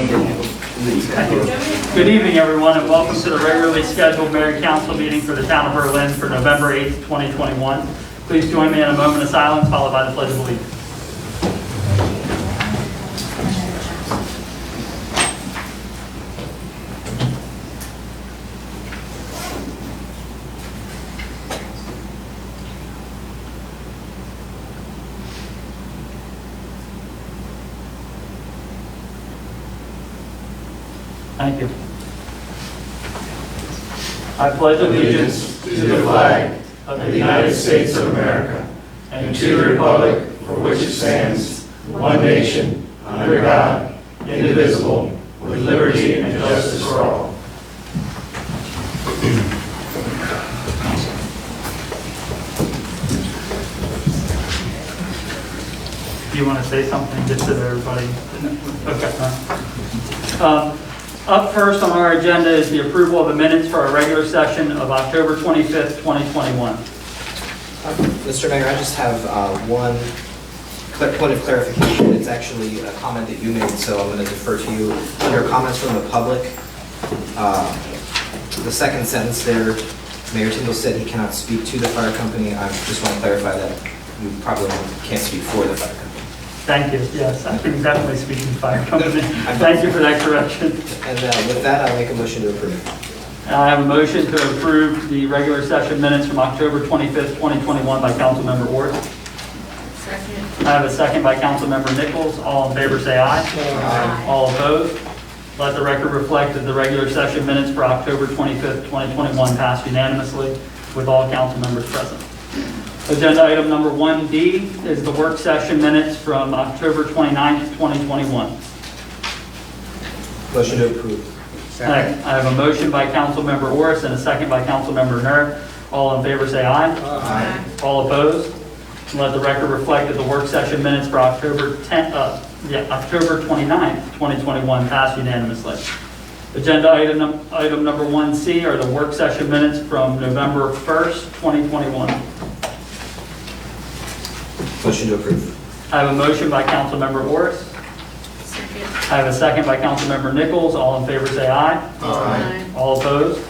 Good evening, everyone, and welcome to the regularly scheduled Mayor and Council meeting for the Town of Berlin for November 8th, 2021. Please join me in a moment of silence, followed by the Pledge of Allegiance. Thank you. I pledge allegiance to the flag of the United States of America and to the republic for which it stands, one nation, under God, indivisible, with liberty and justice for all. Do you want to say something just so that everybody? Okay. Up first on our agenda is the approval of the minutes for our regular session of October 25th, 2021. Mr. Mayor, I just have one point of clarification. It's actually a comment that you made, so I'm going to defer to you. Under comments from the public, the second sentence there, Mayor Tyndall said he cannot speak to the fire company. I just want to clarify that you probably can't speak for the fire company. Thank you. Yes, I can definitely speak to the fire company. Thank you for that correction. And with that, I make a motion to approve. I have a motion to approve the regular session minutes from October 25th, 2021 by Councilmember Orr. Second. I have a second by Councilmember Nichols. All in favor say aye. Aye. All opposed? Let the record reflect that the regular session minutes for October 25th, 2021 passed unanimously with all council members present. Agenda item number 1D is the work session minutes from October 29th, 2021. Motion to approve. I have a motion by Councilmember Orris and a second by Councilmember Nur. All in favor say aye. Aye. All opposed? Let the record reflect that the work session minutes for October 29th, 2021 passed unanimously. Agenda item number 1C are the work session minutes from November 1st, 2021. Motion to approve. I have a motion by Councilmember Orris. Second. I have a second by Councilmember Nichols. All in favor say aye. Aye. All opposed?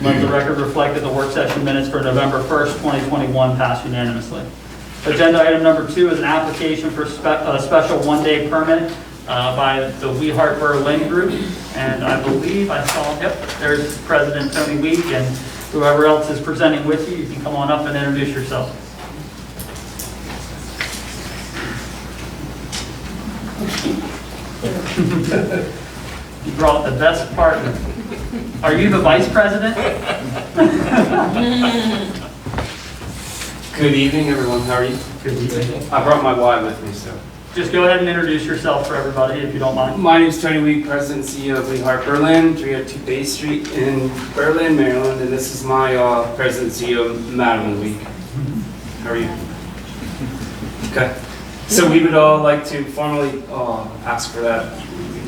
Let the record reflect that the work session minutes for November 1st, 2021 passed unanimously. Agenda item number 2 is an application for a special one-day permit by the We Heart Berlin Group. And I believe I saw, yep, there's President Tony Week and whoever else is presenting with you. You can come on up and introduce yourself. You brought the best partner. Are you the vice president? Good evening, everyone. How are you? Good evening. I brought my wife with me, so. Just go ahead and introduce yourself for everybody, if you don't mind. My name is Tony Week, President and CEO of We Heart Berlin, 302 Bay Street in Berlin, Maryland, and this is my President and CEO, Madeline Week. How are you? Okay. So we would all like to formally ask for that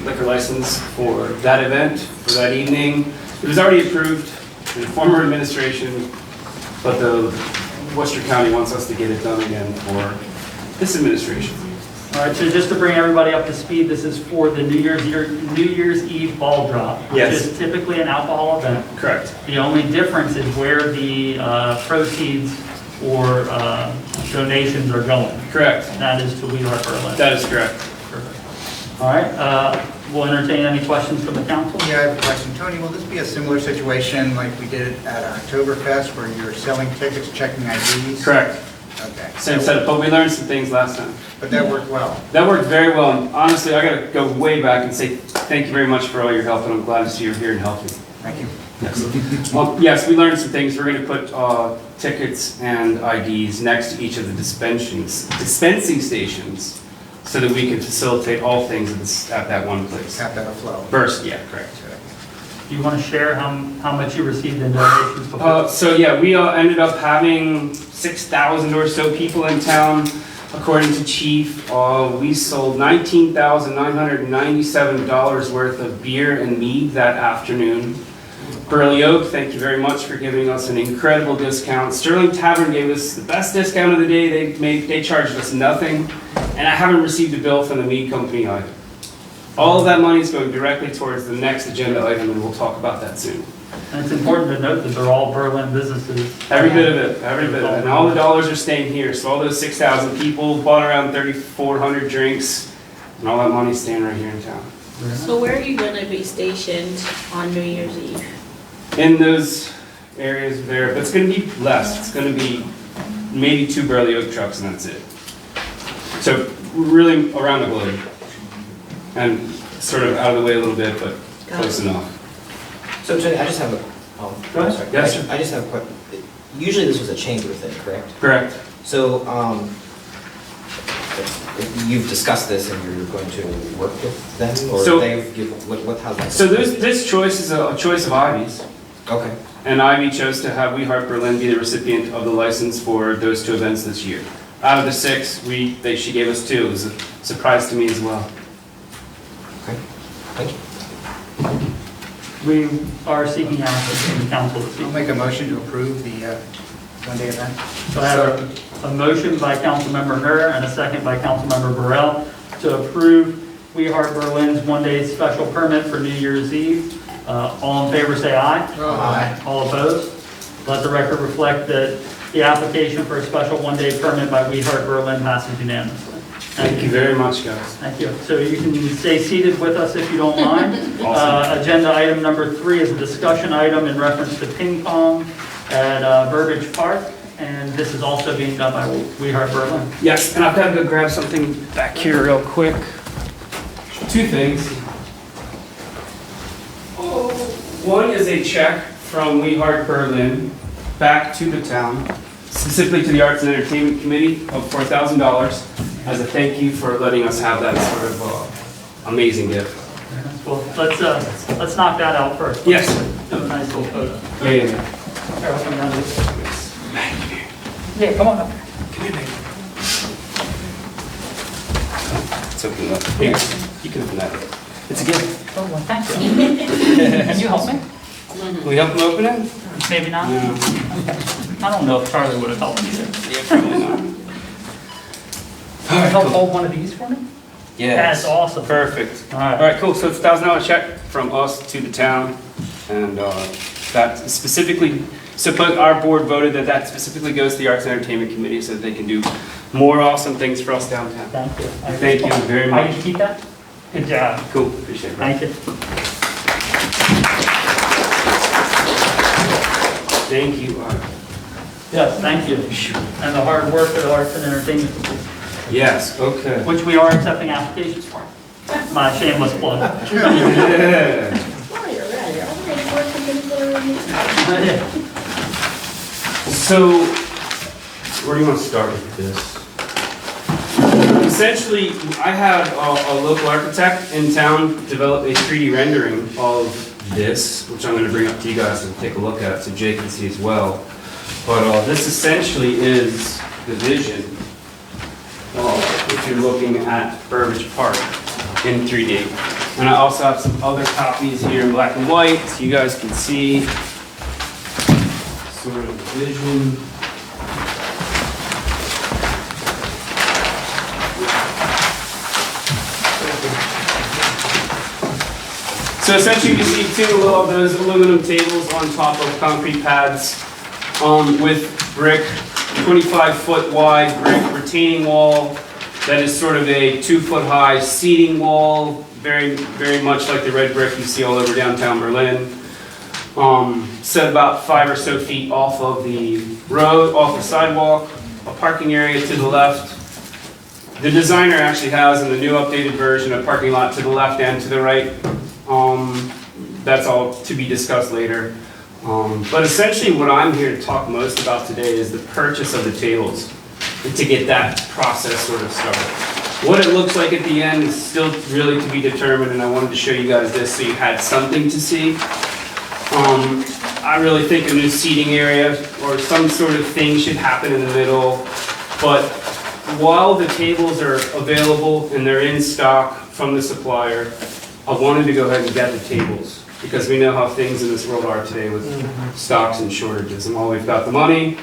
liquor license for that event, for that evening. It was already approved in the former administration, but the Worcester County wants us to get it done again for this administration. All right, so just to bring everybody up to speed, this is for the New Year's Eve ball drop, which Yes. is typically an alcohol event. Correct. The only difference is where the proceeds or donations are going. Correct. And that is to We Heart Berlin. That is correct. Perfect. All right, we'll entertain any questions from the council. Yeah, I have a question. Tony, will this be a similar situation like we did at Oktoberfest where you're selling tickets, checking IDs? Correct. Okay. Same setup, but we learned some things last time. But that worked well. That worked very well, and honestly, I gotta go way back and say thank you very much for all your help, and I'm glad to see you're here and helping. Thank you. Yes. Yes, we learned some things. We're gonna put tickets and IDs next to each of the dispensing stations so that we can facilitate all things at that one place. Have that flow. First, yeah, correct. Do you want to share how much you received in donations before? So yeah, we ended up having 6,000 or so people in town. According to Chief, we sold $19,997 worth of beer and mead that afternoon. Burley Oak, thank you very much for giving us an incredible discount. Sterling Tavern gave us the best discount of the day. They charged us nothing, and I haven't received a bill from the mead company either. All of that money is going directly towards the next agenda item, and we'll talk about that soon. And it's important to note that they're all Berlin businesses. Every bit of it, every bit of it. And all the dollars are staying here. So all those 6,000 people bought around 3,400 drinks, and all that money's staying right here in town. So where are you gonna be stationed on New Year's Eve? In those areas there, but it's gonna be less. It's gonna be maybe 2 Burley Oak trucks, and that's it. So really around the globe. And sort of out of the way a little bit, but close enough. So Jenny, I just have a, Go ahead. sorry. Yes, sir. I just have a question. Usually this was a chamber thing, correct? Correct. So, you've discussed this and you're going to work with them, or So- they've given, how's that? So this choice is a choice of Ivy's. Okay, And Ivy chose to have We Heart Berlin be the recipient of the license for those 2 events this year. Out of the 6, she gave us 2. It was a surprise to me as well. okay, thank you. We are seeking action from the council this I'll evening. make a motion to approve the one-day event. So I have a motion by Councilmember Nur and a second by Councilmember Burrell to approve We Heart Berlin's one-day special permit for New Year's Eve. All in favor, say aye. Aye. All opposed? Let the record reflect that the application for a special one-day permit by We Heart Berlin passes unanimously. Thank you very much, guys. Thank you. So you can stay seated with us if you don't mind. Awesome. Agenda item number 3 is a discussion item in reference to ping pong at Burbridge Park, and this is also being done by We Heart Berlin. Yes, and I've got to go grab something back here real quick. 2 things. One is a check from We Heart Berlin back to the town, specifically to the Arts and Entertainment Committee of $4,000 as a thank you for letting us have that sort of amazing gift. Well, let's knock that out first. Yes. Do a nice little photo. Yeah. Here, I'll come down this. Yeah, come on up. Come here, baby. Let's open it up. Here, you can open that. It's a gift. Oh, well, thank you. Can you help me? Can we help him open it? Maybe not? No. I don't know if Charlie would have helped me either. Yeah, probably not. Help hold one of these for me? That's awesome. Perfect. All All right. right, cool. So it's $1,000 check from us to the town, and that specifically, our board voted that specifically goes to the Arts and Entertainment Committee so that they can do more awesome things for us downtown. Thank you. Thank you very I much. can keep that? Good job. Cool, appreciate it. Thank you. Thank you, Art. Yes, thank you. And the hard work of the Arts and Entertainment, Yes, okay. which we are accepting applications for. My shameless plug. Yeah. Oh, you're right. You're already working together. So, where do you want to start with this? Essentially, I had a local architect in town develop a 3D rendering of this, which I'm going to bring up to you guys and take a look at so Jay can see as well. But this essentially is the vision if you're looking at Burbridge Park in 3D. And I also have some other copies here in black and white so you guys can see sort of vision. So essentially, you see 2 of those aluminum tables on top of concrete pads with brick, 25-foot wide brick retaining wall that is sort of a 2-foot-high seating wall, very, very much like the red brick you see all over downtown Berlin. Set about 5 or so feet off of the road, off the sidewalk, a parking area to the left. The designer actually has, in the new updated version, a parking lot to the left and to the right. That's all to be discussed later. But essentially what I'm here to talk most about today is the purchase of the tables and to get that process sort of started. What it looks like at the end is still really to be determined, and I wanted to show you guys this so you had something to see. I really think a new seating area or some sort of thing should happen in the middle, but while the tables are available and they're in stock from the supplier, I wanted to go ahead and get the tables because we know how things in this world are today with stocks and shortages. And while we've got the money,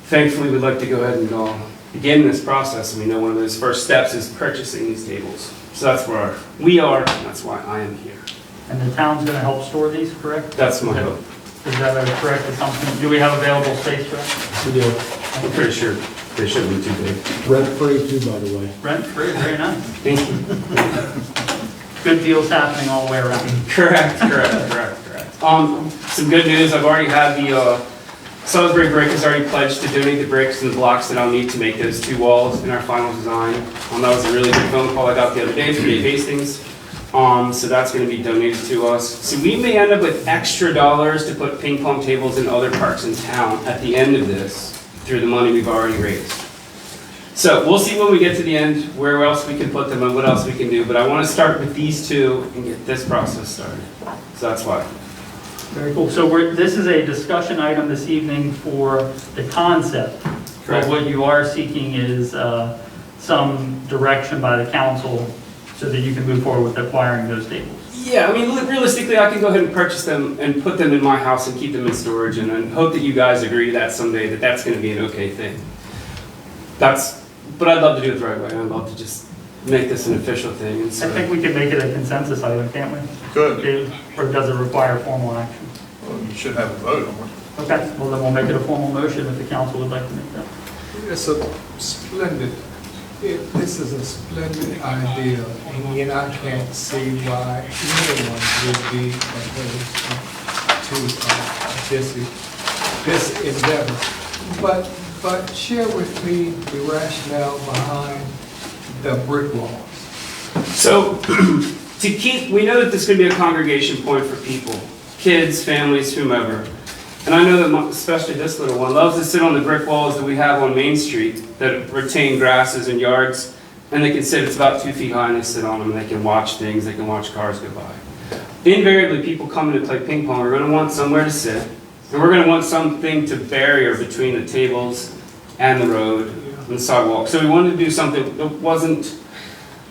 thankfully we'd like to go ahead and begin this process. And we know one of those first steps is purchasing these tables. So that's where we are, and that's why I am here. And the town's going to help store these, correct? That's my hope. Is that a correct assumption? Do we have available space for that? We do. I'm pretty sure they shouldn't be too big. Rent-free too, by the way. Rent-free, very nice. Thank you. Good deals happening all the way around. Correct. Some good news, I've already had the, Salisbury Brick has already pledged to donate the bricks and the blocks that I'll need to make those 2 walls in our final design. That was a really good phone call I got the other day from Dave Hastings. So that's gonna be donated to us. So we may end up with extra dollars to put ping pong tables in other parks in town at the end of this through the money we've already raised. So we'll see when we get to the end, where else we can put them and what else we can do, but I wanna start with these 2 and get this process started. So that's why. Very cool. So this is a discussion item this evening for the concept. But Correct. what you are seeking is some direction by the council so that you can move forward with acquiring those tables. Yeah, I mean, realistically, I can go ahead and purchase them and put them in my house and keep them in storage and then hope that you guys agree that someday that that's gonna be an okay thing. But I'd love to do it the right way. I'd love to just make this an official thing and I so. think we can make it a consensus item, can't we? Good. Or does it require formal action? Well, you should have a vote on it. Okay, well then we'll make it a formal motion if the council would like to make that. It's a splendid, this is a splendid idea, and yet I can't see why anyone would be opposed to this endeavor. But share with me the rationale behind the brick walls. So, we know that this is gonna be a congregation point for people, kids, families, whomever. And I know that especially this little one loves to sit on the brick walls that we have on Main Street that retain grasses and yards. And they can sit, it's about 2 feet high, and they sit on them, and they can watch things, they can watch cars go by. Invariably, people coming to play ping pong are gonna want somewhere to sit. And we're gonna want something to barrier between the tables and the road and the sidewalk. So we wanted to do something that wasn't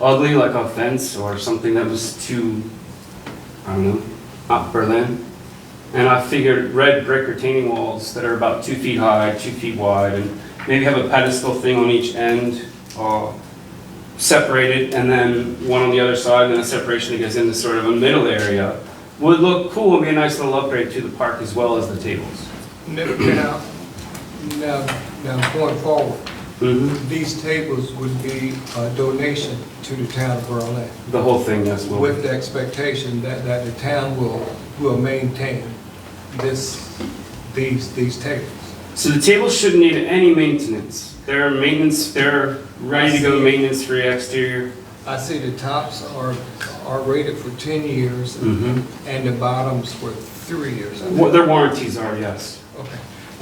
ugly, like a fence, or something that was too, I don't know, not Berlin. And I figured red brick retaining walls that are about 2 feet high, 2 feet wide, and maybe have a pedestal thing on each end, separated, and then one on the other side, and then a separation that goes into sort of a middle area, would look cool and be a nice little upgrade to the park as well as the tables. Now, going forward, Mm-hmm. these tables would be a donation to the town of Berlin, The whole thing, yes, well. with the expectation that the town will maintain these tables. So the tables shouldn't need any maintenance. They're ready to go maintenance-free exterior. I see the tops are rated for 10 years, Mm-hmm. and the bottoms for 3 years. Their warranties are, yes. Okay.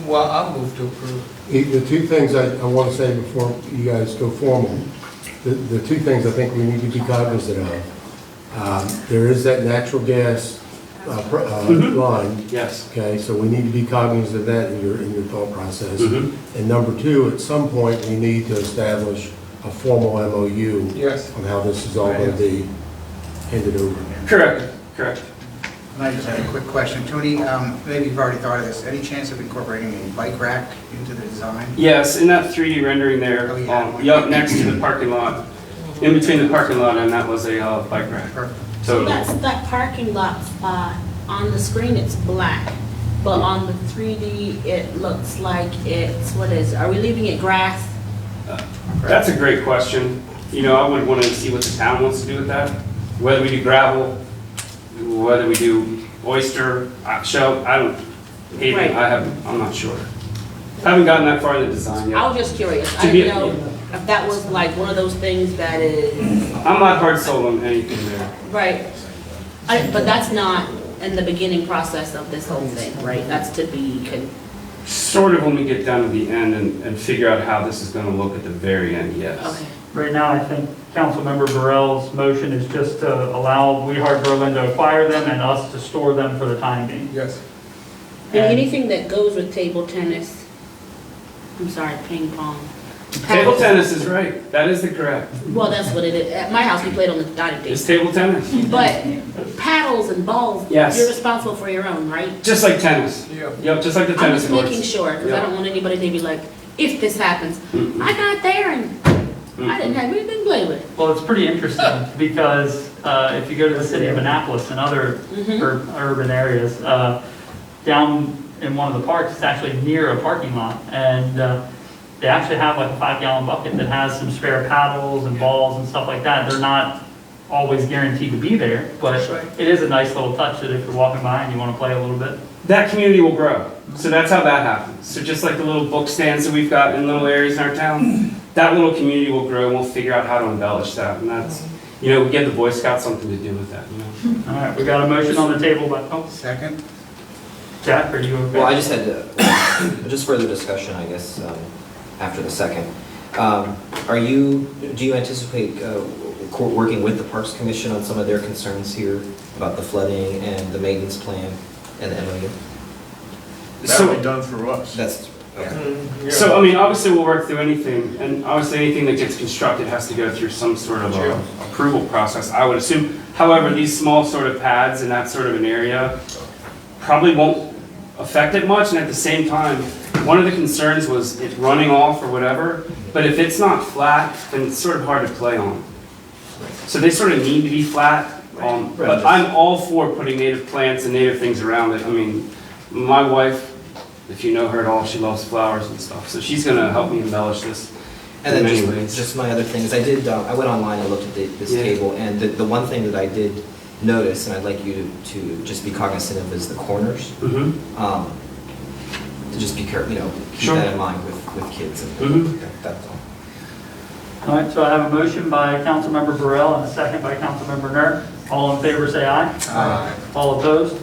Well, I'll move to approve. The 2 things I want to say before you guys go formal, the 2 things I think we need to be cognizant of. There is that natural gas line, Yes. okay, so we need to be cognizant of that in your thought process. Mhm. And number 2, at some point, we need to establish a formal MOU Yes. on how this is all going to be handed over. Correct. And I just had a quick question. Tony, maybe you've already thought of this. Any chance of incorporating a bike rack into the design? Yes, in that 3D rendering there, Oh, yeah. yup, next to the parking lot, in between the parking lot and that was a bike rack. Perfect. So That parking lot spot, on the screen it's black, but on the 3D, it looks like are we leaving it grass? that's a great question. I would want to see what the town wants to do with that. Whether we do gravel, whether we do oyster, shell, Right. I'm not sure. Haven't gotten that far in the design I yet. was just curious. I To be- didn't know if that was like one of those things that is, I'm not hard sold on anything there. right. But that's not in the beginning process of this whole thing, right? That's to be, Sort of when we get down to the end and figure out how this is going to look at the very end, yes. okay. Right now, I think Councilmember Burrell's motion is just to allow We Heart Berlin to acquire them and us to store them for the time being. Yes. And anything that goes with table tennis, I'm sorry, ping pong. Table tennis is right. That is the correct. Well, that's what it is. At my house, we played on the dining It's table. table tennis. But paddles and balls, Yes. you're responsible for your own, right? Just like tennis. Yeah. Yep, just like the I'm tennis just courts. making sure, because I Yeah. don't want anybody to be like, if this happens, Mm-mm. I got there and I didn't have anything to play with. Well, it's pretty interesting because if you go to the city of Annapolis and other urban areas, down in one of the parks, it's actually near a parking lot. And they actually have like a 5-gallon bucket that has some spare paddles and balls and stuff like that. They're not always guaranteed to be there, but it is a nice little touch that if you're walking by and you want to play a little bit. That community will grow. So that's how that happens. So just like the little book stands that we've got in little areas in our town, that little community will grow and we'll figure out how to embellish that. And that's, you know, we give the Boy Scouts something to do with that, you know. All right, we got a motion on the table by, Second? Jack, are you okay? Well, I just had, just further discussion, I guess, after the second. Do you anticipate working with the Parks Commission on some of their concerns here about the flooding and the maintenance plan and the MOU? That'll be done through us. That's, okay. So, I mean, obviously we'll work through anything, and obviously anything that gets constructed has to go through some sort of approval process, I would assume. However, these small sort of pads in that sort of an area probably won't affect it much, and at the same time, one of the concerns was it running off or whatever, but if it's not flat, then it's sort of hard to play on. So they sort of need to be flat, but I'm all for putting native plants and native things around it. I mean, my wife, if you know her at all, she loves flowers and stuff, so she's gonna help me embellish this And in then many ways. just my other thing is I went online and looked at this Yeah. table, and the one thing that I did notice, and I'd like you to just be cognizant of, is the corners. Mm-hmm. To just be careful, you know, keep Sure. that in mind with kids. And Mhm. that's all. All right, so I have a motion by Councilmember Burrell and a second by Councilmember Nur. All in favor, say aye. Aye. All opposed?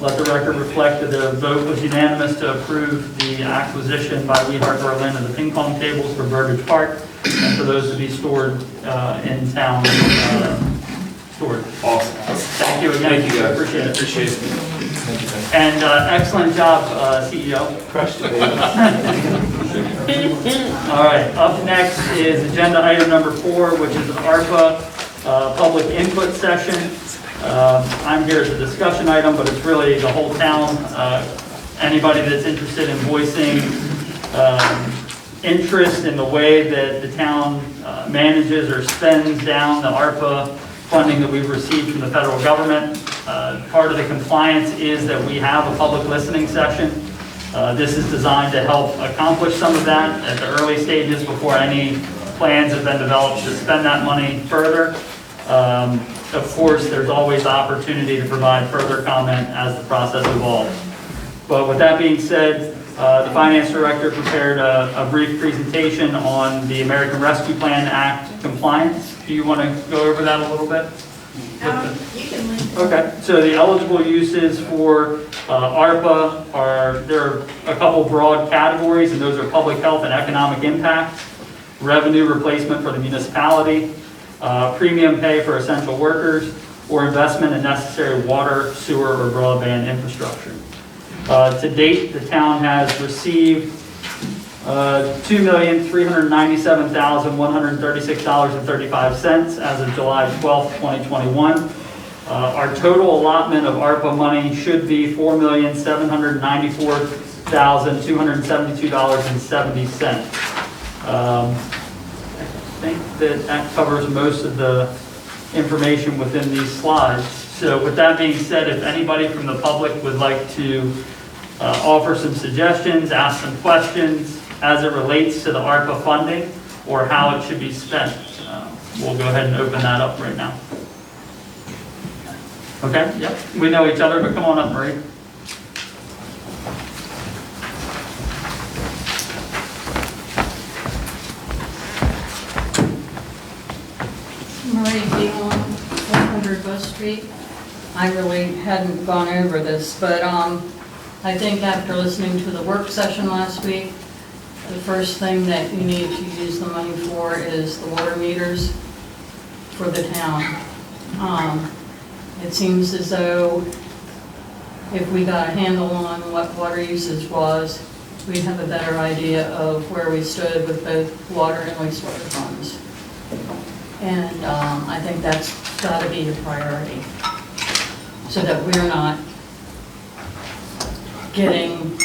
Let the record reflect that the vote was unanimous to approve the acquisition by Weehart Berlin of the ping pong tables for Burbridge Park and for those to be stored in town, stored. Awesome. Thank you again. Thank you guys. Appreciate it. Appreciate it. Thank you, Frank. And excellent job, CEO. Crushed it, baby. All right, up next is agenda item number 4, which is ARPA public input session. I'm here as a discussion item, but it's really the whole town. Anybody that's interested in voicing interest in the way that the town manages or spends down the ARPA funding that we've received from the federal government. Part of the compliance is that we have a public listening session. This is designed to help accomplish some of that at the early stages before any plans have been developed to spend that money further. Of course, there's always opportunity to provide further comment as the process evolves. But with that being said, the Finance Director prepared a brief presentation on the American Rescue Plan Act compliance. Do you want to go over that a little bit? You can link. Okay, so the eligible uses for ARPA there are a couple broad categories, and those are public health and economic impact, revenue replacement for the municipality, premium pay for essential workers, or investment in necessary water, sewer, or broadband infrastructure. To date, the town has received $2,397,136.35 as of July 12th, 2021. Our total allotment of ARPA money should be $4,794,272.70. I think that covers most of the information within these slides. So with that being said, if anybody from the public would like to offer some suggestions, ask some questions as it relates to the ARPA funding or how it should be spent, we'll go ahead and open that up right now. Okay, yep, we know each other, but come on up, Marie. Marie Dion, 100 West Street. I really hadn't gone over this, but I think after listening to the work session last week, the first thing that you need to use the money for is the water meters for the town. It seems as though if we got a handle on what water usage was, we'd have a better idea of where we stood with both water and wastewater funds. And I think that's got to be a priority, so that we're not getting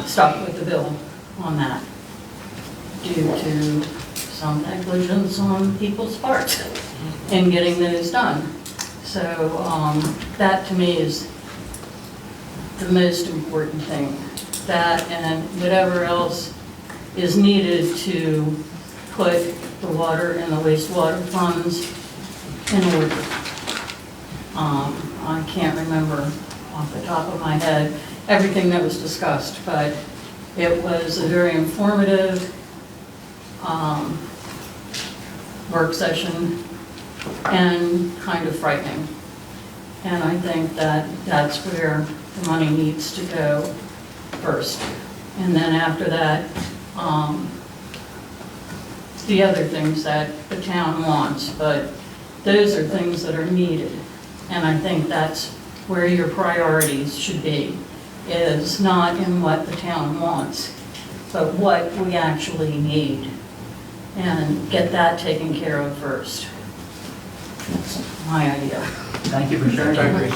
stuck with the bill on that due to some negligence on people's parts in getting those done. So that to me is the most important thing. That and whatever else is needed to put the water and the wastewater funds in order. I can't remember off the top of my head everything that was discussed, but it was a very informative work session and kind of frightening. And I think that that's where the money needs to go first. And then after that, the other things that the town wants, but those are things that are needed. And I think that's where your priorities should be, is not in what the town wants, but what we actually need. And get that taken care of first. That's my idea. Thank you for sharing. I agree.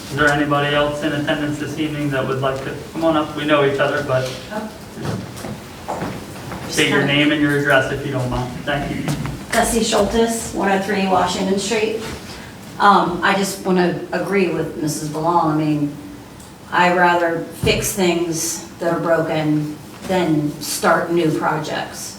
Is there anybody else in attendance this evening that would like to come on up? We know each other, but state your name and your address if you don't mind. Thank you. Bessie Schultes, 103 Washington Street. I just want to agree with Mrs. Ballon. I mean, I'd rather fix things that are broken than start new projects.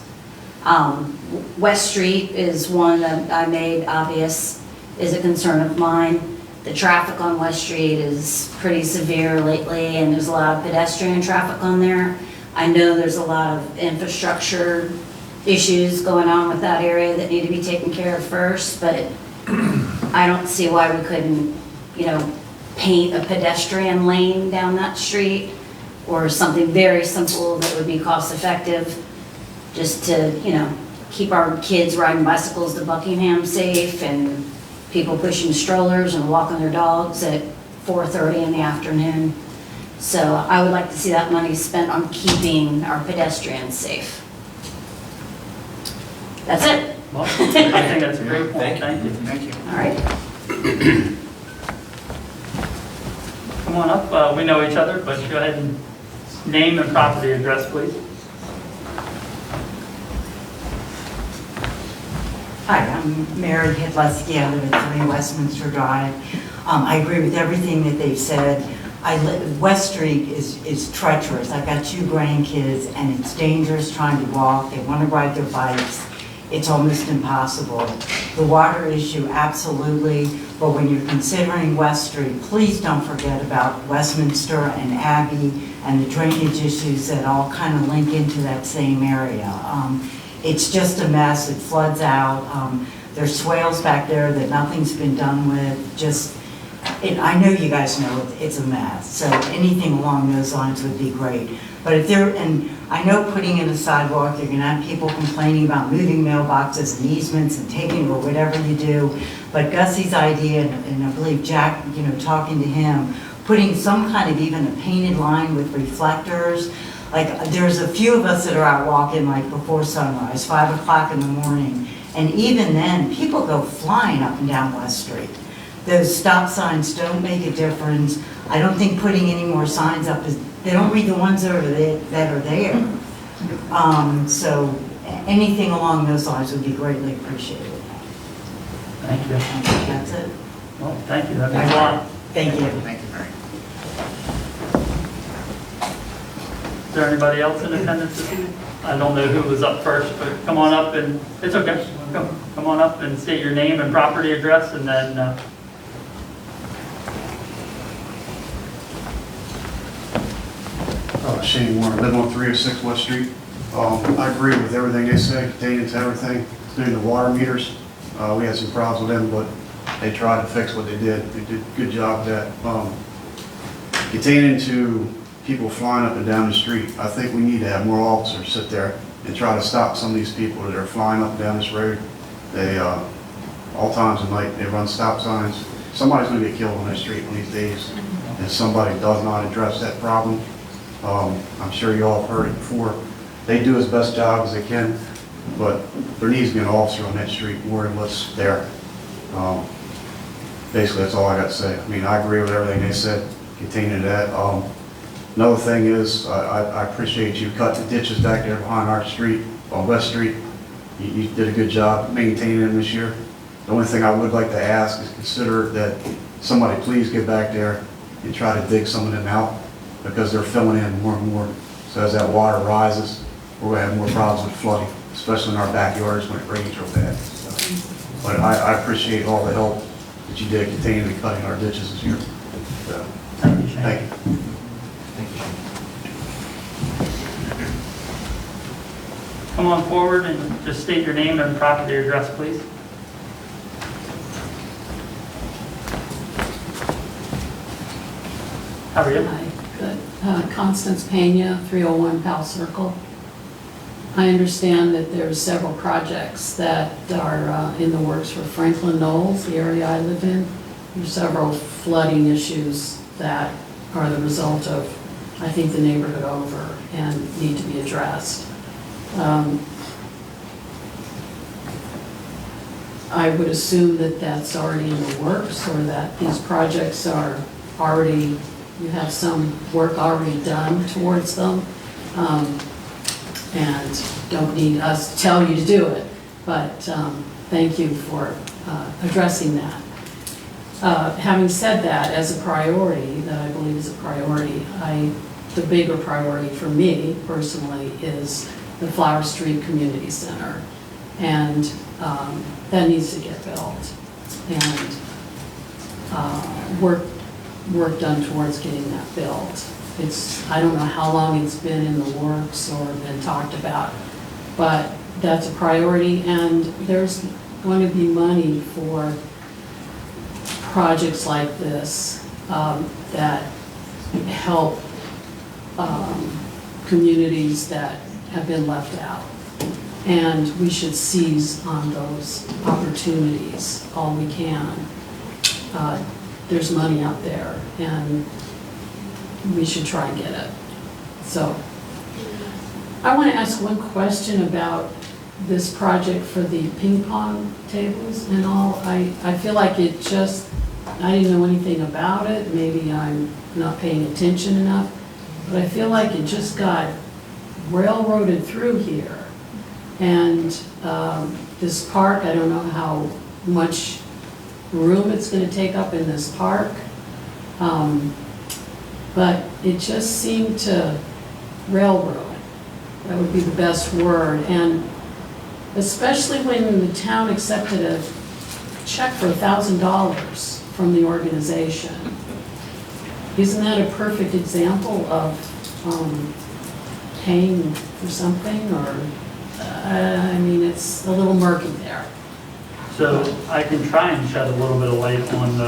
West Street is one that I made obvious is a concern of mine. The traffic on West Street is pretty severe lately, and there's a lot of pedestrian traffic on there. I know there's a lot of infrastructure issues going on with that area that need to be taken care of first, but I don't see why we couldn't, paint a pedestrian lane down that street or something very simple that would be cost effective just to, keep our kids riding bicycles to Buckingham safe and people pushing strollers and walking their dogs at 4:30 in the afternoon. So I would like to see that money spent on keeping our pedestrians safe. That's it. Well, I think that's a great point. Thank you. Thank you. Thank you. All right. Come on up. We know each other, but go ahead and name and property address, please. Hi, I'm Mary Hedleski. I live at 3 Westminster Drive. I agree with everything that they've said. West Street is treacherous. I've got 2 grandkids, and it's dangerous trying to walk. They want to ride their bikes. It's almost impossible. The water issue, absolutely, but when you're considering West Street, please don't forget about Westminster and Abbey and the drainage issues that all kind of link into that same area. It's just a mess. It floods out. There's swales back there that nothing's been done with. I know you guys know it's a mess, so anything along those lines would be great. But and I know putting in a sidewalk, you're gonna have people complaining about moving mailboxes and easements and taking or whatever you do. But Gussie's idea, and I believe Jack, talking to him, putting some kind of even a painted line with reflectors. Like, there's a few of us that are out walking like before sunrise, 5 o'clock in the morning. And even then, people go flying up and down West Street. Those stop signs don't make a difference. I don't think putting any more signs up they don't read the ones that are there. So anything along those lines would be greatly appreciated. Thank you. That's it. Well, thank you. That means a lot. Thank you. Thank you, Mary. Is there anybody else in attendance this evening? I don't know who was up first, but come on up and, it's okay. Come on up and state your name and property address, and then, Shane Warner, live on 306 West Street. I agree with everything they said, pertaining to everything, including the water meters. We had some problems with them, but they tried to fix what they did. They did a good job with that. Pertaining to people flying up and down the street, I think we need to have more officers sit there and try to stop some of these people that are flying up and down this road. They, all times of night, they run stop signs. Somebody's going to get killed on that street one of these days if somebody does not address that problem. I'm sure you all have heard it before. They do as best job as they can, but there needs to be an officer on that street more than what's there. Basically, that's all I got to say. I mean, I agree with everything they said containing that. Another thing is, I appreciate you cutting the ditches back there behind our street, on West Street. You did a good job maintaining them this year. The only thing I would like to ask is consider that somebody please get back there and try to dig some of them out, because they're filling in more and more. So as that water rises, we're gonna have more problems with flooding, especially in our backyards when it rains real bad. So, but I appreciate all the help that you did containing and cutting our ditches this year. So, Thank you, Shane. thank you. Thank you, Shane. Come on forward and just state your name and property address, please. How are you? Hi, good. Constance Pena, 301 Powell Circle. I understand that there's several projects that are in the works for Franklin Knowles, the area I live in. There's several flooding issues that are the result of, I think, the neighborhood over and need to be addressed. I would assume that that's already in the works, or that these projects are already, you have some work already done towards them, and don't need us to tell you to do it, but thank you for addressing that. Having said that, as a priority, that I believe is a priority, the bigger priority for me personally is the Flower Street Community Center, and that needs to get built, and work done towards getting that built. I don't know how long it's been in the works or been talked about, but that's a priority, and there's going to be money for projects like this that help communities that have been left out. And we should seize on those opportunities all we can. There's money out there, and we should try and get it. So I want to ask one question about this project for the ping pong tables and all. I feel like I didn't know anything about it. Maybe I'm not paying attention enough, but I feel like it just got railroaded through here. And this park, I don't know how much room it's going to take up in this park, but it just seemed to railroad. That would be the best word. And especially when the town accepted a check for $1,000 from the organization. Isn't that a perfect example of paying for something, or I mean, it's a little murky there. So I can try and shed a little bit of light on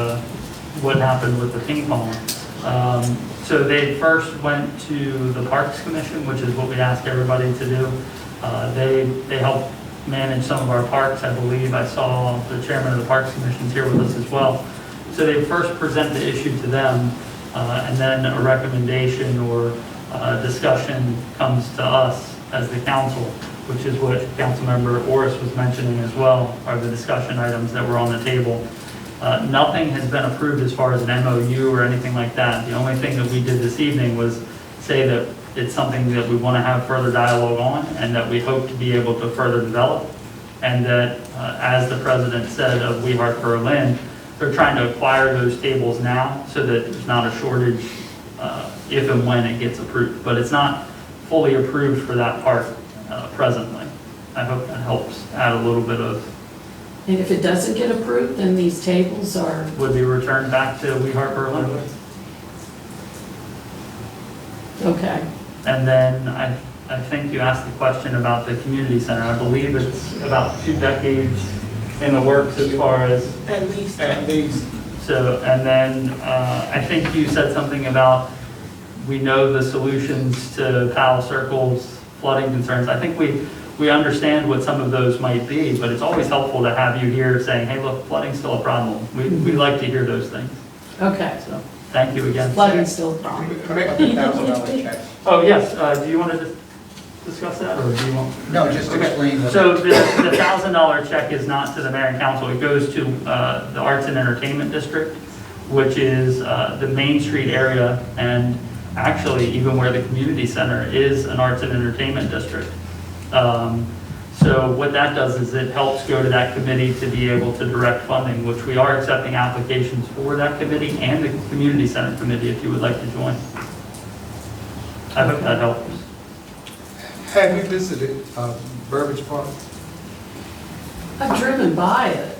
what happened with the ping pong. So they first went to the Parks Commission, which is what we ask everybody to do. They help manage some of our parks, I believe. I saw the chairman of the Parks Commission is here with us as well. So they first present the issue to them, and then a recommendation or discussion comes to us as the council, which is what Councilmember Orris was mentioning as well, are the discussion items that were on the table. Nothing has been approved as far as an MOU or anything like that. The only thing that we did this evening was say that it's something that we want to have further dialogue on, and that we hope to be able to further develop. And that, as the president said of We Heart Berlin, they're trying to acquire those tables now so that there's not a shortage if and when it gets approved. But it's not fully approved for that park presently. I hope that helps add a little bit of. And if it doesn't get approved, then these tables would be returned back to We Heart Berlin. Okay. And then I think you asked the question about the community center. I believe it's about 2 decades in the works as far as. At least. At least. So, and then I think you said something about we know the solutions to Powell Circle's flooding concerns. I think we understand what some of those might be, but it's always helpful to have you here saying, hey, look, flooding's still a problem. We like to hear those things. Okay. So, thank you again. Flooding's still a problem. About the $1,000 check. Oh, yes. Do you want to discuss that, or do you want? No, just explain. So the $1,000 check is not to the mayor and council. It goes to the Arts and Entertainment District, which is the Main Street area. And actually even where the community center is an arts and entertainment district. So what that does is it helps go to that committee to be able to direct funding, which we are accepting applications for that committee and the community center committee if you would like to join. I hope that helps. Have you visited Burbridge Park? I've driven by it.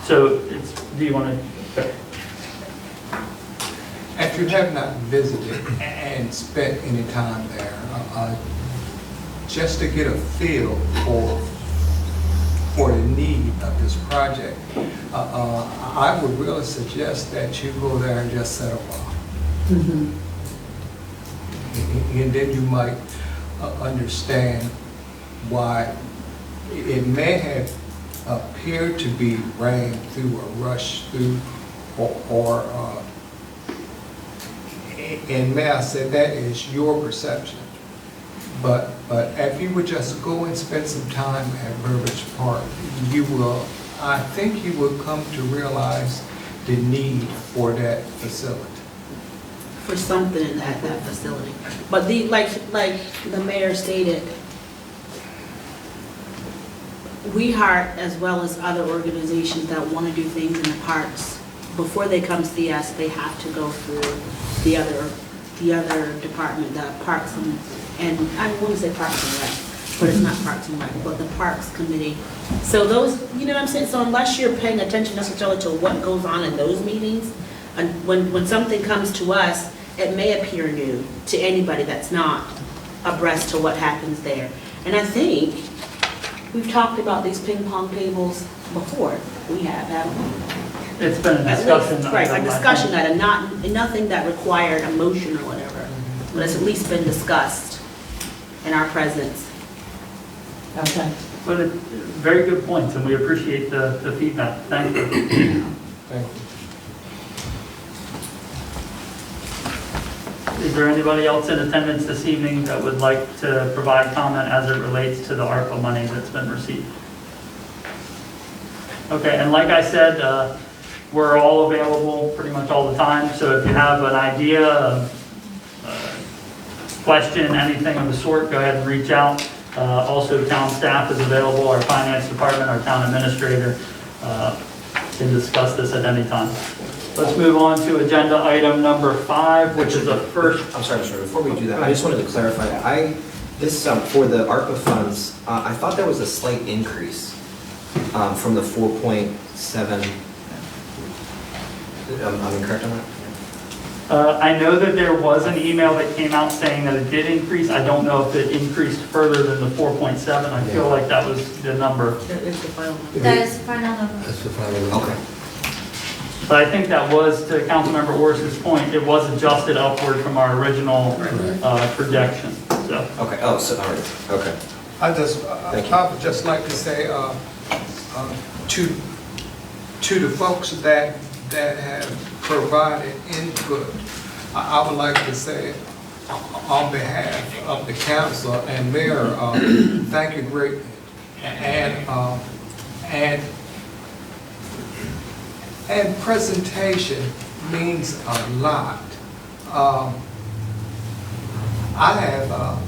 So do you want to? If you have not visited and spent any time there, just to get a feel for the need of this project, I would really suggest that you go there and just set a while. Mhm. And then you might understand why it may have appeared to be ran through or rushed through, and may I say that is your perception. But if you would just go and spend some time at Burbridge Park, I think you will come to realize the need for that facility. For something in that facility. But like the mayor stated, We Heart, as well as other organizations that want to do things in the parks, before they come see us, they have to go through the other department, the Parks and I want to say Parks and Rec, but it's not Parks and Rec, but the Parks Committee. So those, you know what I'm saying? So unless you're paying attention necessarily to what goes on in those meetings, and when something comes to us, it may appear new to anybody that's not abreast to what happens there. And I think we've talked about these ping pong tables before. We have, haven't we? It's been a discussion. Right, a discussion item, nothing that required a motion or whatever, but it's at least been discussed in our presence. Okay. But very good points, and we appreciate the feedback. Thank you. Thank you. Is there anybody else in attendance this evening that would like to provide comment as it relates to the ARPA money that's been received? Okay, and like I said, we're all available pretty much all the time, so if you have an idea, question, anything of the sort, go ahead and reach out. Also, town staff is available, our finance department, our town administrator can discuss this at any time. Let's move on to agenda item number 5, which is the first. I'm sorry, sir, before we do that, I just wanted to clarify, for the ARPA funds, I thought there was a slight increase from the 4.7. I'm incorrect on that? I know that there was an email that came out saying that it did increase. I don't know if it increased further than the 4.7. I feel like that was the number. That is the final number. That is the final number. That's the final one. Okay. But I think that was, to Councilmember Orse's point, it was adjusted upward from our original projection. So. Okay, all right, okay. I Thank you. would just like to say to the folks that have provided input, I would like to say on behalf of the council and mayor, thank you greatly. And presentation means a lot. I have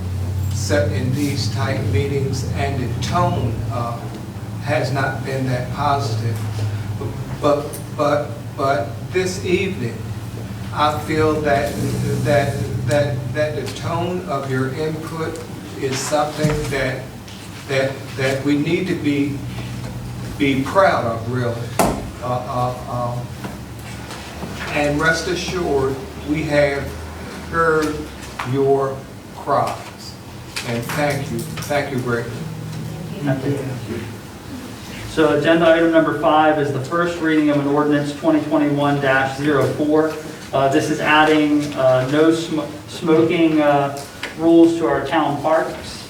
sat in these type meetings and the tone has not been that positive. But this evening, I feel that the tone of your input is something that we need to be proud of, really. And rest assured, we have heard your cries. And thank you greatly. Thank you. So agenda item number 5 is the first reading of an ordinance 2021-04. This is adding no smoking rules to our town parks.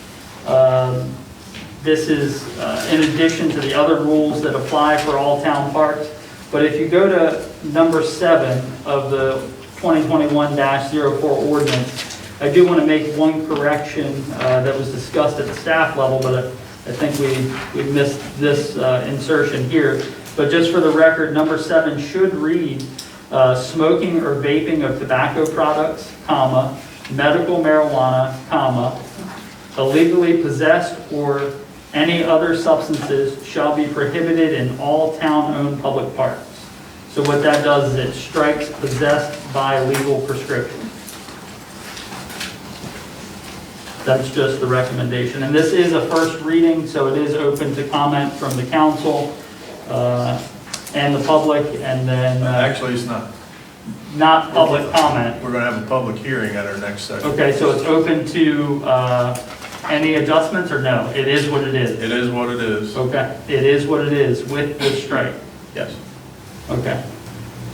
This is in addition to the other rules that apply for all town parks. But if you go to number 7 of the 2021-04 ordinance, I do want to make one correction that was discussed at the staff level, but I think we missed this insertion here. But just for the record, number 7 should read, smoking or vaping of tobacco products, comma, medical marijuana, comma, illegally possessed or any other substances shall be prohibited in all town-owned public parks. So what that does is it strikes possessed by legal prescription. That's just the recommendation. And this is a first reading, so it is open to comment from the council and the public, and then... Actually, it's not. Not public comment. We're going to have a public hearing at our next session. Okay, so it's open to any adjustments, or no? It is what it is? It is what it is. Okay, it is what it is with the strike. Yes. Okay.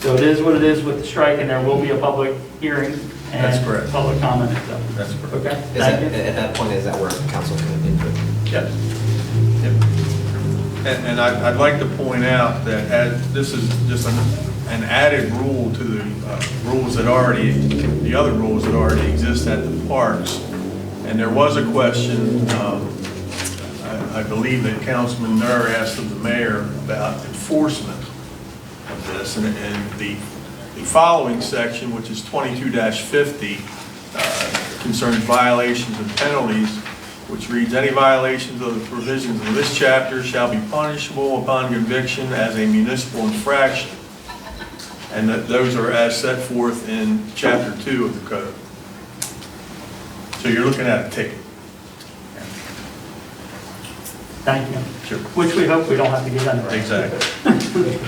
So it is what it is with the strike, and there will be a public hearing and That's correct. public comment and stuff. That's correct. Okay, Is thank that, you. at that point, is that where council can input? Yes. Yep. And I'd like to point out that this is just an added rule to the rules that already, the other rules that already exist at the parks. And there was a question, I believe that Councilman Nur asked of the mayor about enforcement of this. And the following section, which is 22-50, concerns violations and penalties, which reads, any violations of the provisions of this chapter shall be punishable upon conviction as a municipal infraction. And that those are as set forth in chapter 2 of the code. So you're looking at a ticket. Thank you. Sure. Which we hope we don't have to give anyway. Exactly.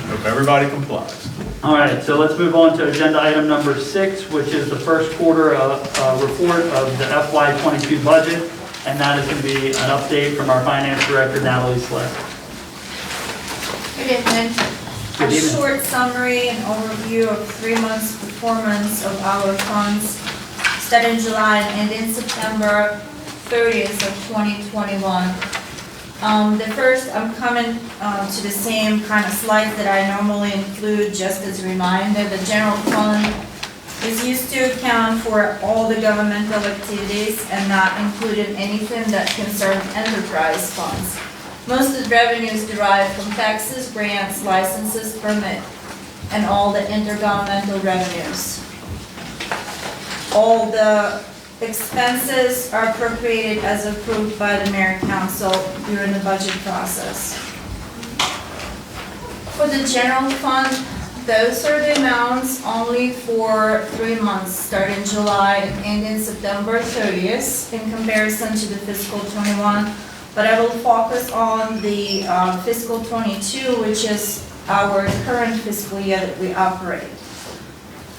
Hope everybody complies. All right, so let's move on to agenda item number 6, which is the first quarter report of the FY22 budget, and that is going to be an update from our finance director, Natalie Slay. Good evening. Good A evening. short summary and overview of 3 months' performance of our funds starting July and ending September 30th of 2021. The first, I'm coming to the same kind of slides that I normally include just as a reminder. The general fund is used to account for all the governmental activities and not including anything that concerns enterprise funds. Most of the revenue is derived from taxes, grants, licenses, permit, and all the intergovernmental revenues. All the expenses are appropriated as approved by the mayor and council during the budget process. For the general fund, those are the amounts only for 3 months, starting July and ending September 30th in comparison to the fiscal 21. But I will focus on the fiscal 22, which is our current fiscal year that we operate.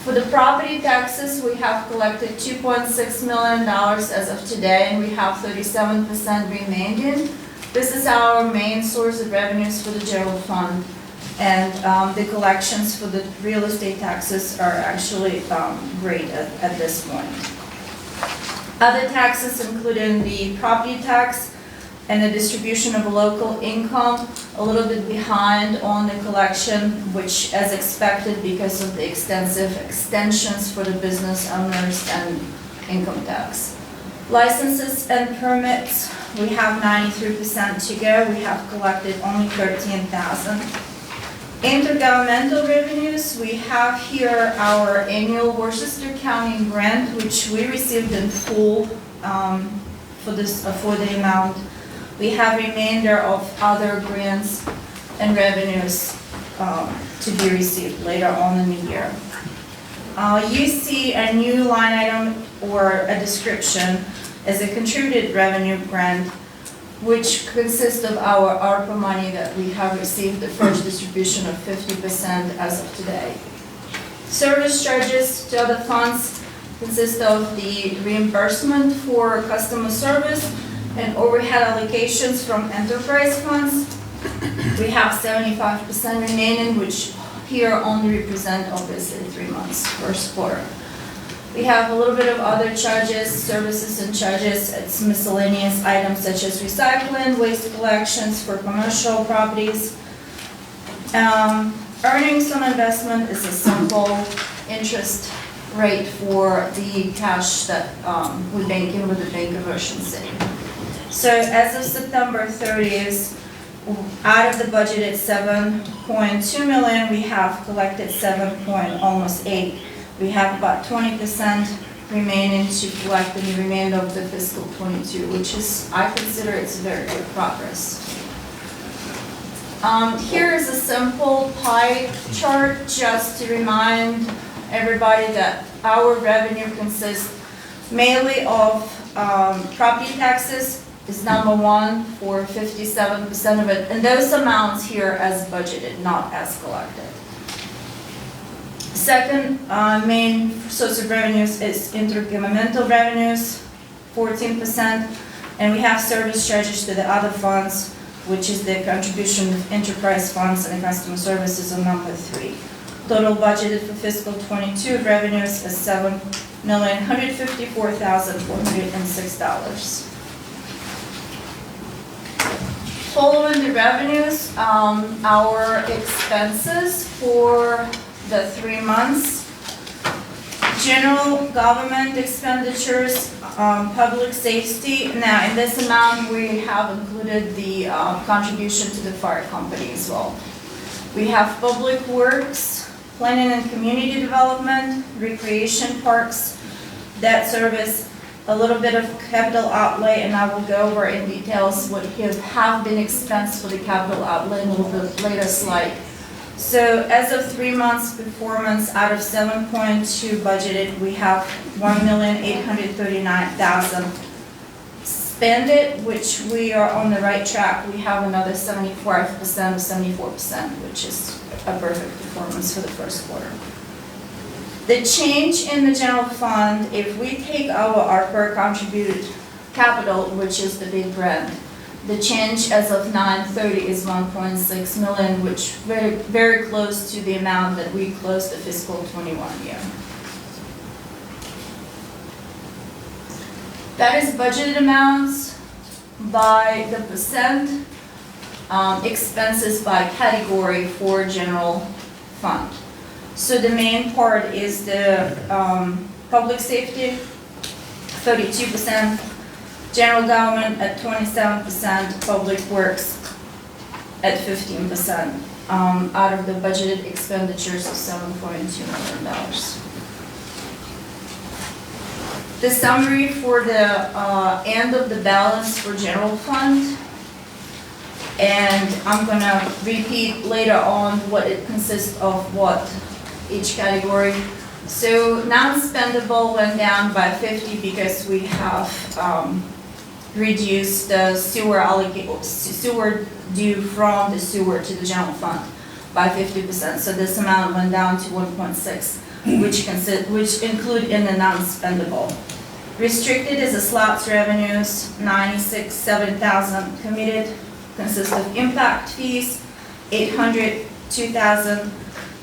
For the property taxes, we have collected $2.6 million as of today, and we have 37% remaining. This is our main source of revenues for the general fund, and the collections for the real estate taxes are actually great at this point. Other taxes, including the property tax and the distribution of local income, a little bit behind on the collection, which as expected because of the extensive extensions for the business owners and income tax. Licenses and permits, we have 93% to go. We have collected only 13,000. Intergovernmental revenues, we have here our annual Worcester County grant, which we received in full for the amount. We have remainder of other grants and revenues to be received later on in the year. You see a new line item or a description as a contributed revenue grant, which consists of our ARPA money that we have received the first distribution of 50% as of today. Service charges to other funds consist of the reimbursement for customer service and overhead allocations from enterprise funds. We have 75% remaining, which here only represent obviously 3 months, first quarter. We have a little bit of other charges, services and charges. It's miscellaneous items such as recycling, waste collections for commercial properties. Earnings on investment is a simple interest rate for the cash that we bank in with the Bank of Ocean City. So as of September 30th, Out of the budgeted 7.2 million, we have collected 7.8. We have about 20% remaining to collect in the remainder of the fiscal 22, which is, I consider it's very good progress. Here is a simple pie chart just to remind everybody that our revenue consists mainly of property taxes is number one for 57% of it, and those amounts here as budgeted, not as collected. Second main source of revenues is intergovernmental revenues, 14%, and we have service charges to the other funds, which is the contribution of enterprise funds and customer services on number 3. Total budgeted for fiscal 22 revenues is $7,154,406. Following the revenues, our expenses for the 3 months. General government expenditures, public safety. Now, in this amount, we have included the contribution to the fire company as well. We have public works, planning and community development, recreation parks, debt service, a little bit of capital outlay, and I will go over in details what have been expensed for the capital outlay in a little bit later slide. So as of 3 months performance, out of 7.2 budgeted, we have 1,839,000 spend it, which we are on the right track. We have another 74%, which is a perfect performance for the first quarter. The change in the general fund, if we take our per contributed capital, which is the big brand, the change as of 9/30 is 1.6 million, which very, very close to the amount that we closed the fiscal 21 year. That is budgeted amounts by the percent, expenses by category for general fund. So the main part is the public safety, 32%, general government at 27%, public works at 15%, out of the budgeted expenditures of $7.2 million. The summary for the end of the balance for general fund, and I'm gonna repeat later on what it consists of, what each category. So non-spendable went down by 50 because we have reduced the sewer due from the sewer to the general fund by 50%. So this amount went down to 1.6, which include in the non-spendable. Restricted is the slots revenues, 96,700 committed, consists of impact fees, 802,000.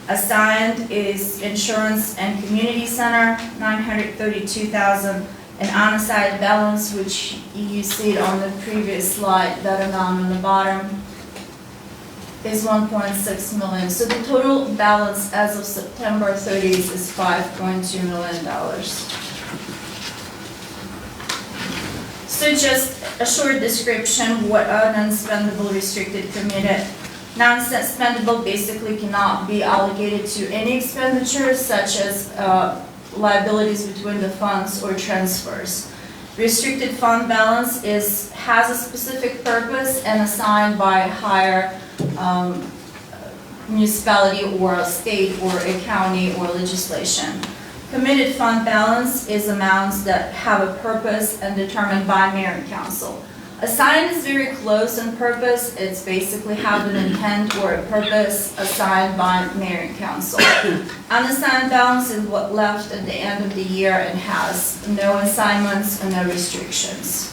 Assigned is insurance and community center, 932,000. And unassigned balance, which you see it on the previous slide, that amount on the bottom, is 1.6 million. So the total balance as of September 30th is $5.2 million. So just a short description, what are non-spendable, restricted, committed. Non-spendable basically cannot be allocated to any expenditures such as liabilities between the funds or transfers. Restricted fund balance has a specific purpose and assigned by higher municipality or a state or a county or legislation. Committed fund balance is amounts that have a purpose and determined by mayor and council. Assigned is very close in purpose. It's basically have an intent or a purpose assigned by mayor and council. Unassigned balance is what left at the end of the year and has no assignments and no restrictions.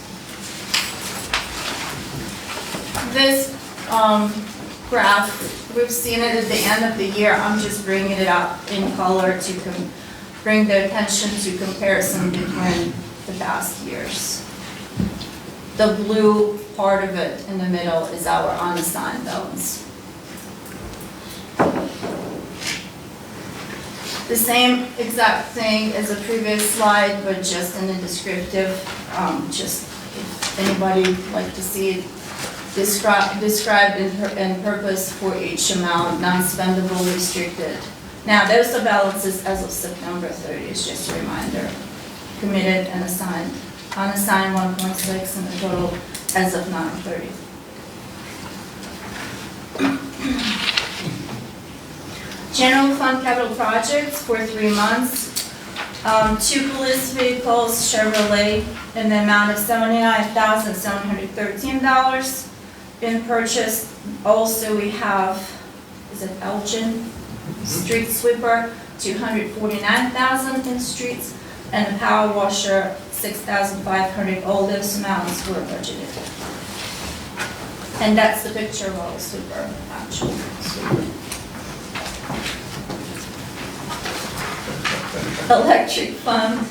This graph, we've seen it at the end of the year. I'm just bringing it up in color to bring the attention to comparison between the past years. The blue part of it in the middle is our unassigned balance. The same exact thing as the previous slide, but just in the descriptive, just if anybody would like to see it described in purpose for each amount, non-spendable, restricted. Now, those are balances as of September 30th, just a reminder. Committed and assigned, unassigned 1.6, and the total as of 9/30. General fund capital projects for 3 months. 2 police vehicles, Chevrolet, in the amount of $79,713 been purchased. Also, we have, is it Elgin? Street sweeper, $249,000 in streets, and a power washer, $6,500. All those amounts were budgeted. And that's the picture of our sweeper, actual sweeper. Electric fund.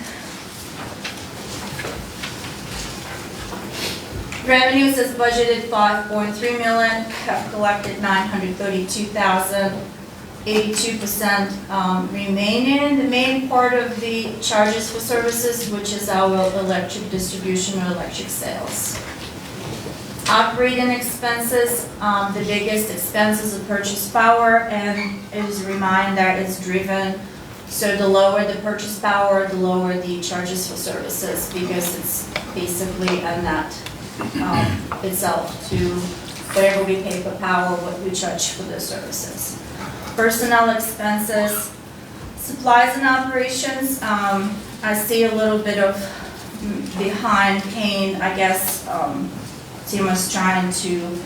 Revenues is budgeted 5.3 million, have collected 932,000, 82% remaining. The main part of the charges for services, which is our electric distribution or electric sales. Operating expenses, the biggest expense is the purchase power, and it is a reminder it's driven. So the lower the purchase power, the lower the charges for services, because it's basically a net itself to whatever we pay for power, what we charge for the services. Personnel expenses, supplies and operations, I see a little bit of behind pain, I guess. Tim was trying to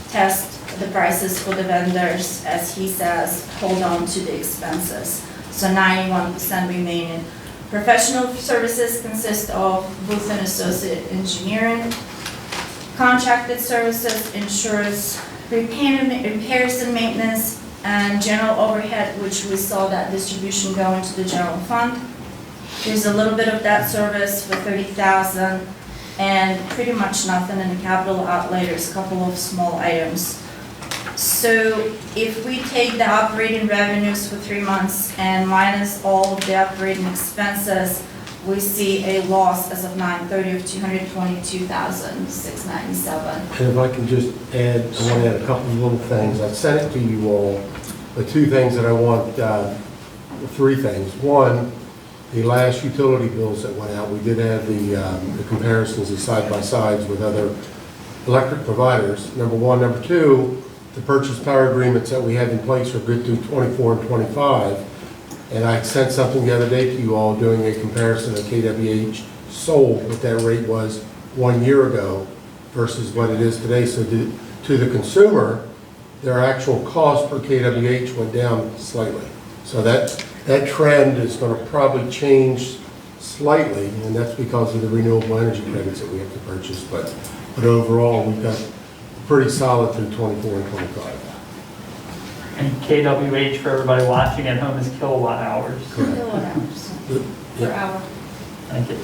test the prices for the vendors, as he says, hold on to the expenses. So 91% remaining. Professional services consist of Booth and Associate Engineering, contracted services, insurance, repairs and maintenance, and general overhead, which we saw that distribution go into the general fund. There's a little bit of that service for $30,000, and pretty much nothing in the capital outlay. There's a couple of small items. So if we take the operating revenues for 3 months and minus all of the operating expenses, we see a loss as of 9/30 of $222,697. And if I can just add, I want to add a couple of little things. I sent it to you all, the 2 things that I want, 3 things. One, the last utility bills that went out, we did have the comparisons of side-by-sides with other electric providers, number 1. Number 2, the purchase power agreements that we have in place are good through 24 and 25. And I sent something the other day to you all doing a comparison of KWH sold, what that rate was 1 year ago versus what it is today. So to the consumer, their actual cost per KWH went down slightly. So that trend is going to probably change slightly, and that's because of the renewable energy credits that we have to purchase. But overall, we've got pretty solid through 24 and 25. And KWH, for everybody watching at home, is kilowatt hours. Kilowatt hours per hour. Thank you.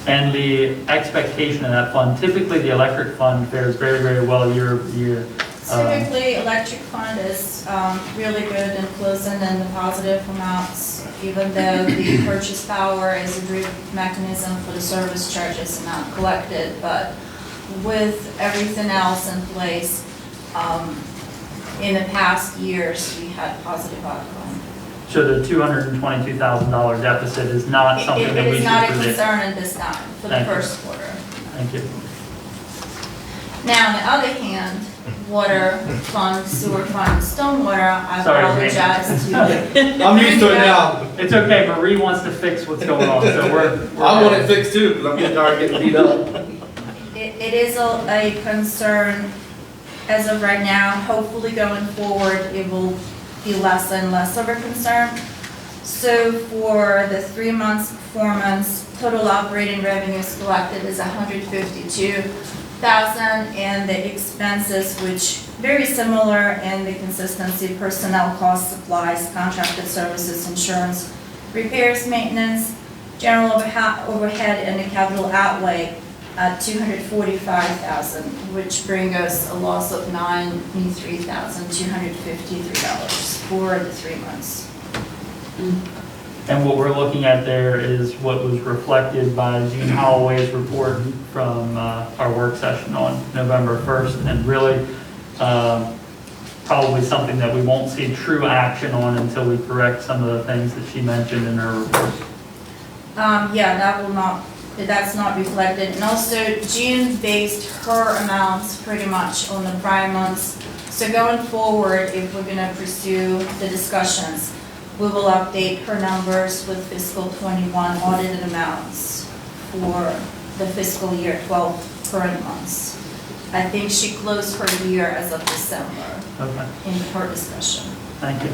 And the expectation of that fund, typically the electric fund fares very, very well year over year. Typically, electric fund is really good in closing in the positive amounts, even though the purchase power is a good mechanism for the service charges not collected. But with everything else in place, in the past years, we had positive outcome. So the $222,000 deficit is not something that we should predict? It is not a concern at this time for the first quarter. Thank you. Now, on the other hand, water fund, sewer fund, stormwater, I Sorry, apologize to. I'm used to it now. It's okay, Marie wants to fix what's going on, so we're I want it fixed too, because I'm getting tired of getting beat up. It is a concern as of right now. Hopefully going forward, it will be less and less of a concern. So for the 3 months performance, total operating revenues collected is $152,000, and the expenses, which very similar in the consistency, personnel costs, supplies, contracted services, insurance, repairs, maintenance, general overhead, and the capital outlay at $245,000, which brings us a loss of $93,253 for the 3 months. And what we're looking at there is what was reflected by Gene Holloway's report from our work session on November 1st, and really probably something that we won't see true action on until we correct some of the things that she mentioned in her report. Yeah, that's not reflected. And also, Jean based her amounts pretty much on the prior months. So going forward, if we're gonna pursue the discussions, we will update her numbers with fiscal 21 audited amounts for the fiscal year 12 current months. I think she closed her year as of December Okay, in her discussion. thank you.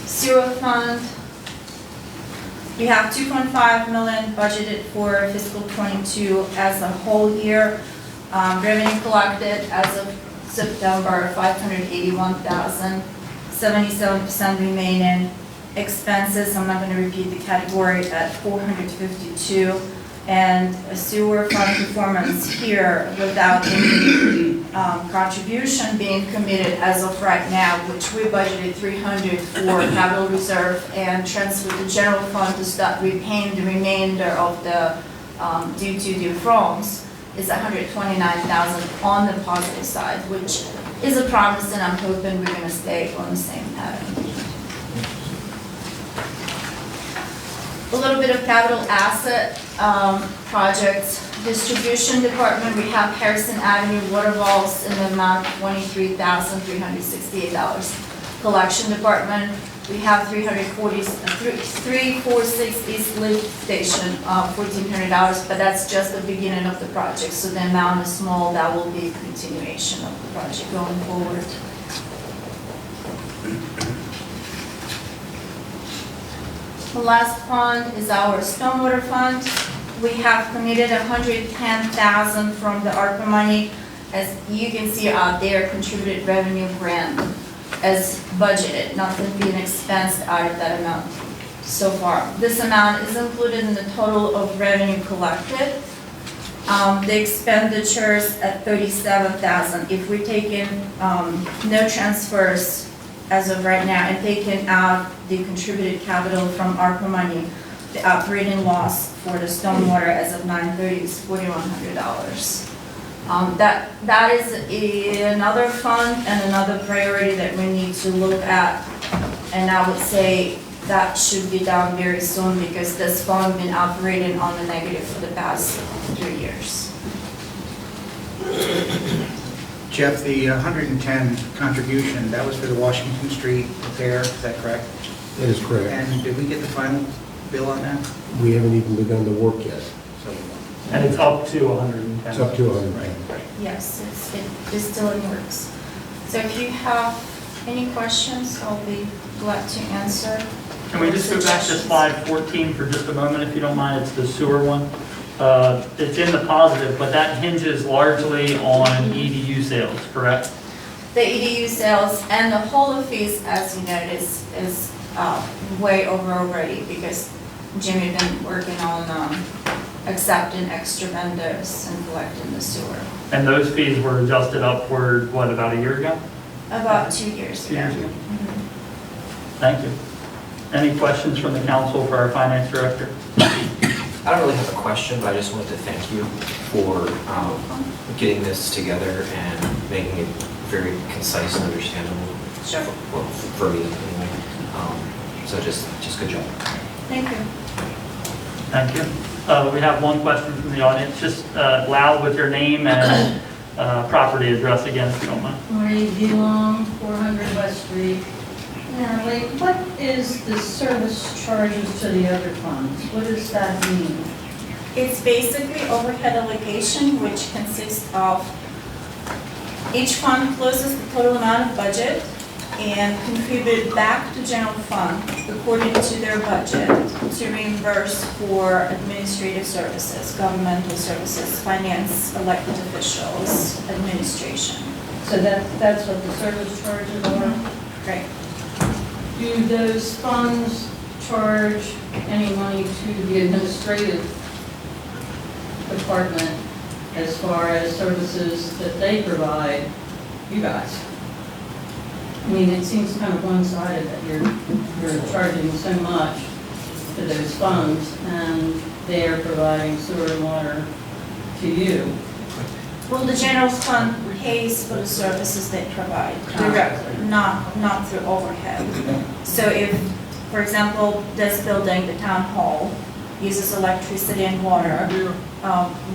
Sewer fund, we have 2.5 million budgeted for fiscal 22 as a whole year. Revenue collected as of September, 581,000, 77% remaining. Expenses, I'm not going to repeat the category, at 452. And a sewer fund performance here without any contribution being committed as of right now, which we budgeted 300 for capital reserve and transfer the general fund to start repaying the remainder of the due fronts, is 129,000 on the positive side, which is a promise, and I'm hoping we're going to stay on the same pattern. A little bit of capital asset projects. Distribution department, we have Harrison Avenue water valves in the amount of $23,368. Collection department, we have 3460 East Lift Station, $1,400, but that's just the beginning of the project, so the amount is small. That will be a continuation of the project going forward. The last fund is our stormwater fund. We have committed $110,000 from the ARPA money. As you can see out there, contributed revenue grant as budgeted, nothing being expensed out of that amount so far. This amount is included in the total of revenue collected. The expenditures at $37,000. If we take in no transfers as of right now and taking out the contributed capital from ARPA money, the operating loss for the stormwater as of 9/30 is $4,100. That is another fund and another priority that we need to look at, and I would say that should be done very soon because this fund has been operating on the negative for the past 3 years. Jeff, the 110 contribution, that was for the Washington Street repair, is that correct? That is correct. And did we get the final bill on that? We haven't even begun the work yet. So, And it's up to 110. It's up to 100. Yes, it is still in works. So if you have any questions, I'll be glad to answer. Can we just go back to slide 14 for just a moment, if you don't mind? It's the sewer one. It's in the positive, but that hinges largely on EDU sales, correct? The EDU sales and the HOLA fees, as you notice, is way over already because Jimmy been working on accepting extra vendors and collecting the sewer. And those fees were adjusted upward, what, about a year ago? About 2 years ago. 2 years ago. Mhm. Thank you. Any questions from the council for our finance director? I don't really have a question, but I just wanted to thank you for getting this together and making it very concise and understandable. Sure. Well, for me, anyway. So just good job. Thank you. Thank you. We have one question from the audience, just loud with your name and property address again, if you don't mind. Marie DeLong, 400 West Street. Natalie, what is the service charges to the other funds? What does that mean? It's basically overhead allocation, which consists of each fund closes the total amount of budget and contribute back to general fund according to their budget to reimburse for administrative services, governmental services, finance, elected officials, administration. So that's what the service charges are? Great. Do those funds charge any money to the administrative department as far as services that they provide you guys? I mean, it seems kind of one-sided that you're charging so much to those funds, and they are providing sewer and water to you. Well, the general fund pays for the services they provide directly, not through overhead. So if, for example, this building, the town hall, uses electricity and water,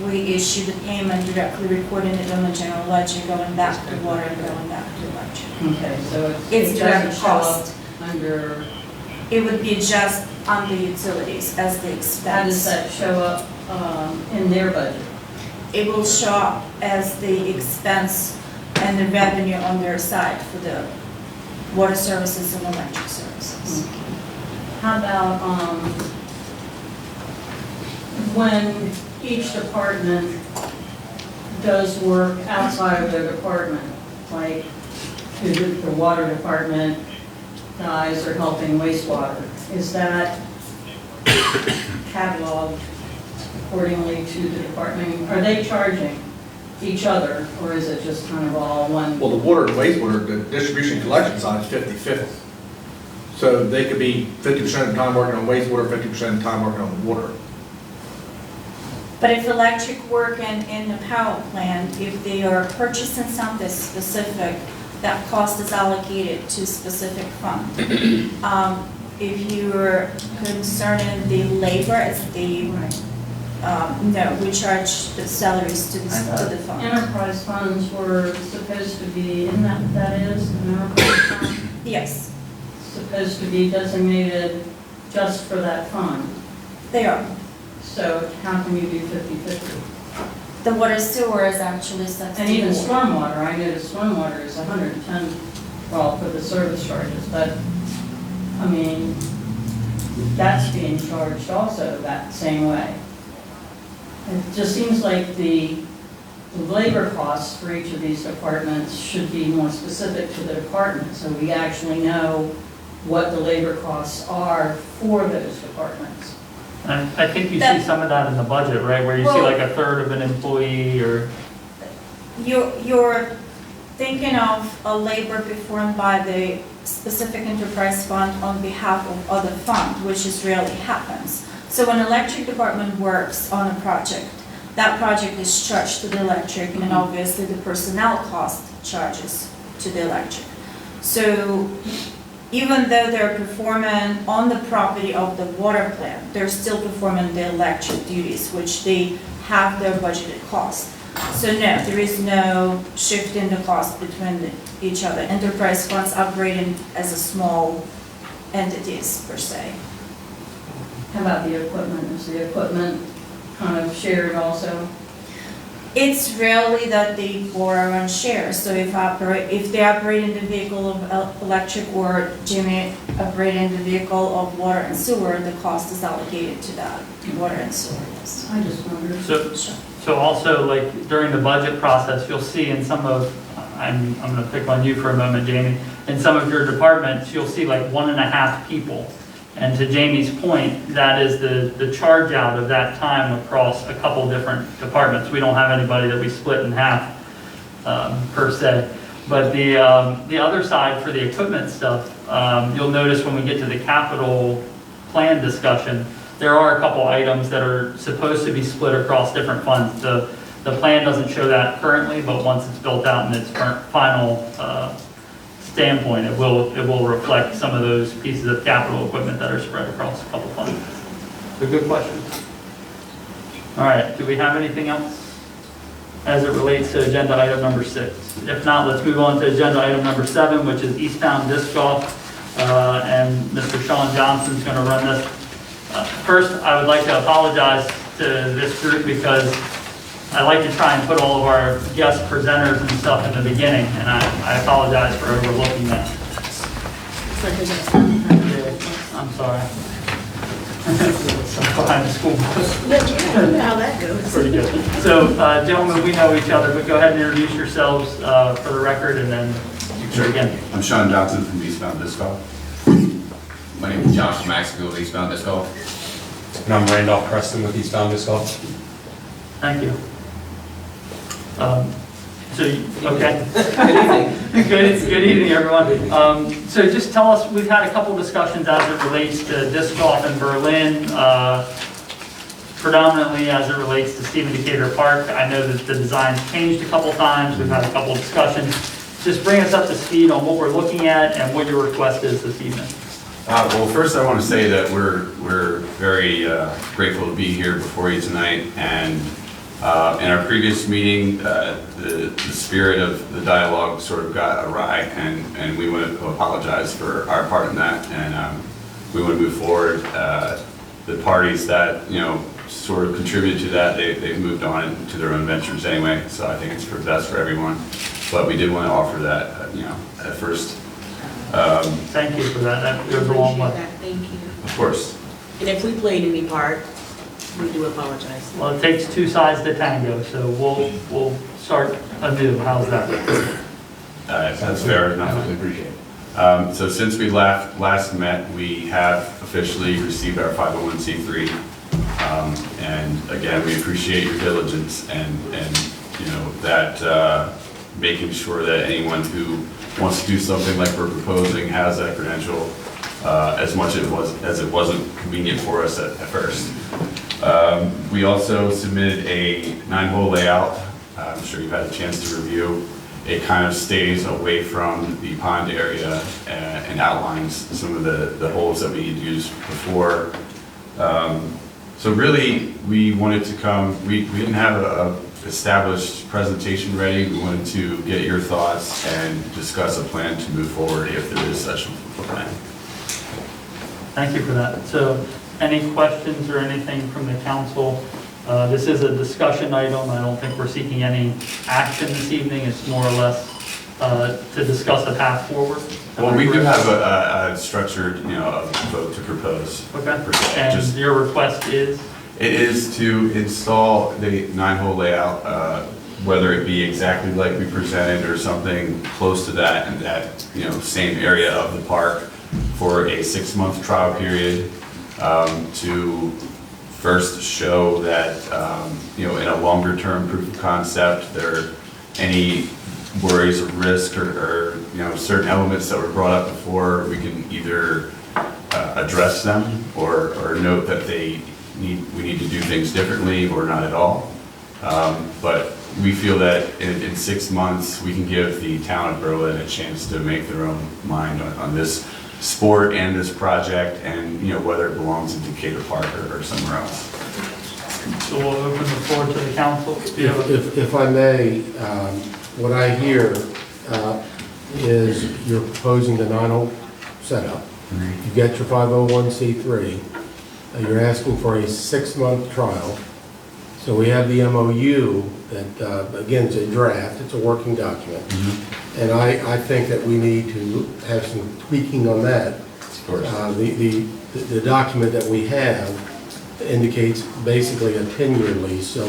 we issue the payment directly, recording it on the general ledger, going back to water and going back to electric. Okay, so It's it direct doesn't show up cost. under, It would be just on the utilities as the expense. how does that show up in their budget? It will show up as the expense and the revenue on their side for the water services and electric services. How about when each department does work outside of their department, like the water department guys are helping wastewater, is that cataloged accordingly to the department? Are they charging each other, or is it just kind of all one? Well, the water and wastewater, the distribution collection side is 50/50. So they could be 50% of the time working on wastewater, 50% of the time working on water. But if electric work in the power plant, if they are purchasing something specific, that cost is allocated to specific fund. If you're concerning the labor, as the, no, we charge the salaries to the fund. Enterprise funds were supposed to be, isn't that what that is, an enterprise fund? Yes, Supposed to be designated just for that fund. they are. So how can you do 50/50? The water sewer is actually set. And even stormwater, I know the stormwater is 110, well, for the service charges, but, I mean, that's being charged also that same way. It just seems like the labor costs for each of these departments should be more specific to the department, so we actually know what the labor costs are for those departments. And I think you see some of that in the budget, right, where you see Well- like a third of an employee or, You're thinking of a labor performed by the specific enterprise fund on behalf of other fund, which is rarely happens. So when electric department works on a project, that project is charged to the electric, and obviously the personnel cost charges to the electric. So even though they're performing on the property of the water plant, they're still performing the electric duties, which they have their budgeted cost. So no, there is no shift in the cost between each other. Enterprise funds operating as a small entities per se. How about the equipment? Is the equipment kind of shared also? It's rarely that they borrow and share. So if they operate in the vehicle of electric or Jimmy operating the vehicle of water and sewer, the cost is allocated to that, water and sewer, yes. I just wondered. so also like during the budget process, you'll see in some of, I'm gonna pick on you for a moment, Jamie, in some of your departments, you'll see like 1.5 people. And to Jamie's point, that is the charge out of that time across a couple different departments. We don't have anybody that we split in half per se. But the other side for the equipment stuff, you'll notice when we get to the capital plan discussion, there are a couple items that are supposed to be split across different funds. The plan doesn't show that currently, but once it's built out in its final standpoint, it will reflect some of those pieces of capital equipment that are spread across a couple funds. So good question. All right, do we have anything else as it relates to agenda item number 6? If not, let's move on to agenda item number 7, which is eastbound disc golf. And Mr. Sean Johnson's going to run this. First, I would like to apologize to this group because I like to try and put all of our guest presenters and stuff in the beginning, and I apologize for overlooking that. I'm sorry. Behind the school bus. You know how that goes. Pretty good. So, gentlemen, we know each other, but go ahead and introduce yourselves for the record, and then Sure. again. I'm Sean Johnson from Eastbound Disc Golf. My name is Josh Maxfield with Eastbound Disc Golf. And I'm Randolph Preston with Eastbound Disc Golf. Thank you. Okay. Good evening. Good evening, everyone. So just tell us, we've had a couple discussions as it relates to disc golf in Berlin, predominantly as it relates to Stephen Decatur Park. I know that the design's changed a couple times, we've had a couple discussions. Just bring us up to speed on what we're looking at and what your request is this evening. Well, first I want to say that we're very grateful to be here before you tonight, and in our previous meeting, the spirit of the dialogue sort of got awry, and we want to apologize for our part in that, and we want to move forward. The parties that, sort of contributed to that, they've moved on to their own ventures anyway, so I think it's for best for everyone. But we did want to offer that, at first. Thank you for that, that goes a long way. Thank you. Of course. And if we played any part, we do apologize. Well, it takes two sides to tango, so we'll start anew. How's that? That's fair enough. Appreciate it. So since we last met, we have officially received our 501c3. And again, we appreciate your diligence and that making sure that anyone who wants to do something like we're proposing has that credential, as much as it wasn't convenient for us at first. We also submitted a 9-hole layout. I'm sure you've had a chance to review. It kind of stays away from the pond area and outlines some of the holes that we had used before. So really, we wanted to come, we didn't have a established presentation ready. We wanted to get your thoughts and discuss a plan to move forward if there is such a plan. Thank you for that. So any questions or anything from the council? This is a discussion item. I don't think we're seeking any action this evening. It's more or less to discuss a path forward. Well, we do have a structured, vote to propose. Okay. And your request is? It is to install the 9-hole layout, whether it be exactly like we presented or something close to that in that, same area of the park for a 6-month trial period, to first show that, in a longer term proof of concept, there are any worries of risk or certain elements that were brought up before, we can either address them or note that we need to do things differently or not at all. But we feel that in 6 months, we can give the town of Berlin a chance to make their own mind on this sport and this project, and whether it belongs in Decatur Park or somewhere else. So we'll open the floor to the council. If I may, what I hear is you're proposing the 9-hole setup. You get your 501c3. You're asking for a 6-month trial. So we have the MOU that, again, is a draft. It's a working document. And I think that we need to have some tweaking on that. Of course. The document that we have indicates basically a 10-year lease, so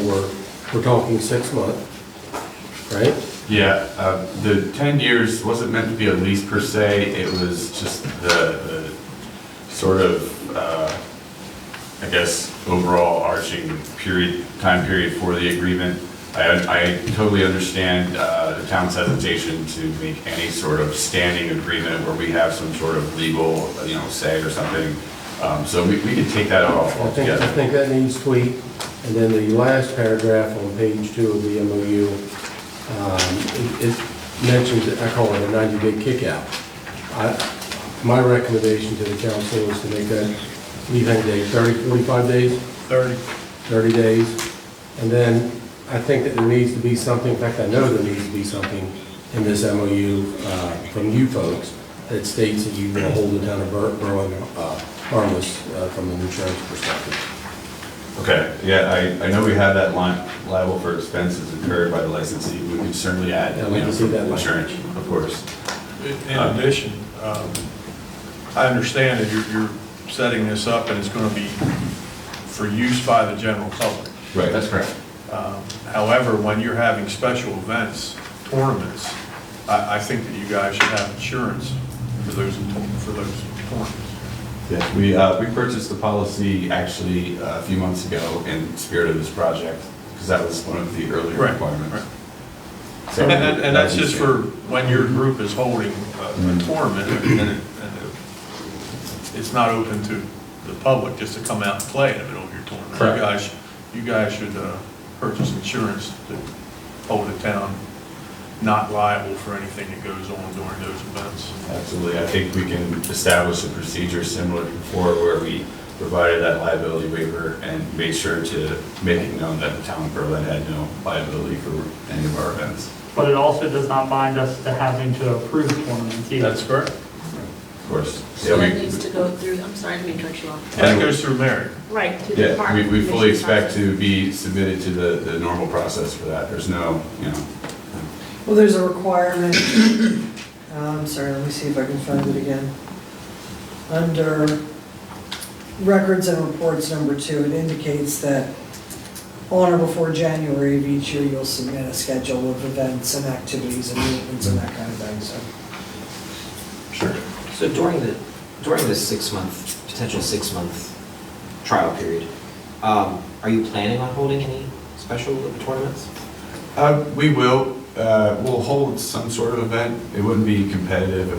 we're talking 6 months, right? Yeah, the 10 years wasn't meant to be a lease per se. It was just the sort of, overall arching time period for the agreement. I totally understand the town's hesitation to make any sort of standing agreement where we have some sort of legal, say or something. So we can take that off altogether. I think that needs tweak. And then the last paragraph on page 2 of the MOU, it mentions, I call it a 90-day kick-out. My recommendation to the council is to make that leave-in date 30, 45 days? 30 days. And then I think that there needs to be something, in fact, I know there needs to be something in this MOU from you folks that states that you will hold the town of Berlin harmless from an insurance perspective. Okay, yeah, I know we have that line liable for expenses incurred by the licensee. We can certainly add insurance, of course. In addition, I understand that you're setting this up and it's going to be for use by the general public. Right, that's correct. However, when you're having special events, tournaments, I think that you guys should have insurance for those tournaments. Yes, we purchased the policy actually a few months ago in the spirit of this project, because that was one of the earlier requirements. Right. And that's just for when your group is holding a tournament, and it's not open to the public just to come out and play in the middle of your tournament. Correct. You guys should purchase insurance to hold the town not liable for anything that goes on during those events. Absolutely. I think we can establish a procedure similar to before where we provided that liability waiver and made sure to make it known that the town of Berlin had no liability for any of our events. But it also does not bind us to having to approve tournaments either. That's correct. Of course. So Yeah, that needs to go through, I'm sorry, I didn't mean to cut you off. And it goes through Mary. Right, to the Yeah, park. we fully commission expect process. to be submitted to the normal process for that. There's no, Well, there's a requirement, I'm sorry, let me see if I can find it again. Under records and reports number 2, it indicates that on or before January of each year, you'll submit a schedule of events and activities and movements and that kind of thing, so. sure. So during this 6-month, potential 6-month trial period, are you planning on holding any special tournaments? We will. We'll hold some sort of event. It wouldn't be competitive. It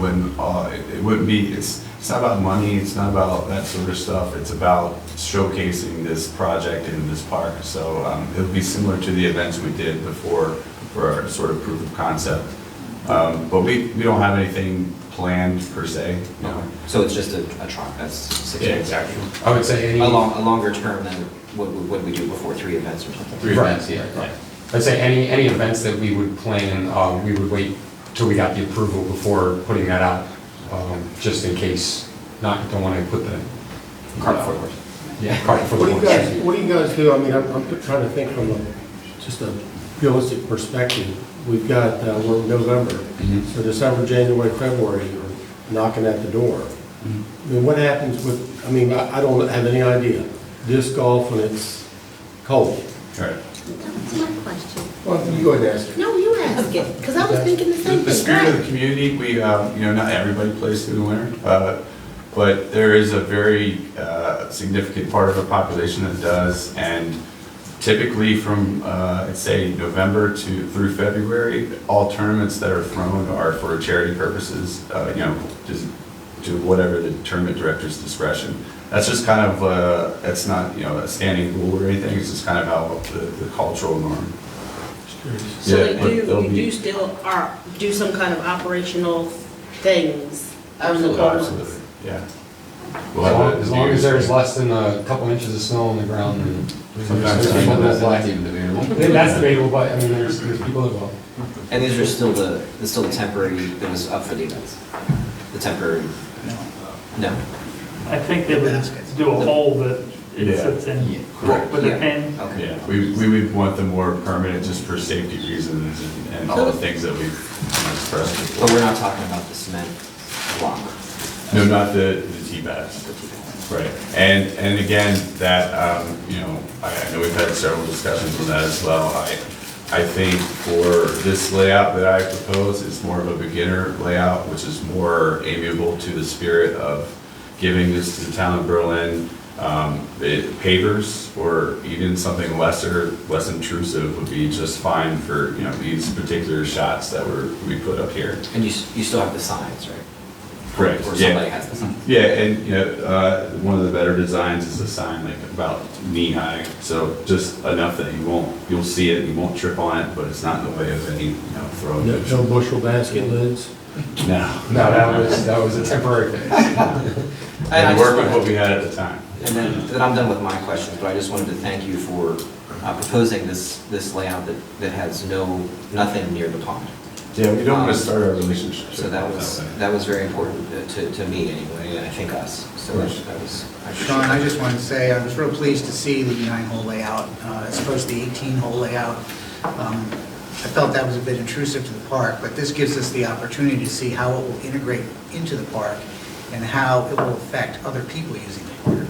wouldn't be. It's not about money. It's not about that sort of stuff. It's about showcasing this project in this park. So it'll be similar to the events we did before for our sort of proof of concept. But we don't have anything planned per se. No. So it's just a trial, that's 6 Yeah, months? exactly. I would say any. A longer term than what would we do before 3 events or something? 3 events, yeah. I'd say any events that we would plan, we would wait till we got the approval before putting that out, just in case, don't want to put the Cart before the horse. Yeah, cart before What the do horse. what do you guys do? I mean, I'm trying to think from just a realistic perspective. We've got, we're in November, so December, January, February, are knocking at the door. I mean, what happens with, I mean, I don't have any idea. Disc golf when it's cold. Right. That's my question. Well, you go ahead and ask it. No, you ask it, because I was thinking the same The thing. spirit of the community, we, not everybody plays through the winter, but there is a very significant part of the population that does, and typically from, let's say, November through February, all tournaments that are thrown are for charity purposes, just to whatever the tournament director's discretion. That's just kind of, that's not, a standing rule or anything, it's just kind of how the cultural norm. So Yeah, they but there'll do, be- we do still do some kind of operational things on the Oh, cold absolutely, months. yeah. As long as there's less than a couple inches of snow on the ground, then Sometimes there's people that that's play. even debatable. That's debatable, but I mean, there's people that will. And these are still the temporary that was up for the events? The temporary? No? I think they would do a hole that it Yeah. sits in. Correct. With a Yeah. pin. Okay. Yeah, we would want them more permanent just for safety reasons and all the things that we've expressed before. But we're not talking about the cement block? No, not the T-bags. Right, and again, that, I know we've had several discussions on that as well. I think for this layout that I propose, it's more of a beginner layout, which is more amiable to the spirit of giving this to the town of Berlin. Pavers or even something less intrusive would be just fine for, these particular shots that we put up here. And you still have the signs, right? Correct. Or yeah. somebody has the signs? Yeah, and, one of the better designs is a sign like about knee high, so just enough that you'll see it, you won't trip on it, but it's not in the way of any, throw. No bushel basket lids? No. No, that was a temporary fix. And work with what we had at the time. And then I'm done with my questions, but I just wanted to thank you for proposing this layout that has nothing near the pond. Yeah, we don't want to start our relationship. So that was very important to me anyway, and I think us. So that was. Sean, I just wanted to say, I was real pleased to see the 9-hole layout, as opposed to the 18-hole layout. I felt that was a bit intrusive to the park, but this gives us the opportunity to see how it will integrate into the park and how it will affect other people using the park.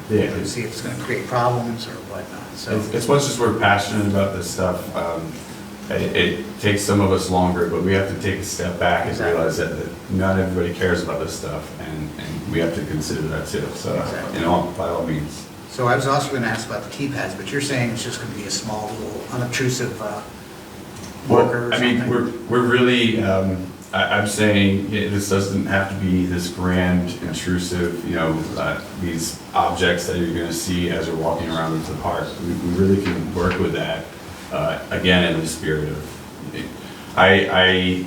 Yeah. To see if it's going to create problems or whatnot, so. As much as we're passionate about this stuff, it takes some of us longer, but we have to take a step back and realize that not everybody cares about this stuff, and we have to consider that too, so, by all means. So I was also going to ask about the T-pads, but you're saying it's just going to be a small, little, unobtrusive marker or I mean, something? we're really, I'm saying, this doesn't have to be this grand, intrusive, these objects that you're gonna see as you're walking around into the park. We really can work with that, again, in the spirit of, I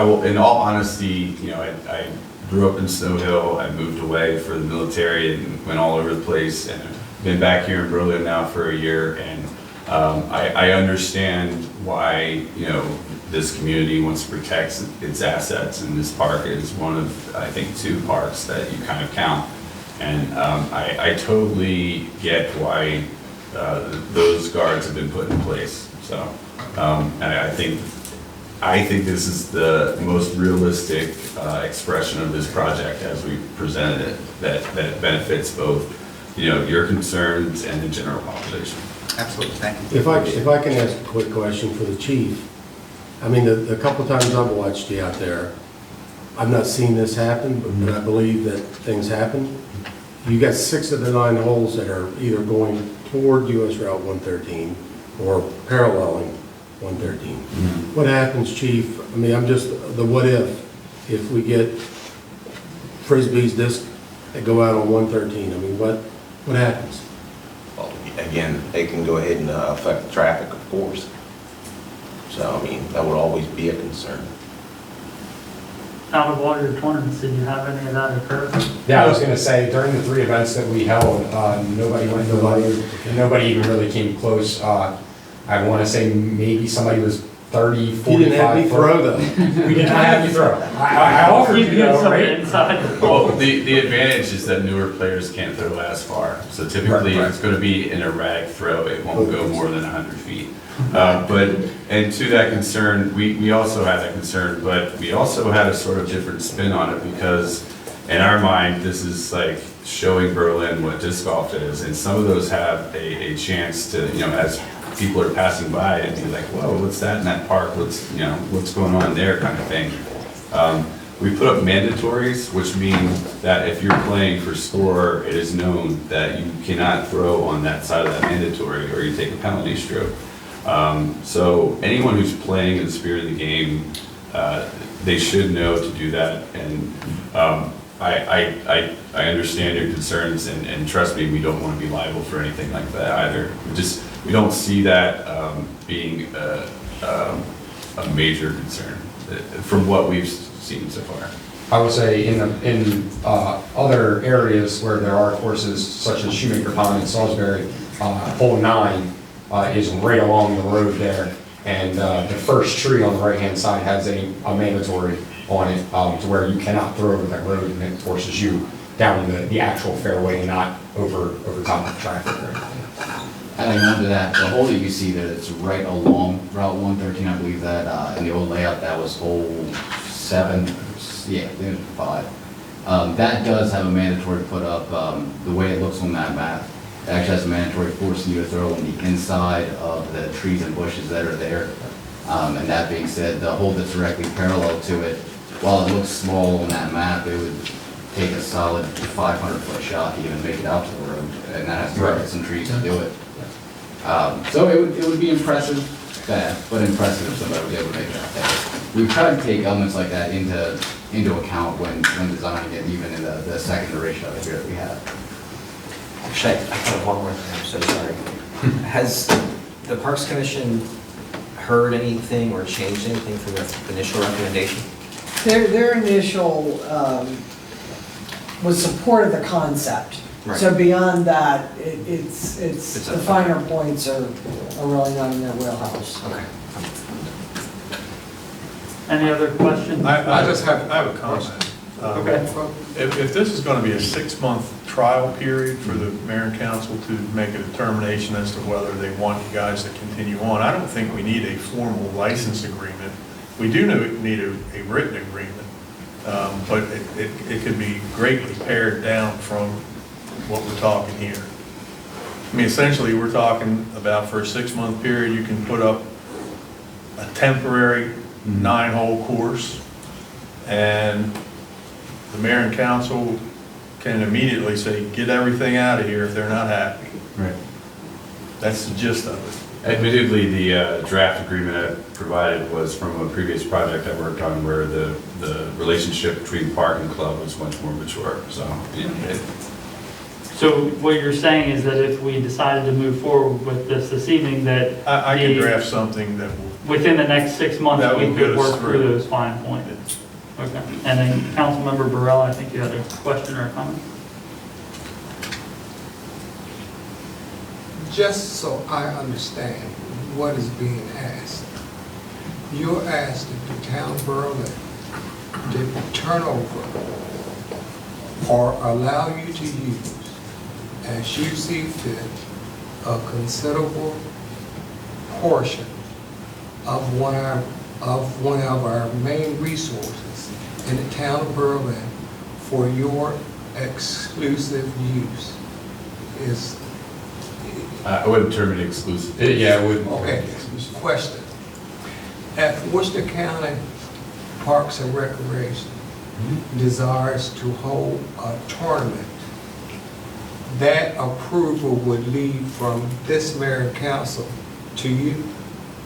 will, in all honesty, I grew up in Snow Hill, I moved away for the military and went all over the place, and I've been back here in Berlin now for a year, and I understand why, this community wants to protect its assets, and this park is one of, I think, 2 parks that you kind of count. And I totally get why those guards have been put in place. So and I think this is the most realistic expression of this project as we presented it, that benefits both, your concerns and the general population. Absolutely, thank you. If I can ask a quick question for the chief. I mean, the couple times I've watched you out there, I've not seen this happen, but I believe that things happen. You got 6 of the 9 holes that are either going toward US Route 113 or paralleling 113. What happens, chief? I mean, I'm just, the what if we get Frisbees that go out on 113? I mean, what happens? Well, again, they can go ahead and affect the traffic, of course. So, I mean, that would always be a concern. Out of all your tournaments, did you have any of that occur? Yeah, I was gonna say, during the 3 events that we held, nobody went to the road, nobody even really came close. I wanna say maybe somebody was 30, 45. You didn't have me throw though. We did not have you throw. I offered you to go, right? Inside. Well, the advantage is that newer players can't throw as far. So typically, Right. it's going to be an erratic throw. It won't go more than 100 feet. And to that concern, we also had that concern, but we also had a sort of different spin on it because in our mind, this is like showing Berlin what disc golf is. And some of those have a chance to, as people are passing by and be like, whoa, what's that in that park? What's going on there kind of thing. We put up mandatories, which mean that if you're playing for score, it is known that you cannot throw on that side of that mandatory or you take a penalty stroke. So anyone who's playing in the spirit of the game, they should know to do that. And I understand your concerns, and trust me, we don't want to be liable for anything like that either. We don't see that being a major concern from what we've seen so far. I would say in other areas where there are courses such as Shoemaker Pond and Salisbury, hole 9 is right along the road there, and the first tree on the right-hand side has a mandatory on it to where you cannot throw over that road, and it forces you down the actual fairway and not over top of the traffic or anything. Adding on to that, the hole that you see there, it's right along Route 113, I believe that in the old layout, that was hole 7, yeah, 5. That does have a mandatory put up, the way it looks on that map. It actually has a mandatory forcing you to throw on the inside of the trees and bushes that are there. And that being said, the hole that's directly parallel to it, while it looks small on that map, it would take a solid 500-foot shot to even make it out to the road. And that has to target some trees to do it. So it would be impressive, bad, but impressive if somebody was able to make it out there. We've tried to take elements like that into account when designing it, even in the second iteration of it here that we have. Actually, I have one more thing, I'm so sorry. Has the Parks Commission heard anything or changed anything from their initial recommendation? Their initial was support of the concept. Right. So beyond that, it's the a- finer points are really not in their wheelhouse. Okay. Any other questions? I have a comment. Okay. If this is going to be a 6-month trial period for the mayor and council to make a determination as to whether they want you guys to continue on, I don't think we need a formal license agreement. We do need a written agreement, but it could be greatly pared down from what we're talking here. I mean, essentially, we're talking about for a 6-month period, you can put up a temporary 9-hole course, and the mayor and council can immediately say, get everything out of here if they're not happy. Right. That's the gist of it. Admittedly, the draft agreement I provided was from a previous project I worked on where the relationship between park and club was much more mature, so, you know, So what you're saying is that if we decided to move forward with this evening, that I can the- draft something that will, within the next 6 months, That we will could get us work through through. those fine points. Okay. And then Councilmember Burrell, I think you had a question or a comment? Just so I understand what is being asked, you're asking the town of Berlin to turn over or allow you to use, as you see fit, a considerable portion of one of our main resources in the town of Berlin for your exclusive use. Is I wouldn't term it exclusive. Yeah, it would. okay, question. If Worcester County Parks and Recreation desires to hold a tournament, that approval would lead from this mayor and council to you?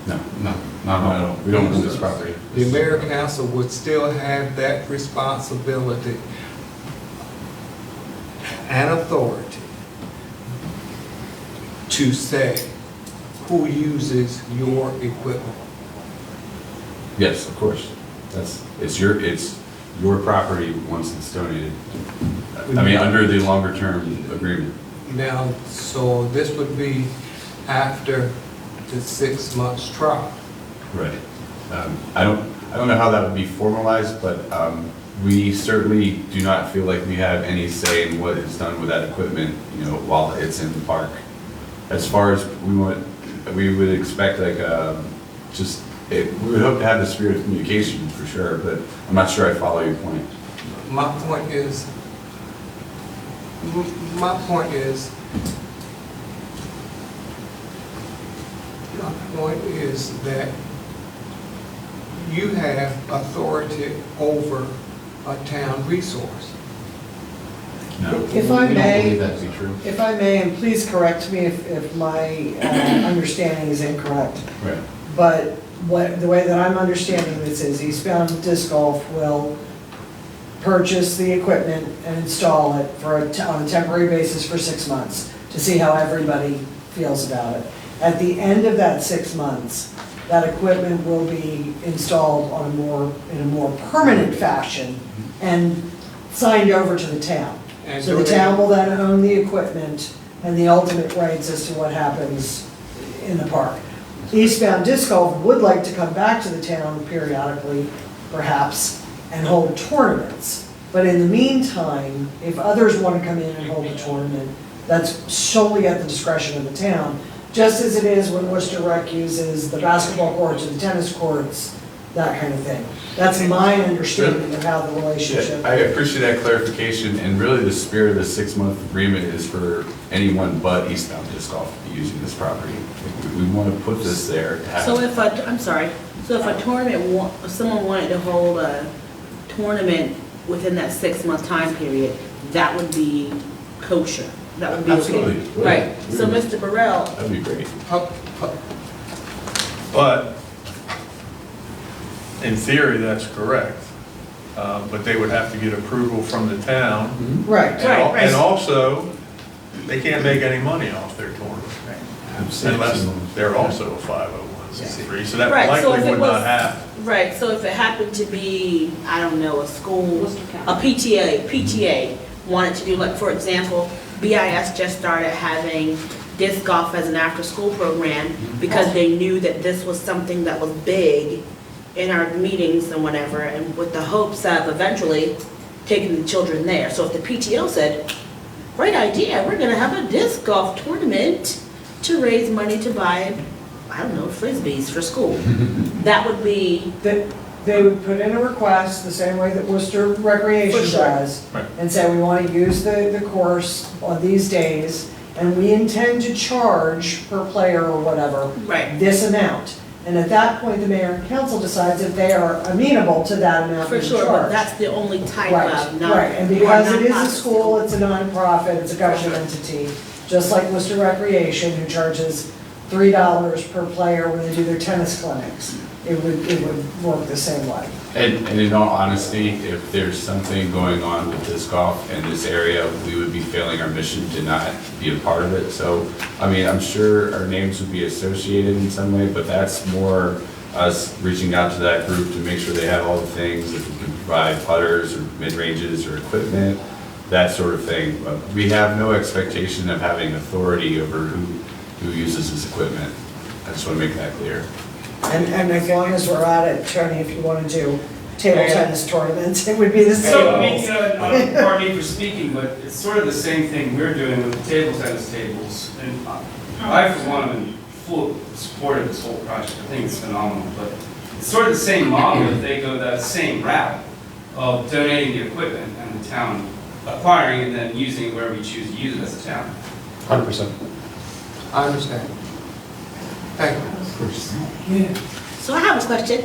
No, not at all. We don't own this property. The mayor and council would still have that responsibility and authority to say who uses your equipment. Yes, of course. It's your property once it's donated. I mean, under the longer term agreement. Now, so this would be after the 6 months trial. Right. I don't know how that would be formalized, but we certainly do not feel like we have any say in what is done with that equipment, you know, while it's in the park. As far as we would expect like we would hope to have the spirit of communication for sure, but I'm not sure I follow your point. My point is that you have authority over a town resource. No, If I we don't may- believe that to be true. If I may, and please correct me if my understanding is incorrect, Right. but the way that I'm understanding this is Eastbound Disc Golf will purchase the equipment and install it on a temporary basis for 6 months to see how everybody feels about it. At the end of that 6 months, that equipment will be installed in a more permanent fashion and signed over to the town. And So the town will then own the equipment and the ultimate rights as to what happens in the park. Eastbound Disc Golf would like to come back to the town periodically, perhaps, and hold tournaments. But in the meantime, if others want to come in and hold a tournament, that's solely at the discretion of the town, just as it is when Worcester Rec uses the basketball courts or the tennis courts, that kind of thing. That's my understanding of how the relationship. I appreciate that clarification, and really the spirit of the 6-month agreement is for anyone but Eastbound Disc Golf to be using this property. We want to put this there to have. So if if someone wanted to hold a tournament within that 6-month time period, that would be kosher. That would be okay. Absolutely. Right. So Mr. Burrell, That'd be great. but in theory, that's correct. But they would have to get approval from the town. Right, And also, they can't make any money off their tournament. Unless they're also a 501c3, so that Right, so if likely it would was- not happen. right, so if it happened to be, I don't know, a school, a PTA wanted to do, like, for example, BIS just started having disc golf as an after-school program because they knew that this was something that was big in our meetings and whatever, and with the hopes of eventually taking the children there. So if the PTO said, great idea, we're gonna have a disc golf tournament to raise money to buy, I don't know, frisbees for school, that would be, They would put in a request, the same way that Worcester Recreation For sure. does, and say, we want to use the course on these days, and we intend to charge per player or whatever, right, this amount. And at that point, the mayor and council decides if they are amenable to that amount for being sure, but charged. that's the only type Right, of non. right, and because it is a nonprofit school, it's a nonprofit, it's a government entity, just like Worcester Recreation, who charges $3 per player when they do their tennis clinics. It would work the same way. And in all honesty, if there's something going on with disc golf in this area, we would be failing our mission to not be a part of it. So, I mean, I'm sure our names would be associated in some way, but that's more us reaching out to that group to make sure they have all the things, if we can provide putters or mid-ranges or equipment, that sort of thing. But we have no expectation of having authority over who uses this equipment. I just want to make that clear. And as long as we're at it, Tony, if you want to do table tennis tournaments, it would be the same. So, I mean, pardon me for speaking, but it's sort of the same thing we're doing with the table tennis tables. And I, for one, am in full support of this whole project. I think it's phenomenal, but it's sort of the same model if they go that same route of donating the equipment and the town acquiring and then using it wherever we choose to use it as a town. 100%. I understand. Thank you. Yeah. So I have a question.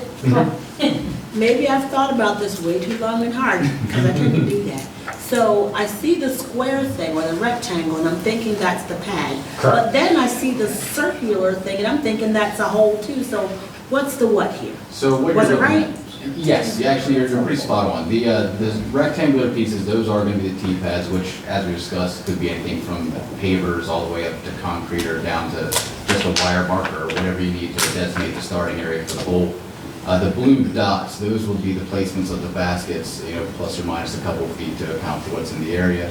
Maybe I've thought about this way too long and hard, because I tend to do that. So I see the square thing, or the rectangle, and I'm thinking that's the pad. Correct. But then I see the circular thing, and I'm thinking that's a hole too. So what's the what here? So what Was you're it looking right? at- Yes, actually, you're pretty spot on. The rectangular pieces, those are going to be the T-pads, which, as we discussed, could be anything from pavers all the way up to concrete or down to just a wire marker or whatever you need to designate the starting area for the hole. The blue dots, those will be the placements of the baskets, plus or minus a couple feet to account for what's in the area.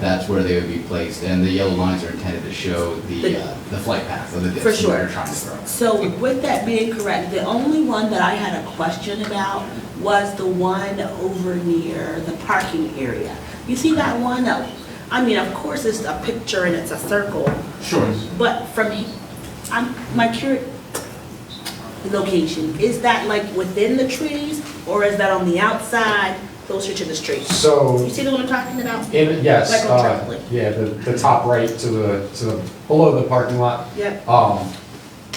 That's where they would be placed, and the yellow lines are intended to show the flight path of the disc For that sure. you're trying to throw. So with that being correct, the only one that I had a question about was the one over near the parking area. You see that one? I mean, of course, it's a picture and it's a circle, Sure. but from, my location, is that like within the trees or is that on the outside, closer to the street? So- You see what I'm talking about? Yes, Like on Tremblay. yeah, the top right to the below the parking lot. Yep.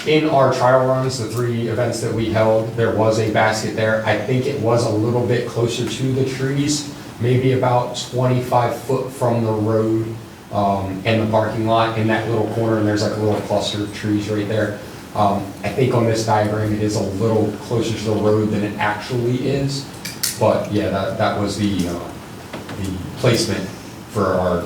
In our trial runs, the 3 events that we held, there was a basket there. I think it was a little bit closer to the trees, maybe about 25 foot from the road and the parking lot in that little corner, and there's like a little cluster of trees right there. I think on this diagram, it is a little closer to the road than it actually is, but yeah, that was the placement for our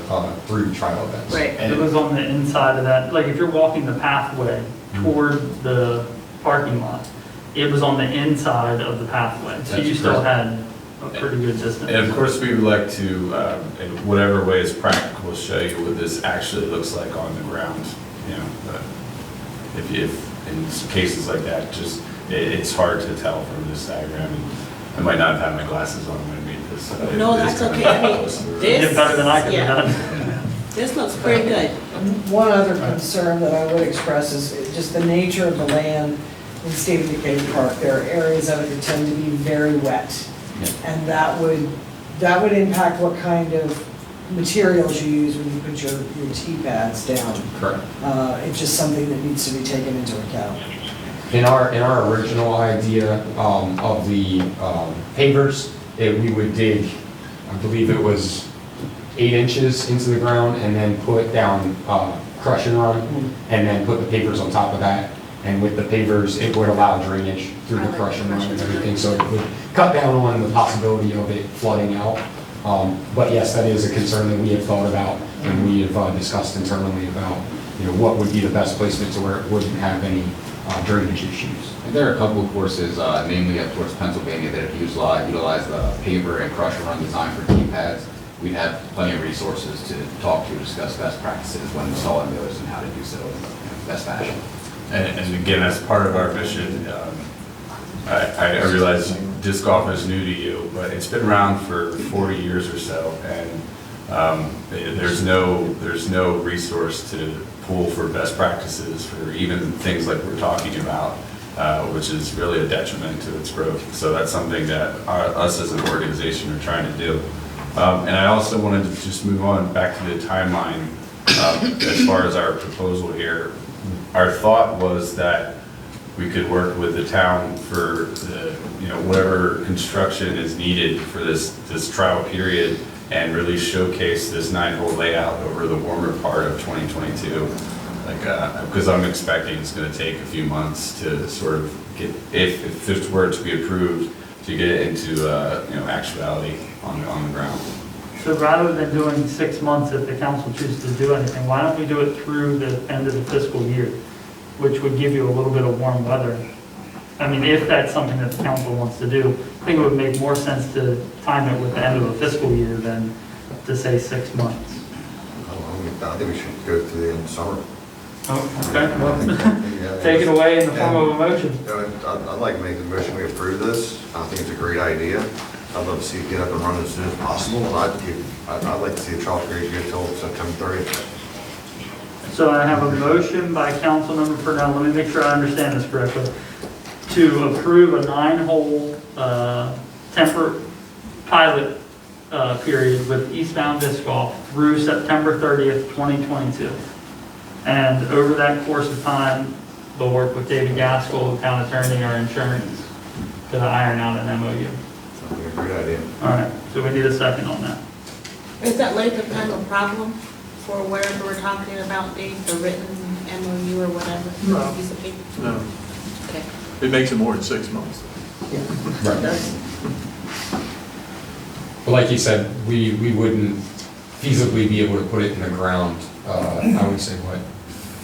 3 trial events. Right. It was on the inside of that, like if you're walking the pathway toward the parking lot, it was on the inside of the pathway. So you That's still correct. had a pretty good distance. And of course, we would like to, in whatever way is practical, show you what this actually looks like on the ground, but if in cases like that, just, it's hard to tell from this diagram. And I might not have had my glasses on when I made this. No, that's okay. I mean, this. Did better than I could yeah. have done. This looks pretty good. One other concern that I would express is just the nature of the land in Stephen Decatur Park. There are areas of it that tend to be very wet. And that would impact what kind of materials you use when you put your T-pads down. Correct. It's just something that needs to be taken into account. In our original idea of the pavers, we would dig, I believe it was 8 inches into the ground and then put down crush and run, and then put the pavers on top of that. And with the pavers, it would allow drainage through the crush and run and everything, so it would cut down on the possibility of it flooding out. But yes, that is a concern that we have thought about, and we have discussed internally about, what would be the best placement to where it wouldn't have any drainage issues. And there are a couple of courses, namely up towards Pennsylvania, that have utilized the paver and crush and run design for T-pads. We'd have plenty of resources to talk to, discuss best practices when installing those and how to do so in the best fashion. And again, as part of our mission, I realize disc golf is new to you, but it's been around for 40 years or so, and there's no resource to pull for best practices for even things like we're talking about, which is really a detriment to its growth. So that's something that us as an organization are trying to do. And I also wanted to just move on back to the timeline as far as our proposal here. Our thought was that we could work with the town for the, whatever construction is needed for this trial period and really showcase this 9-hole layout over the warmer part of 2022. Like, because I'm expecting it's gonna take a few months to sort of get, if this were to be approved, to get it into, actuality on the ground. So rather than doing 6 months, if the council chooses to do anything, why don't we do it through the end of the fiscal year, which would give you a little bit of warm weather? I mean, if that's something that the council wants to do, I think it would make more sense to time it with the end of the fiscal year than to say 6 months. I think we should go through the end of summer. Oh, okay, well, take it away in the form of a motion. I'd like to make the motion, we approve this. I think it's a great idea. I'd love to see it get up and running as soon as possible. And I'd like to see the trial period go till September 30th. So I have a motion by Councilmember Purnell, let me make sure I understand this correctly, to approve a 9-hole temporary pilot period with eastbound disc golf through September 30th, 2022. And over that course of time, they'll work with David Gaskell, the town attorney, our insurance, to iron out an MOU. Sounds like a great idea. All right, so we need a second on that. Is that length of time a problem for whatever we're talking about, Dave, the written MOU or whatever? No. Piece of paper? No, Okay. it makes it more than 6 months. It does. But like you said, we wouldn't feasibly be able to put it in the ground, I would say, what,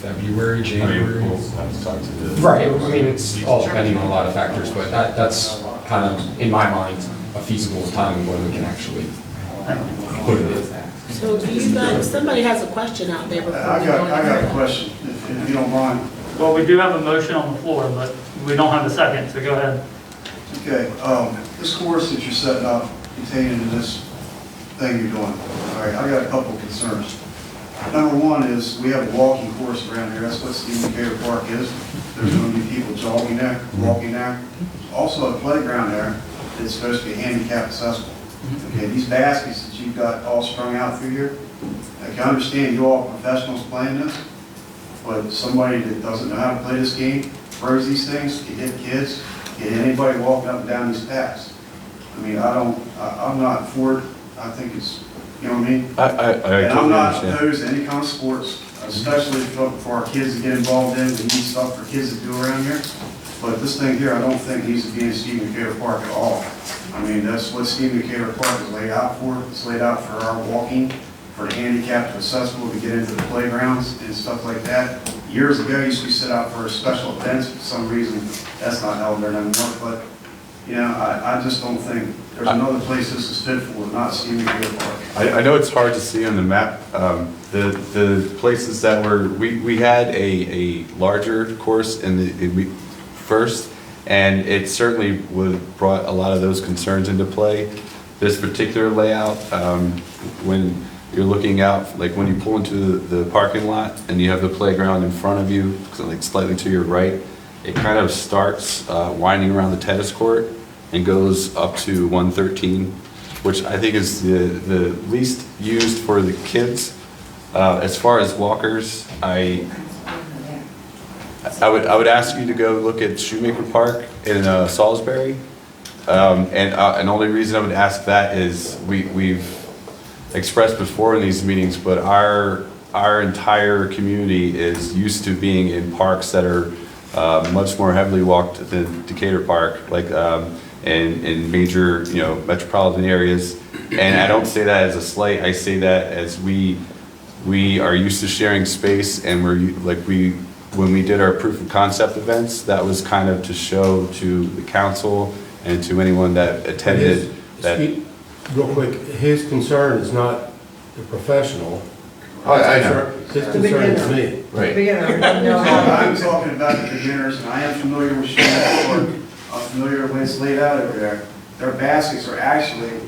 February, January? We'll have to talk to the. Right, I mean, it's all depending on a lot of factors, but that's kind of, in my mind, a feasible time when we can actually put it in. So do you guys, somebody has a question out there before I we got go a any further. question, if you don't mind. Well, we do have a motion on the floor, but we don't have a second, so go ahead. Okay, this course that you're setting up, containing in this thing you're doing, all right, I got a couple concerns. Number one is, we have a walking course around here, that's what Stephen Cater Park is. There's going to be people jogging there, walking there. Also a playground there, it's supposed to be handicap accessible. Okay, these baskets that you've got all strung out through here, I can understand you all professionals playing this, but somebody that doesn't know how to play this game, throws these things, can hit kids, can hit anybody walking up and down these paths. I mean, I'm not for it. I think it's, you know what I mean? I And I'm totally not understand. opposed to any kind of sports, especially for our kids to get involved in. We need stuff for kids to do around here. But this thing here, I don't think needs to be in Stephen Cater Park at all. I mean, that's what Stephen Cater Park is laid out for. It's laid out for our walking, for the handicapped accessible to get into the playgrounds and stuff like that. Years ago, it used to be set out for special events. For some reason, that's not held there anymore. But, you know, I just don't think there's another place this is fit for, not Stephen Cater Park. I know it's hard to see on the map, the places that were, we had a larger course first, and it certainly brought a lot of those concerns into play. This particular layout, when you're looking out, like when you pull into the parking lot and you have the playground in front of you, so like slightly to your right, it kind of starts winding around the tennis court and goes up to 113, which I think is the least used for the kids. As far as walkers, I would ask you to go look at Shoemaker Park in Salisbury. And the only reason I would ask that is we've expressed before in these meetings, but our entire community is used to being in parks that are much more heavily walked than Decatur Park, like in major, metropolitan areas. And I don't say that as a slight. I say that as we are used to sharing space, and when we did our proof of concept events, that was kind of to show to the council and to anyone that attended that. Real quick, his concern is not the professional. I know. His concern is me. Right. I'm talking about the beginners, and I am familiar with Shoemaker Park. I'm familiar with it's laid out over there. Their baskets are actually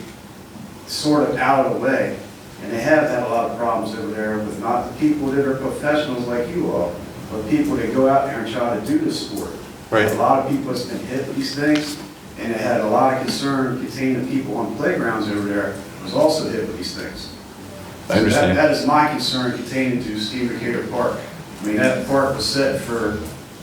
sort of out of the way, and they have had a lot of problems over there with not the people that are professionals like you all, but people that go out there and try to do this sport. Right. A lot of people have been hit with these things, and it had a lot of concern containing people on playgrounds over there was also hit with these things. I understand. That is my concern containing to Stephen Cater Park. I mean, that park was set for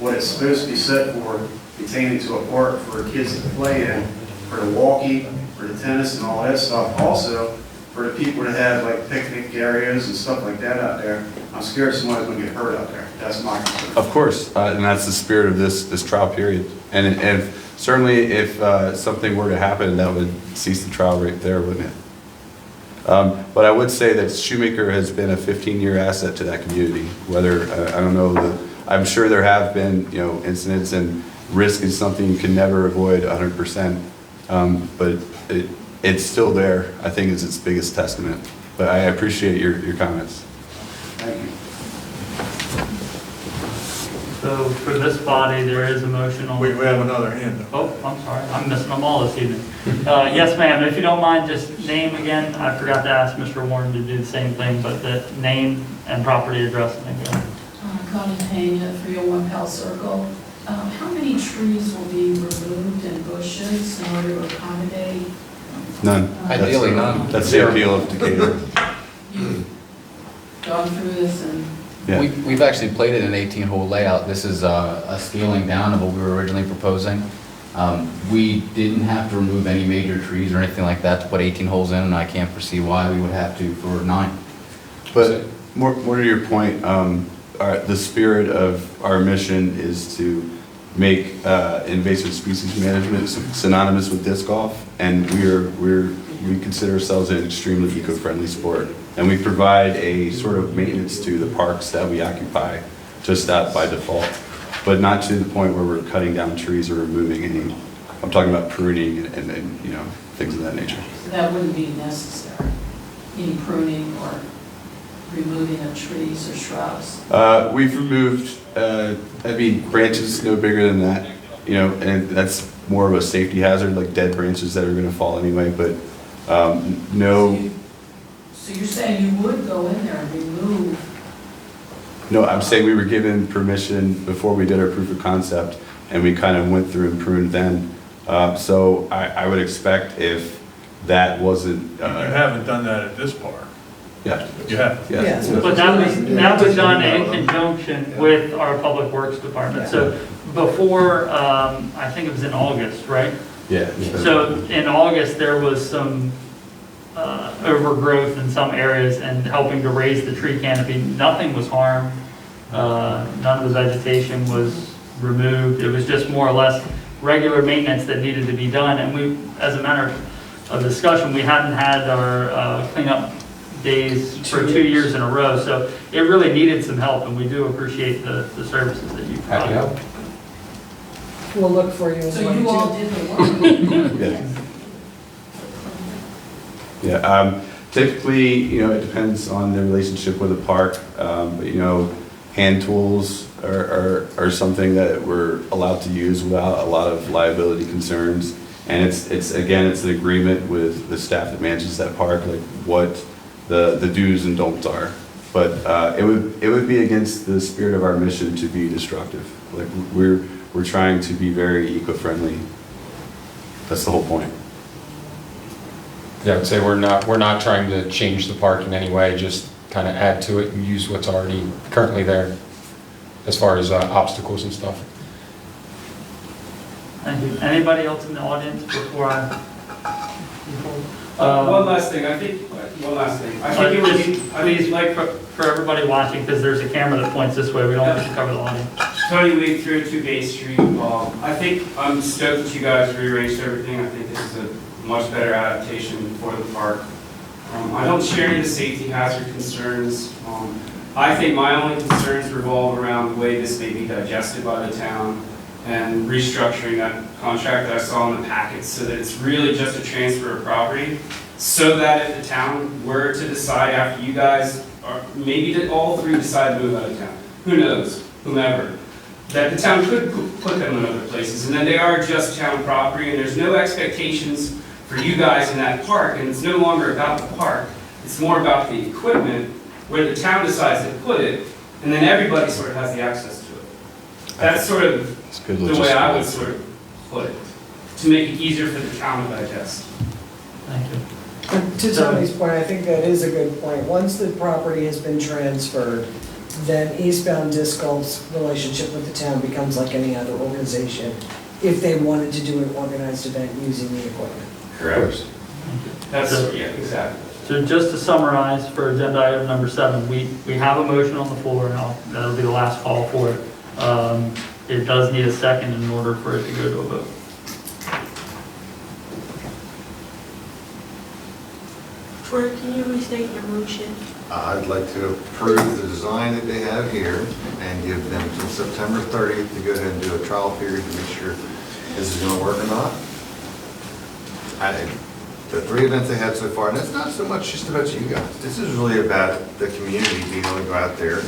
what it's supposed to be set for, containing to a park for kids to play in, for the walking, for the tennis and all that stuff. Also, for the people to have like picnic areas and stuff like that out there. I'm scared somebody's gonna get hurt out there. That's my concern. Of course, and that's the spirit of this trial period. And certainly if something were to happen, that would cease the trial right there, wouldn't it? But I would say that Shoemaker has been a 15-year asset to that community. Whether, I don't know, I'm sure there have been, incidents, and risk is something you can never avoid 100%. But it's still there, I think, is its biggest testament. But I appreciate your comments. Thank you. So for this body, there is a motion on. We have another hand. Oh, I'm sorry, I'm missing them all this evening. Yes, ma'am, if you don't mind, just name again. I forgot to ask Mr. Warren to do the same thing, but the name and property address. Connie Pena, 301 Pal Circle. How many trees will be removed and bushes in order to accommodate? None. Ideally, none. That's the appeal of Decatur. You've gone through this and Yeah. We've actually played it in an 18-hole layout. This is a scaling down of what we were originally proposing. We didn't have to remove any major trees or anything like that to put 18 holes in, and I can't foresee why we would have to for 9. But more to your point, the spirit of our mission is to make invasive species management synonymous with disc golf, and we consider ourselves an extremely eco-friendly sport. And we provide a sort of maintenance to the parks that we occupy, just that by default, but not to the point where we're cutting down trees or removing any. I'm talking about pruning and things of that nature. so that wouldn't be necessary, any pruning or removing of trees or shrubs. We've removed, branches no bigger than that, and that's more of a safety hazard, like dead branches that are going to fall anyway, but no. So you're saying you would go in there and remove? No, I'm saying we were given permission before we did our proof of concept, and we kind of went through and pruned then. So I would expect if that wasn't. You haven't done that at this park. Yeah. You have? Yes. But that was done in conjunction with our Public Works Department. So before, I think it was in August, right? Yeah. So in August, there was some overgrowth in some areas and helping to raise the tree canopy. Nothing was harmed. None of the vegetation was removed. It was just more or less regular maintenance that needed to be done. And we, as a matter of discussion, we hadn't had our cleanup days for 2 years in a row. So it really needed some help, and we do appreciate the services that you provide. We'll look for you. So you all did the work? Yeah. Typically, it depends on the relationship with the park. But, hand tools are something that we're allowed to use without a lot of liability concerns. And it's an agreement with the staff that manages that park, like what the do's and don'ts are. But it would be against the spirit of our mission to be destructive. Like we're trying to be very eco-friendly. That's the whole point. Yeah, I would say we're not trying to change the park in any way, just kind of add to it and use what's already currently there as far as obstacles and stuff. Thank you. Anybody else in the audience before I? One last thing, I think it would be, Please, like, for everybody watching, because there's a camera that points this way, we don't have to cover the audience. Tony Week, 302 Bay Street. I think I'm stoked that you guys rearranged everything. I think this is a much better adaptation for the park. I don't share any of the safety hazard concerns. I think my only concerns revolve around the way this may be digested by the town and restructuring that contract that I saw in the packet so that it's really just a transfer of property, so that if the town were to decide after you guys, or maybe all three decide to move out of town, who knows, whomever, that the town could put them in other places, and then they are just town property, and there's no expectations for you guys in that park, and it's no longer about the park, it's more about the equipment, where the town decides to put it, and then everybody sort of has the access to it. That's sort of the way I would sort of put it, to make it easier for the town to digest. Thank you. And to Tony's point, I think that is a good point. Once the property has been transferred, then Eastbound Disc Golf's relationship with the town becomes like any other organization, if they wanted to do an organized event using the equipment. Correct. That's, yeah, exactly. So So just to summarize for agenda item number 7, we have a motion on the floor now. That'll be the last call for it. It does need a second in order for it to go to a vote. Troy, can you restate your motion? I'd like to approve the design that they have here and give them until September 30th to go ahead and do a trial period to make sure this is going to work or not. The 3 events they had so far, and it's not so much just about you guys. This is really about the community being able to go out there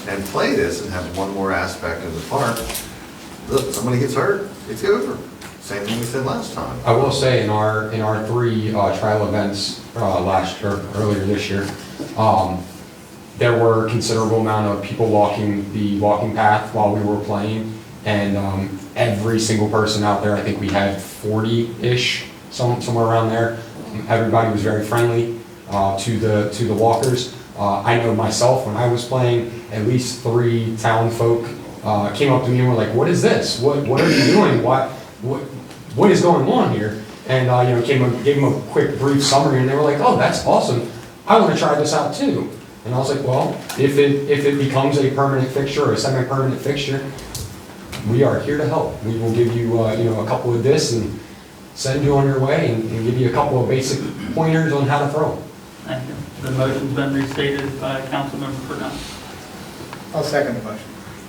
and play this and have one more aspect of the park. Look, somebody gets hurt, it's over. Same thing we said last time. I will say in our 3 trial events earlier this year, there were a considerable amount of people walking the walking path while we were playing, and every single person out there, I think we had 40-ish, somewhere around there. Everybody was very friendly to the walkers. I know myself, when I was playing, at least 3 town folk came up to me and were like, "What is this? What are you doing? What is going on here?" And gave them a quick, brief summary, and they were like, "Oh, that's awesome. I want to try this out too." And I was like, "Well, if it becomes a permanent fixture or a semi-permanent fixture, we are here to help. We will give you a couple of this and send you on your way and give you a couple of basic pointers on how to throw." Thank you. The motion's been restated by Councilmember Purnell. I'll second the motion.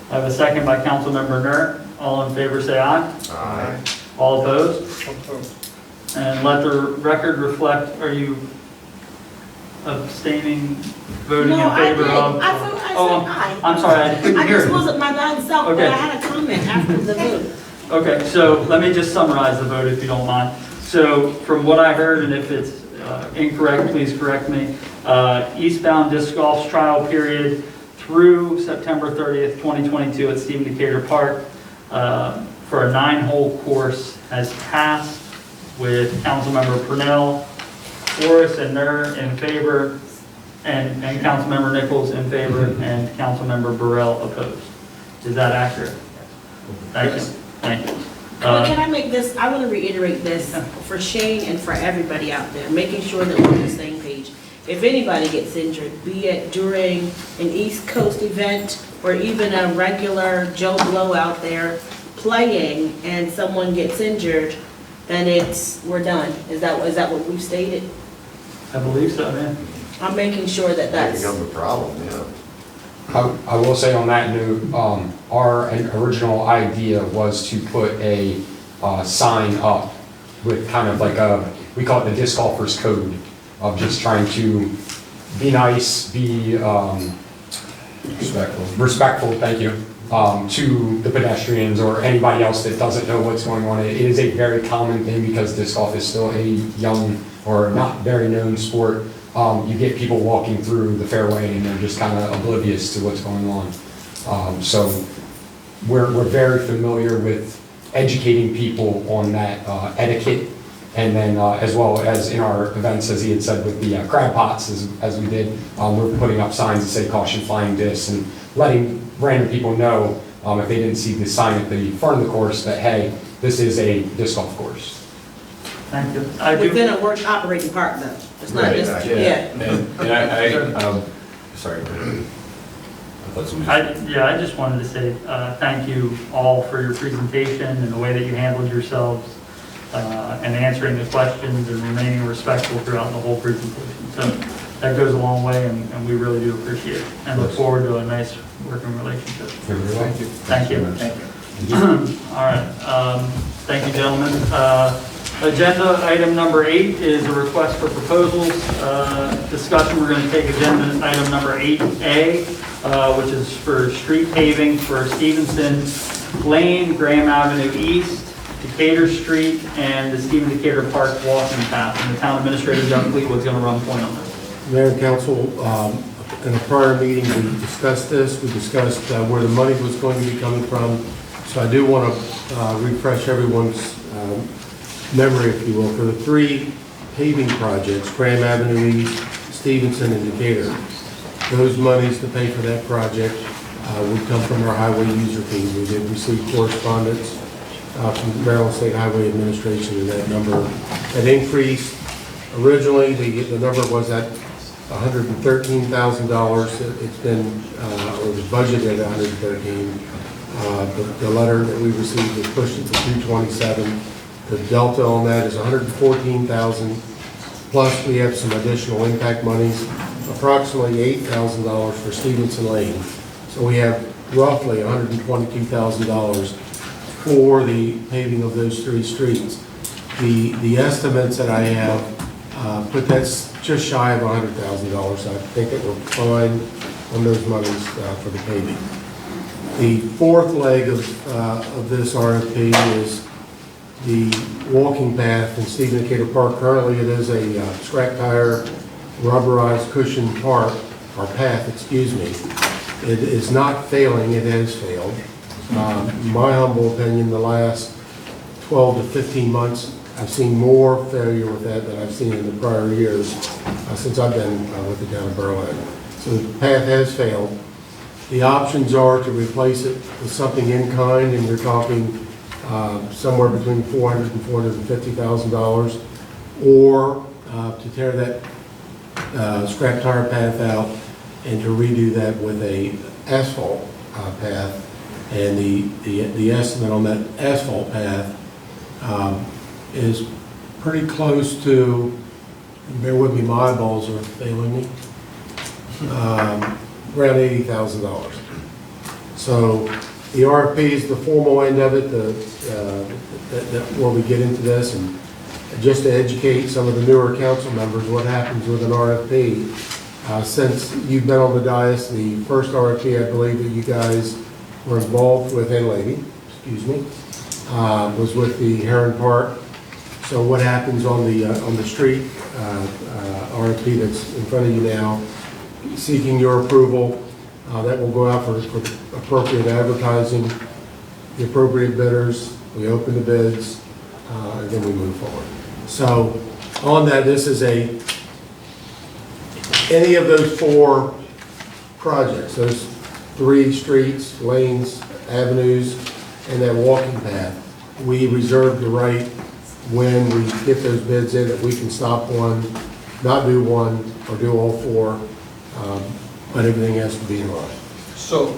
I have a second by Councilmember Nur. All in favor, say aye. Aye. All opposed? And let the record reflect, are you abstaining, voting in favor of? I thought I said aye. I'm sorry, I couldn't I hear just it. wasn't my bad self, but Okay. I had a comment after the vote. Okay, so let me just summarize the vote if you don't mind. So from what I heard, and if it's incorrect, please correct me, eastbound disc golf's trial period through September 30th, 2022 at Stephen Decatur Park for a 9-hole course has passed with Councilmember Purnell, Forrest, and Nur in favor, and Councilmember Nichols in favor, and Councilmember Burrell opposed. Is that accurate? Thank you. Thank you. But can I make this, I want to reiterate this for Shane and for everybody out there, making sure that we're on the same page. If anybody gets injured, be it during an East Coast event or even a regular Joe Blow out there playing and someone gets injured, then we're done. Is that what we've stated? I believe so, man. I'm making sure that That that's. becomes a problem, yeah. I will say on that note, our original idea was to put a sign up with kind of like we call it the disc golfer's code of just trying to be nice, be respectful, thank you, to the pedestrians or anybody else that doesn't know what's going on. It is a very common thing because disc golf is still a young or not very known sport. You get people walking through the fairway and they're just kind of oblivious to what's going on. So we're very familiar with educating people on that etiquette, and then as well as in our events, as he had said with the crab pots, as we did, we're putting up signs that say caution flying discs and letting random people know if they didn't see the sign at the front of the course that, hey, this is a disc golf course. Thank you. Within a work operating park though. It's not just, yeah. And I sorry. I just wanted to say thank you all for your presentation and the way that you handled yourselves and answering the questions and remaining respectful throughout the whole presentation. So that goes a long way, and we really do appreciate it and look forward to a nice working relationship. Thank you. Thank you. Thank you. All right. Thank you, gentlemen. Agenda item number 8 is a request for proposals. Discussion, we're going to take agenda item number 8A, which is for street paving for Stevenson Lane, Graham Avenue East, Decatur Street, and the Stephen Decatur Park walking path. And the town administrator, Doug Fleetwood's going to run point on this. Mayor and council, in a prior meeting, we discussed this. We discussed where the money was going to be coming from. So I do want to refresh everyone's memory, if you will, for the 3 paving projects, Graham Avenue East, Stevenson, and Decatur. Those monies to pay for that project would come from our highway user fees. We did receive correspondence from Maryland State Highway Administration, and that number had increased. Originally, the number was at $113,000. It's been, or was budgeted at $113,000. The letter that we received was pushed it to $227,000. The delta on that is $114,000. Plus, we have some additional impact monies, approximately $8,000 for Stevenson Lane. So we have roughly $122,000 for the paving of those 3 streets. The estimates that I have put that's just shy of $100,000. So I think that we're fine on those monies for the paving. The 4th leg of this RFP is the walking path in Stephen Decatur Park. Currently, it is a scrap tire, rubberized cushion path, excuse me. It is not failing, it has failed. My humble opinion, the last 12 to 15 months, I've seen more failure with that than I've seen in the prior years since I've been with the town of Berlin. So the path has failed. The options are to replace it with something in kind, and you're talking somewhere between $400,000 and $450,000, or to tear that scrap tire path out and to redo that with a asphalt path. And the estimate on that asphalt path is pretty close to, bear with me, my eyeballs are failing me, around $80,000. So the RFP is the formal end of it, where we get into this, and just to educate some of the newer council members what happens with an RFP. Since you've been on the dais, the first RFP I believe that you guys were involved with, and lady, excuse me, was with the Heron Park. So what happens on the street RFP that's in front of you now, seeking your approval, that will go out for appropriate advertising, the appropriate bidders, we open the bids, and then we move forward. So on that, this is any of those 4 projects, those 3 streets, lanes, avenues, and that walking path, we reserve the right when we get those bids in that we can stop one, not do one, or do all 4, but everything has to be in line. So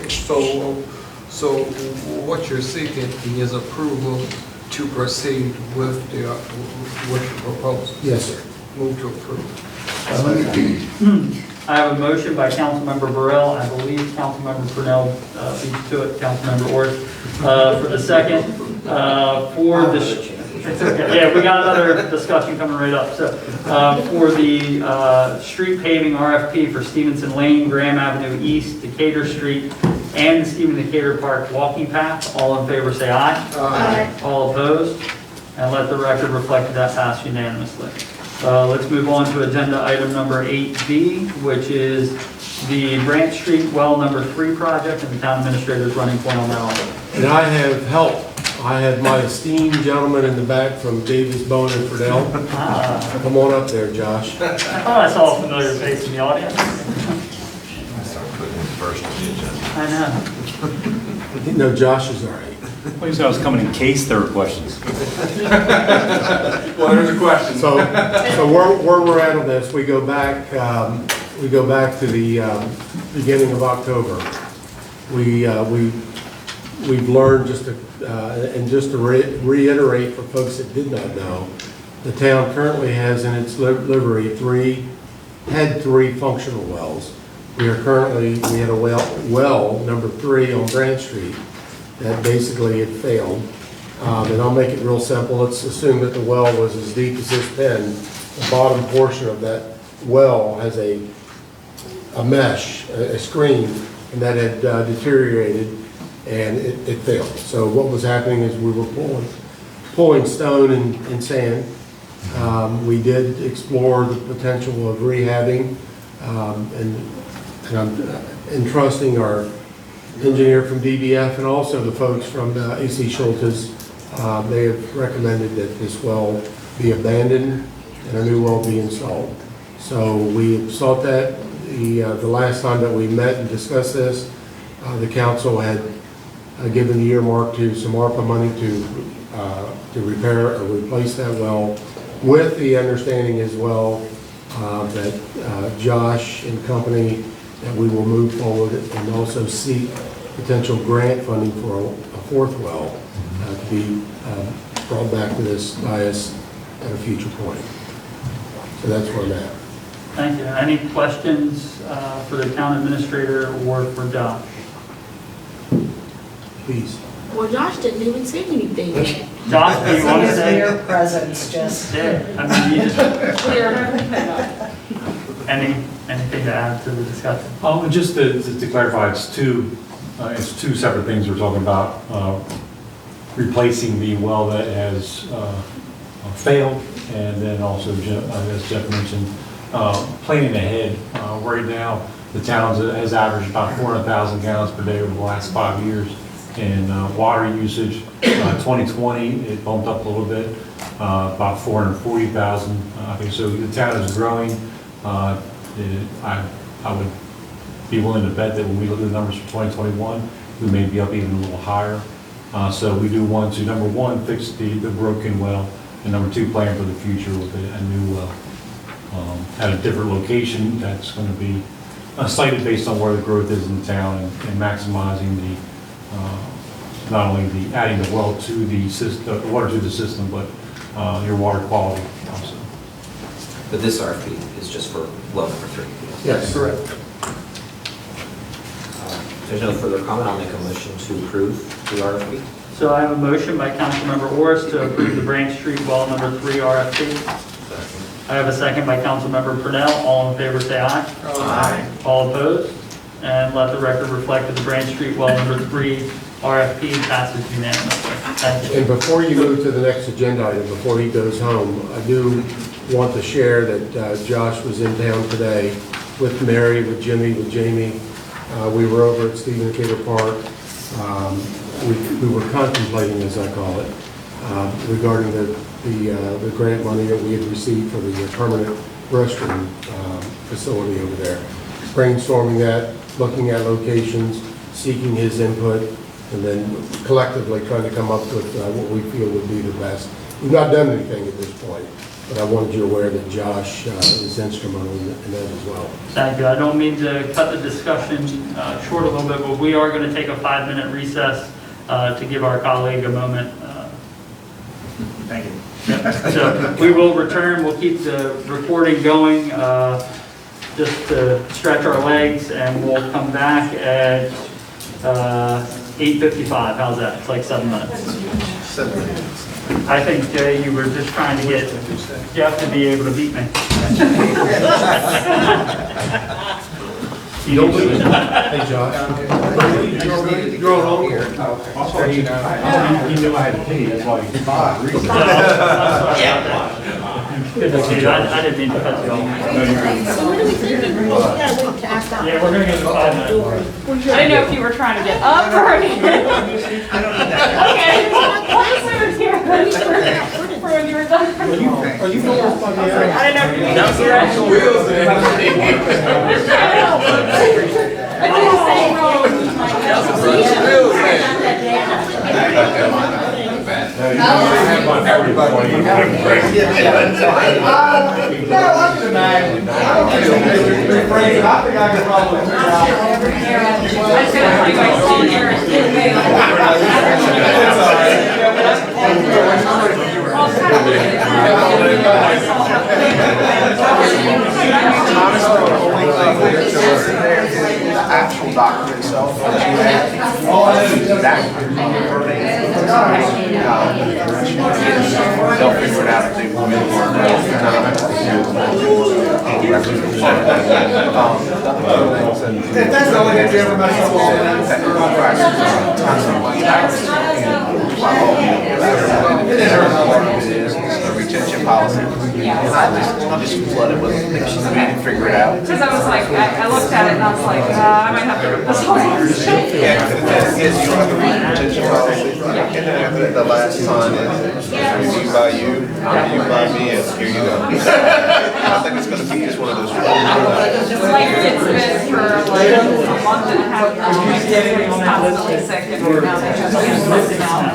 what you're seeking is approval to proceed with the proposal? Yes, sir. Move to approve. I have a motion by Councilmember Burrell, I believe Councilmember Purnell beats to it, Councilmember Orth, for the second, for the, it's okay, yeah, we got another discussion coming right up, so, for the street paving RFP for Stevenson Lane, Graham Avenue East, Decatur Street, and the Stephen Decatur Park walking path, all in favor say aye. Aye. All opposed, and let the record reflect that passed unanimously. Let's move on to agenda item number 8B, which is the Grant Street Well Number 3 project, and the town administrator is running point on that also. And I have help. I have my esteemed gentleman in the back from Davis, Bone, and Fredell. Come on up there, Josh. I thought I saw a familiar face in the audience. I start putting him first on the agenda. I know. No, Josh is all right. Well, you said I was coming in case there were questions. Well, there's a question. So where we're at on this, we go back to the beginning of October. We've learned just to reiterate for folks that did not know, the town currently has in its livery 3 functional wells. We had a well number 3 on Branch Street that basically had failed. And I'll make it real simple. Let's assume that the well was as deep as this pen. The bottom portion of that well has a mesh, a screen, and that had deteriorated, and it failed. So what was happening is we were pulling stone and sand. We did explore the potential of rehabbing, and I'm entrusting our engineer from DBF and also the folks from AC Schultes. They have recommended that this well be abandoned and a new well be installed. So we have sought that. The last time that we met and discussed this, the council had given the earmark to some ARPA money to repair or replace that well, with the understanding as well that Josh and company, that we will move forward and also seek potential grant funding for a fourth well to be brought back to this dais at a future point. So that's where I'm at. Thank you. Any questions for the town administrator or for Josh? Please. Well, Josh didn't even say anything. Josh, do you want to His say? mere presence just. Yeah, I mean, you just, anything to add to the discussion? Just to clarify, it's two separate things we're talking about. Replacing the well that has failed, and then also, as Jeff mentioned, planning ahead. Right now, the town has averaged about 400,000 gallons per day over the last 5 years in water usage. 2020, it bumped up a little bit, about 440,000. I think so. The town is growing. I would be willing to bet that when we look at the numbers for 2021, we may be up even a little higher. So we do want to, number one, fix the broken well, and number two, plan for the future with a new well at a different location that's going to be sited based on where the growth is in the town and maximizing the not only the adding the well to the system, water to the system, but your water quality also. But this RFP is just for well number 3. Yes. Correct. If there's no further comment, I'll make a motion to approve the RFP. So I have a motion by Councilmember Orris to approve the Branch Street well number 3 RFP. I have a second by Councilmember Purnell. All in favor say aye. Aye. All opposed? And let the record reflect that the Branch Street well number 3 RFP passes unanimously. Thank you. And before you move to the next agenda item, before he goes home, I do want to share that Josh was in town today with Mary, with Jimmy, with Jamie. We were over at Stephen Cater Park. We were contemplating, as I call it, regarding the grant money that we had received for the permanent restroom facility over there. Brainstorming that, looking at locations, seeking his input, and then collectively trying to come up with what we feel would be the best. We've not done anything at this point, but I wanted you aware that Josh is instrumental in that as well. Thank you. I don't mean to cut the discussion short a little bit, but we are going to take a 5-minute recess to give our colleague a moment. Thank you. So we will return. We'll keep the recording going just to stretch our legs, and we'll come back at 8:55. How's that? It's like 7 minutes. 7 minutes. I think, Jay, you were just trying to get Jeff to be able to beat me. You don't believe it? Hey, Josh. You're on hold here. He knew I had to pay, that's why he bought. I didn't mean to cut you off. So what are we thinking? We gotta wait to ask that. Yeah, we're going to get the 5 minutes. I didn't know if you were trying to get up or. I don't need that. Okay. For when you were done. Are you going off on the air? I didn't know if you needed your actual wheels. I didn't say wrong. Actual document itself. They'll figure it out if they want it or If that's the only thing you ever mess the retention policy. I'll just flood it with things and figure it out. Because I was like, I looked at it and I was like, I might have to rip this whole thing. Yeah, because you don't have to read the retention policy. And the last time is reviewed by you, reviewed by me, and here you go. I think it's gonna be just one of those. Like, it's been for like a month and a half now, my kid was constantly sick and now they just can't live now.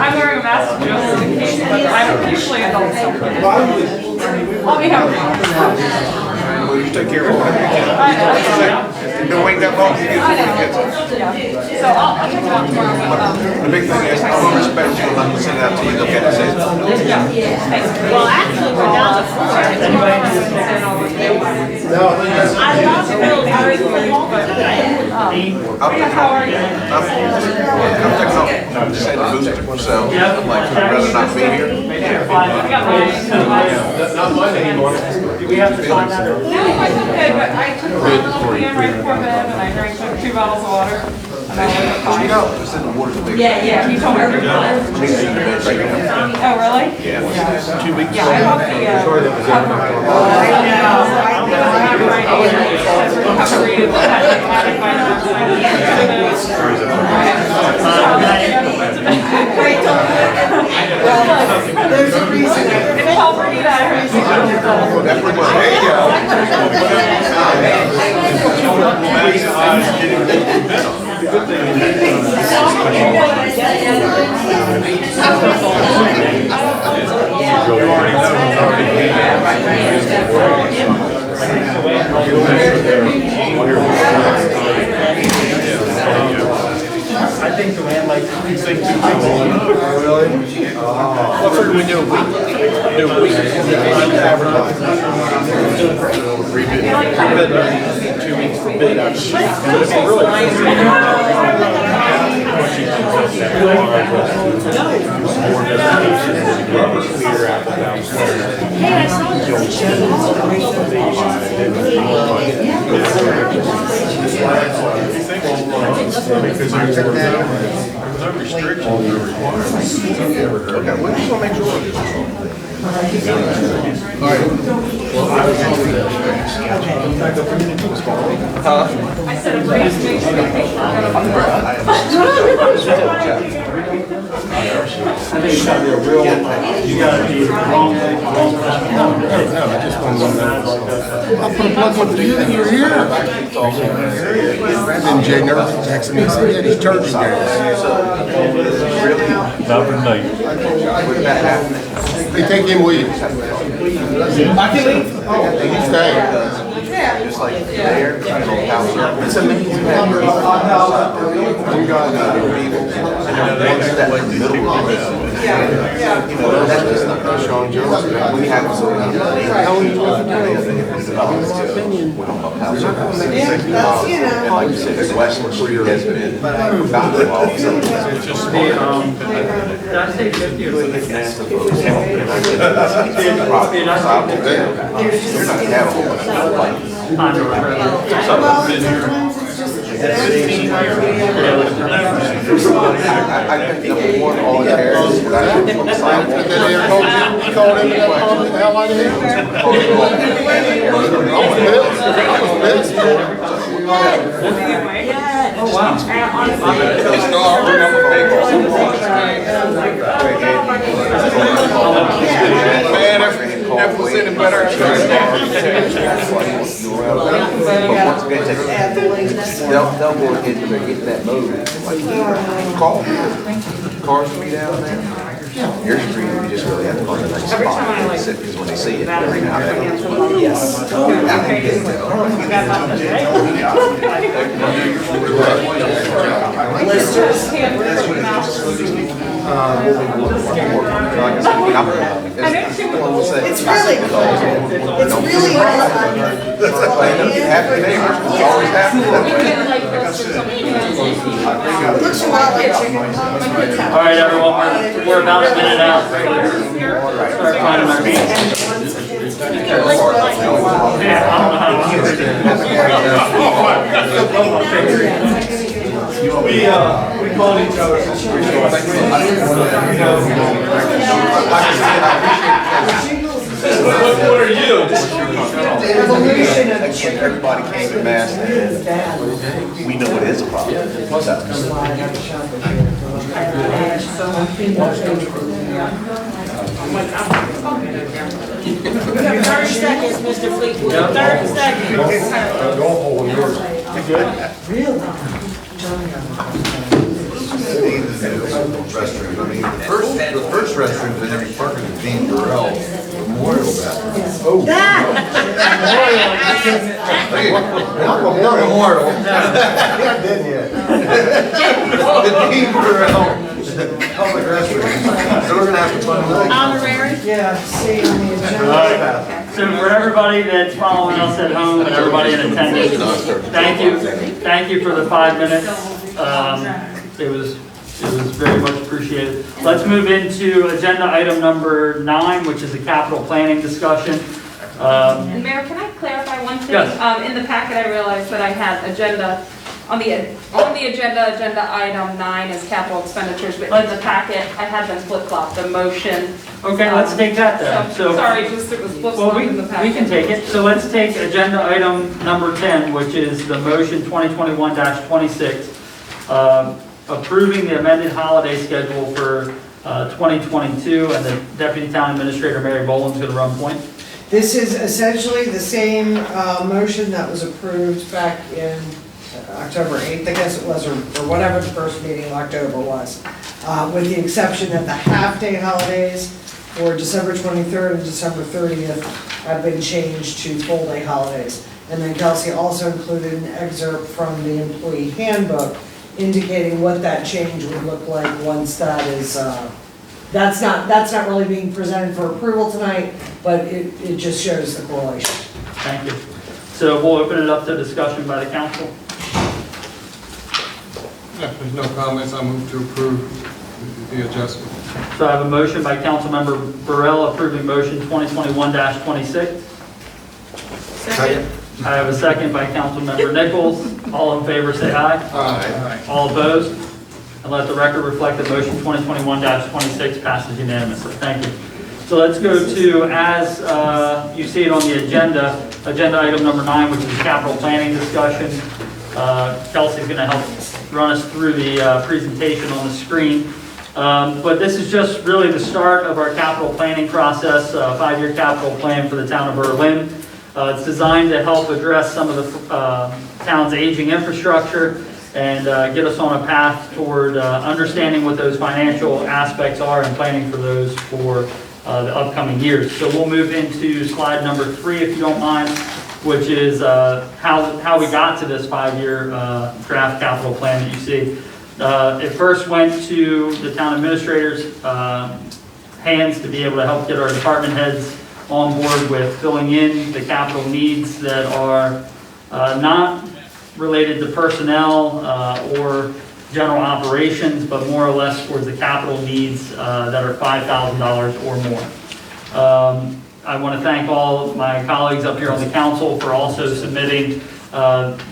I'm wearing a mask just in case, but I'm Usually adults don't get it. I'll be happy. Well, you take care of it. Don't wait that long to get So I'll check it out tomorrow. The big thing is, I want to respect you, and I'm gonna send it out to you, look at it, say, Well, actually, we're down to 4. I love Phil's very quick, but I'm taking off. I'm just saying the booster, so I'm like, I'd rather not be here. Not mine anymore. Do we have to sign that? No, it's okay, but I took a little can right before bed and I drank 2 bottles of water. And I woke up fine. No, it's in the water's big. Yeah, he told me. Oh, really? Yeah. 2 weeks. Yeah, I hope the, There's a reason. It's all pretty bad. I think the man like, you think 2 weeks. Really? What figure we do a week? Do a week. Advertise. Rebid. 2 weeks for bid. But if it really. hey, I saw Because there's no restrictions or requirements. Okay, we just want to make sure. I said, I'm ready to make sure they take I think it's gotta be a real, you gotta be wrong way, wrong person. No, I just want to know. I'll put a plug with you that you're here. Then Jay never texted me and said, yeah, he's charging gas. Not for night. Hey, take him with you. I can leave. You stay. Just like there, it's amazing. You guys are people, and ones that like the middle of it. You know, that's just not Sean Jones. We have so many. How are you doing? And like you said, Westland Street has been forgotten about. Did I say 50 or 60? You're not gonna have a whole bunch of like. Sometimes it's just. I think number one, all it cares is what I do on the sidewalk. You called him and the hell I did. Oh, wow. Man, if was any better. But once again, they'll go ahead and get that mode. Like, call me. Cars will be down there. Your street, you just really have to find a nice spot to sit, because when they see it, every now and then. Yes. It's really Happy neighbors, it's always happy that way. It looks a lot like chicken. All right, everyone, we're about a minute out. Start finding our feet. Yeah, I don't know how to. We called each other. What are you? Everybody came to mass, and we know it is a problem. You have 30 seconds, Mr. Fleetwood, 30 seconds. Restroom, I mean, the first restroom's in every parking Dean Burrell Memorial bathroom. Oh. Not Memorial. Not dead yet. The Dean Burrell public restroom. So we're gonna have to fund that. Honorary? Yeah, see on the All agenda. right. So for everybody that's following us at home and everybody in attendance, thank you for the 5 minutes. It was very much appreciated. Let's move into agenda item number 9, which is a capital planning discussion. And Mayor, can I clarify one thing? Yes. In the packet, I realized that I had agenda, on the agenda item 9 is capital expenditures, but in the packet, I had them flip-flop, the motion. Okay, let's take that then. So, Sorry, just it was well, flip-flop in the packet. we can take it. So let's take agenda item number 10, which is the motion 2021-26, approving the amended holiday schedule for 2022, and the Deputy Town Administrator, Mary Boland's going to run point. This is essentially the same motion that was approved back in October 8th, I guess it was, or whatever the first meeting in October was, with the exception that the half-day holidays for December 23rd and December 30th have been changed to full-day holidays. And then Kelsey also included an excerpt from the employee handbook indicating what that change would look like once that is, that's not really being presented for approval tonight, but it just shows the correlation. Thank you. So we'll open it up to discussion by the council. If there's no comments, I move to approve the adjustment. So I have a motion by Councilmember Burrell approving motion 2021-26. Second. I have a second by Councilmember Nichols. All in favor, say aye. Aye. All opposed? And let the record reflect that motion 2021-26 passes unanimously. Thank you. So let's go to, as you see it on the agenda item number 9, which is capital planning discussion. Kelsey's going to help run us through the presentation on the screen. But this is just really the start of our capital planning process, 5-year capital plan for the town of Berlin. It's designed to help address some of the town's aging infrastructure and get us on a path toward understanding what those financial aspects are and planning for those for the upcoming years. So we'll move into slide number 3, if you don't mind, which is how we got to this 5-year draft capital plan that you see. It first went to the town administrator's hands to be able to help get our department heads on board with filling in the capital needs that are not related to personnel or general operations, but more or less towards the capital needs that are $5,000 or more. I want to thank all of my colleagues up here on the council for also submitting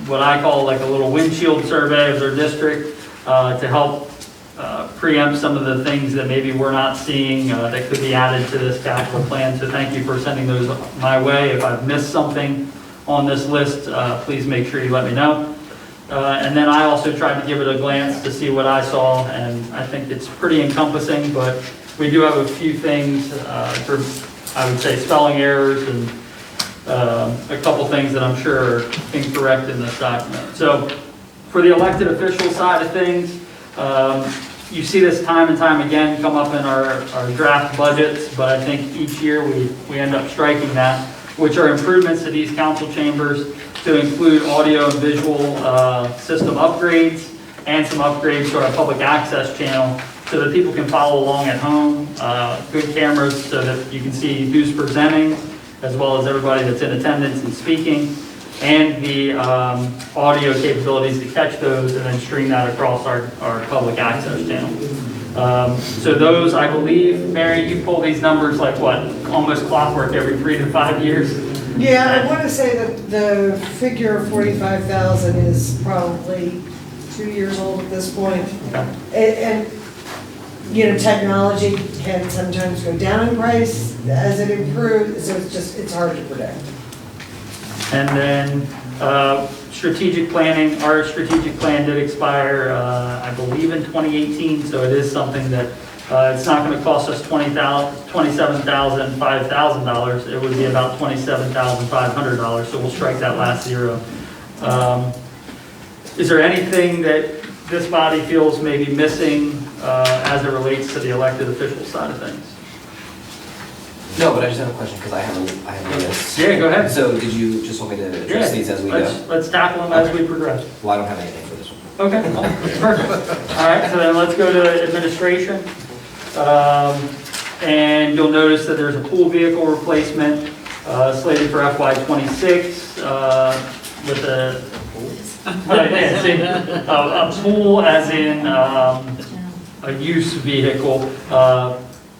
what I call like a little windshield survey of their district to help preempt some of the things that maybe we're not seeing that could be added to this capital plan. So thank you for sending those my way. If I've missed something on this list, please make sure you let me know. And then I also tried to give it a glance to see what I saw, and I think it's pretty encompassing, but we do have a few things for, I would say, spelling errors and a couple things that I'm sure are incorrect in this document. So for the elected official side of things, you see this time and time again come up in our draft budgets, but I think each year we end up striking that, which are improvements to these council chambers to include audio and visual system upgrades and some upgrades to our public access channel so that people can follow along at home, good cameras so that you can see who's presenting, as well as everybody that's in attendance and speaking, and the audio capabilities to catch those and then stream that across our public access channel. So those, I believe, Mary, you pull these numbers like what, almost clockwork every 3 to 5 years? Yeah, I want to say that the figure of 45,000 is probably 2 years old at this point. And you know, technology can sometimes go down in price as it improves, so it's hard to predict. And then strategic planning, our strategic plan did expire, I believe in 2018, so it is something that it's not going to cost us $27,000, $5,000. It would be about $27,500, so we'll strike that last zero. Is there anything that this body feels may be missing as it relates to the elected official side of things? No, but I just have a question, because I have a list. Yeah, go ahead. So did you just want me to address these as we go? Let's tackle them as we progress. Well, I don't have anything for this one. Okay, perfect. All right, so then let's go to administration. And you'll notice that there's a pool vehicle replacement slated for FY ¡26 with a pool as in a use vehicle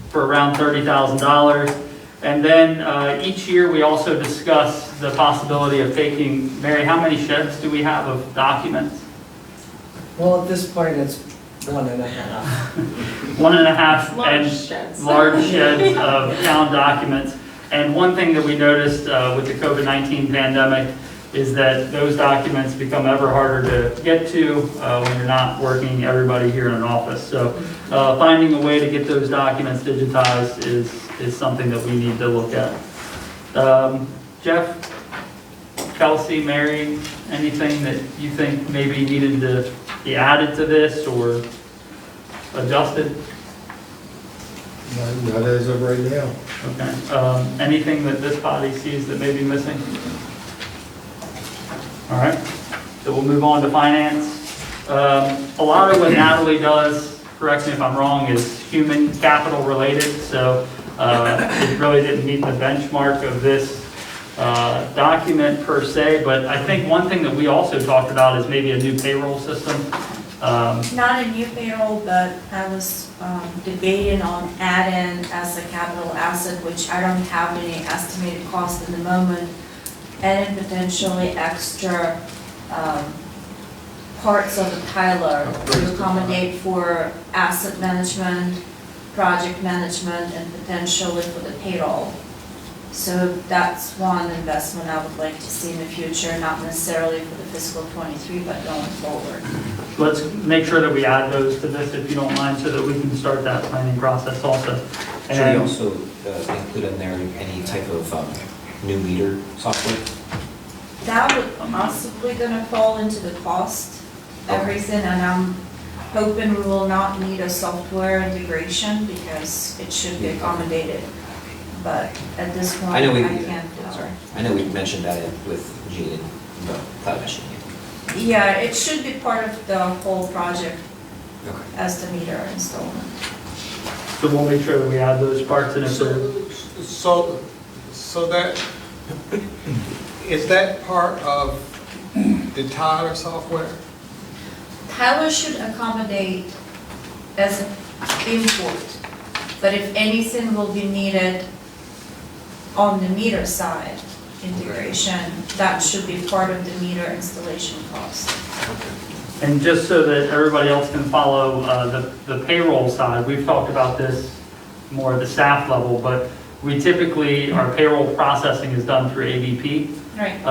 for around $30,000. And then each year, we also discuss the possibility of taking, Mary, how many sheds do we have of documents? Well, at this point, it's 1.5. 1.5 Large and sheds. large sheds of town documents. And one thing that we noticed with the COVID-19 pandemic is that those documents become ever harder to get to when you're not working everybody here in an office. So finding a way to get those documents digitized is something that we need to look at. Jeff, Kelsey, Mary, anything that you think maybe needed to be added to this or adjusted? Not as of right now. Okay. Anything that this body sees that may be missing? All right. So we'll move on to finance. A lot of what Natalie does, correct me if I'm wrong, is human capital related. So it really didn't meet the benchmark of this document per se. But I think one thing that we also talked about is maybe a new payroll system. Not a new payroll, but I was debating on add-in as a capital asset, which I don't have any estimated cost in the moment, and then potentially extra parts of the Tyler to accommodate for asset management, project management, and potentially for the payroll. So that's one investment I would like to see in the future, not necessarily for the fiscal '23, but going forward. Let's make sure that we add those to this, if you don't mind, so that we can start that planning process also. Should we also include in there any type of new meter software? That would possibly gonna fall into the cost, everything, and I'm hoping we will not need a software integration because it should be accommodated. But at this point, I know we mentioned that with Gene and the cloud machine. Yeah, it should be part of the whole project as the meter installment. So we'll make sure that we add those parts in it. So that, is that part of the Tyler software? Tyler should accommodate as an import, but if anything will be needed on the meter side integration, that should be part of the meter installation cost. And just so that everybody else can follow the payroll side, we've talked about this more at the staff level, but we typically, our payroll processing is done through ADP. Right.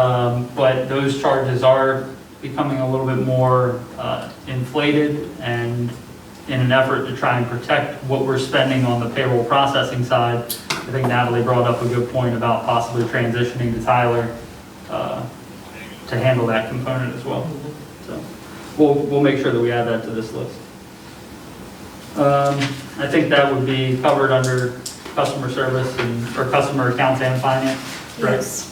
But those charges are becoming a little bit more inflated, and in an effort to try and protect what we're spending on the payroll processing side, I think Natalie brought up a good point about possibly transitioning to Tyler to handle that component as well. So we'll make sure that we add that to this list. I think that would be covered under customer service or customer accounts and finance, right? Yes.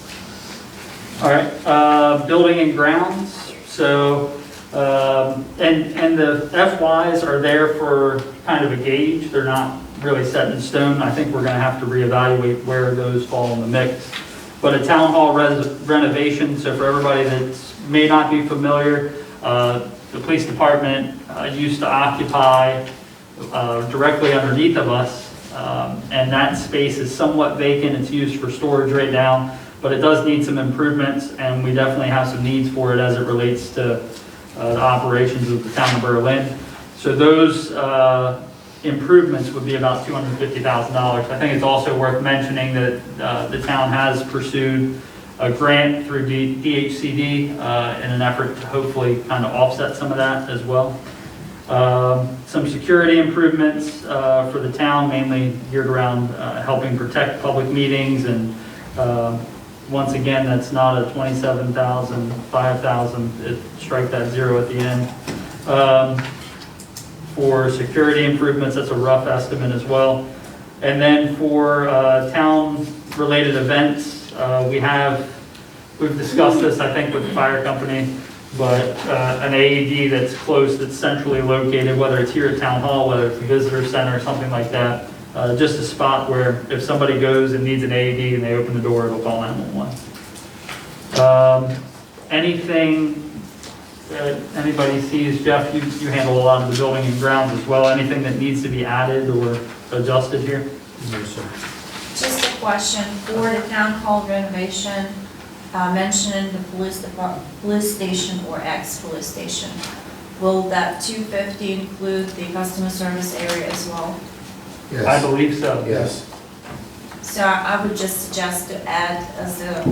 All right, building and grounds. So, and the FYs are there for kind of a gauge. They're not really set in stone. I think we're going to have to reevaluate where those fall in the mix. But a town hall renovation, so for everybody that may not be familiar, the police department used to occupy directly underneath of us, and that space is somewhat vacant. It's used for storage right now, but it does need some improvements, and we definitely have some needs for it as it relates to the operations of the town of Berlin. So those improvements would be about $250,000. I think it's also worth mentioning that the town has pursued a grant through DHCD in an effort to hopefully kind of offset some of that as well. Some security improvements for the town, mainly geared around helping protect public meetings, and once again, that's not a 27,000, 5,000, strike that zero at the end. For security improvements, that's a rough estimate as well. And then for town related events, we've discussed this, I think, with the fire company, but an AED that's close, that's centrally located, whether it's here at Town Hall, whether it's a visitor center or something like that, just a spot where if somebody goes and needs an AED and they open the door, it'll call 911. Anything that anybody sees, Jeff, you handle a lot of the building and grounds as well, anything that needs to be added or adjusted here? No, sir. Just a question, for the town hall renovation, mentioning the police station or ex-police station, will that 250 include the customer service area as well? Yes. I believe so. Yes. So I would just suggest to add as a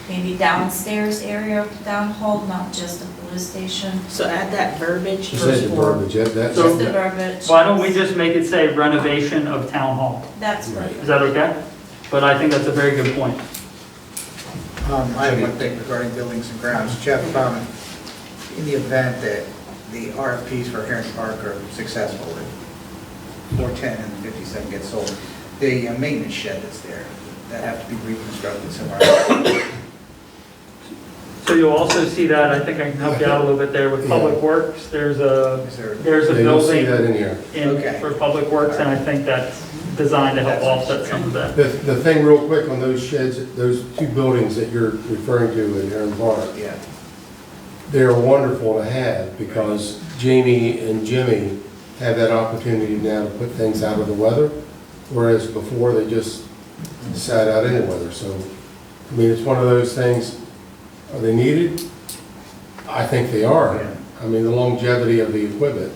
maybe downstairs area of the town hall, not just the police station. So add that verbiage. Just add the verbiage, that's. Just the verbiage. Why don't we just make it say renovation of Town Hall? That's right. Is that okay? But I think that's a very good point. I have one thing regarding buildings and grounds. Jeff, in the event that the RFPs for Heron Park are successful, and 410 and 57 get sold, the maintenance shed that's there, that have to be reconstructed somewhere. So you'll also see that, I think I can help you out a little bit there with Public Works. There's a Yeah, you'll see building that in here. for Public Works, and I think that's designed to help offset some of that. The thing real quick on those sheds, those two buildings that you're referring to in Heron Park, Yeah. they're wonderful to have because Jamie and Jimmy have that opportunity now to put things out of the weather, whereas before they just sat out in the weather. So, I mean, it's one of those things, are they needed? I think they are. Yeah. I mean, the longevity of the equipment,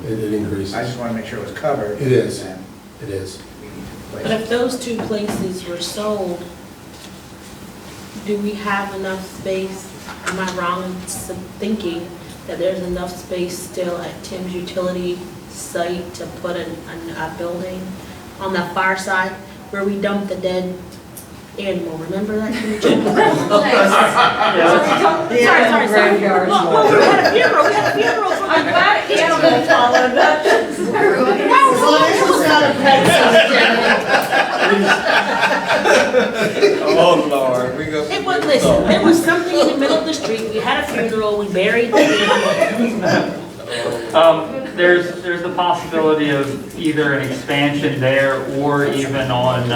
it increases. I just want to make sure it was covered. It is. And It is. we need to But replace if those two places were sold, do we have enough space? Am I wrong in thinking that there's enough space still at Tim's utility site to put a building on the far side where we dump the dead animal? Remember that? Can you check it out? Sorry. Graveyard. Well, we had a funeral for I'm glad animal followed that. Oh, Lord, we go. It was, listen, there was something in the middle of the street, we had a funeral, we buried the animal. There's the possibility of either an expansion there or even on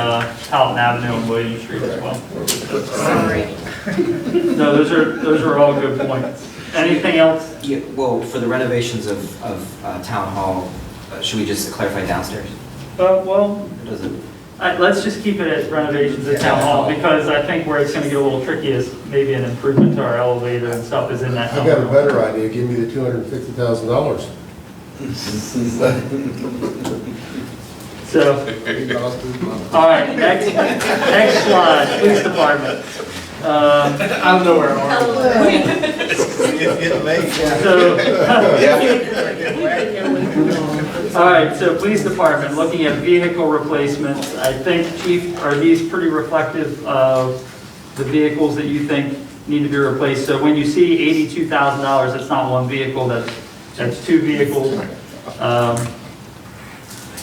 Houghton Avenue and William Street as well. Sorry. No, those are all good points. Anything else? Yeah, well, for the renovations of Town Hall, should we just clarify downstairs? Well, Or does it? let's just keep it at renovations at Town Hall, because I think where it's gonna get a little tricky is maybe an improvement to our elevator and stuff is in that. I've got a better idea, give me the $250,000. So, all right, next slide, police department. Out of nowhere, All right, so police department, looking at vehicle replacements, I think, Chief, are these pretty reflective of the vehicles that you think need to be replaced? So when you see $82,000, that's not one vehicle, that's two vehicles.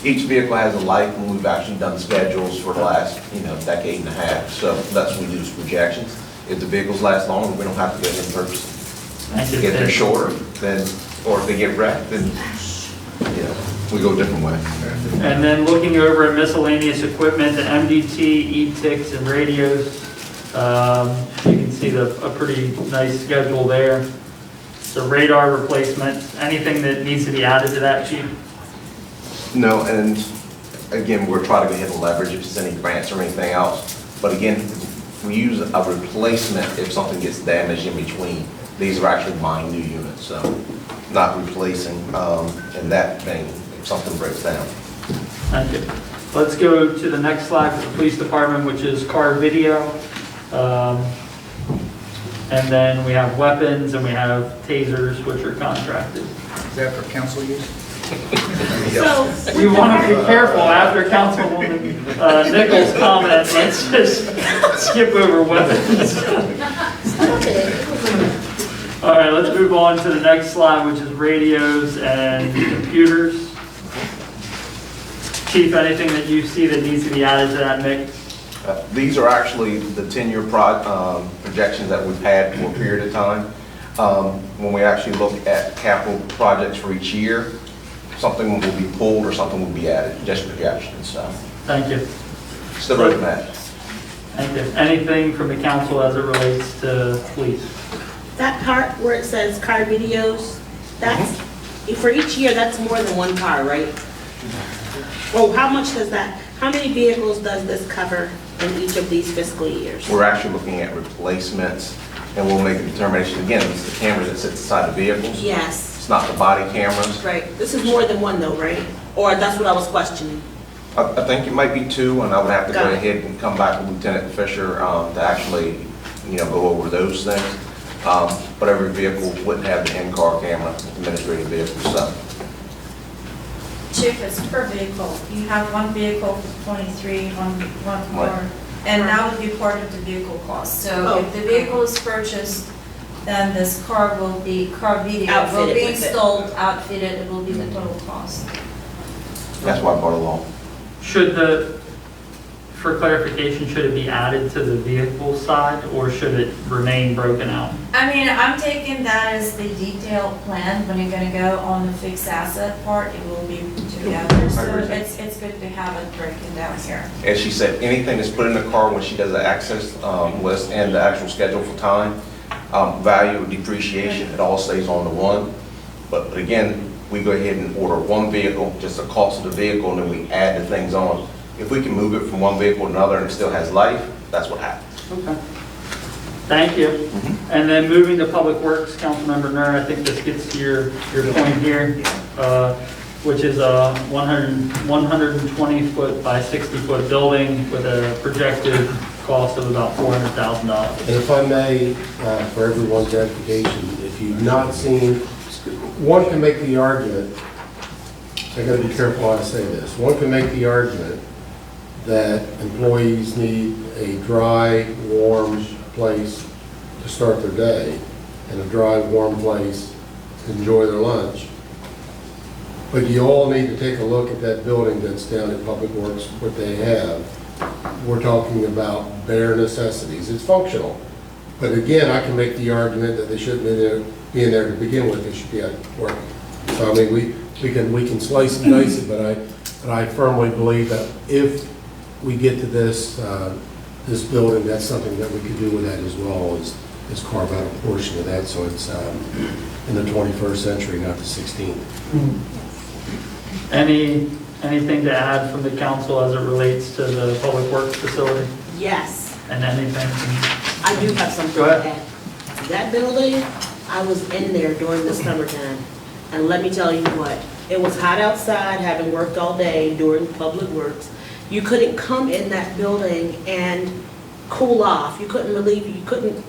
Each vehicle has a life, and we've actually done schedules for the last, decade and a half. So that's what we do is projections. If the vehicles last longer, we don't have to go ahead and purchase them. If they're shorter, then, or if they get wrecked, then, we go a different way. And then looking over at miscellaneous equipment, the MDT, e-tics, and radios, you can see a pretty nice schedule there. So radar replacement, anything that needs to be added to that, Chief? No, and again, we're trying to go ahead and leverage if there's any grants or anything else. But again, we use a replacement if something gets damaged in between. These are actually buying new units, so not replacing in that vein if something breaks down. Thank you. Let's go to the next slide for the police department, which is car video. And then we have weapons and we have tasers, which are contracted. Is that for council use? So, You want to be careful after Councilwoman Nichols' comment, let's just skip over weapons. All right, let's move on to the next slide, which is radios and computers. Chief, anything that you see that needs to be added to that mix? These are actually the 10-year projections that we've had for a period of time. When we actually look at capital projects for each year, something will be pulled or something will be added, just projections, so. Thank you. It's the roadmap. Thank you. Anything from the council as it relates to police? That part where it says car videos, that's, for each year, that's more than one car, right? Well, how much does that, how many vehicles does this cover in each of these fiscal years? We're actually looking at replacements, and we'll make a determination. Again, it's the cameras that sit inside the vehicles. Yes. It's not the body cameras. Right. This is more than one though, right? Or that's what I was questioning. I think it might be 2, and I would have to Got go it. ahead and come back with Lieutenant Fisher to actually, go over those things. But every vehicle wouldn't have the in-car camera, administrative vehicle, so. Chief, it's per vehicle. You have one vehicle for 23, one Right. car, and that would be part of the vehicle cost. So Oh. if the vehicle is purchased, then this car will be, car video will Outfitted be with it. installed, outfitted, it will be the total cost. That's why I brought it along. Should for clarification, should it be added to the vehicle side or should it remain broken out? I mean, I'm taking that as the detailed plan. When you're gonna go on the fixed asset part, it will be together. So agree. it's good to have it broken down here. As she said, anything that's put in the car when she does the access list and the actual schedule for time, value, depreciation, it all stays on the one. But again, we go ahead and order one vehicle, just the cost of the vehicle, and then we add the things on. If we can move it from one vehicle to another and it still has life, that's what happens. Okay. Thank you. And then moving to Public Works, Councilmember Nur, I think this gets to your point here, which is a 120-foot by 60-foot building with a projected cost of about $400,000. And if I may, for everyone's edification, if you've not seen, one can make the argument, I gotta be careful how I say this, one can make the argument that employees need a dry, warm place to start their day and a dry, warm place to enjoy their lunch. But you all need to take a look at that building that's down at Public Works, what they have. We're talking about bare necessities. It's functional. But again, I can make the argument that they shouldn't be in there to begin with. They should be at work. So I mean, we can slice and dice it, but I firmly believe that if we get to this building, that's something that we could do with that as well, is carve out a portion of that so it's in the 21st century, not the 16th. Anything to add from the council as it relates to the Public Works facility? Yes, And anything from I do have something Go to ahead. add. That building, I was in there during the summertime, and let me tell you what, it was hot outside, having worked all day during Public Works. You couldn't come in that building and cool off. You couldn't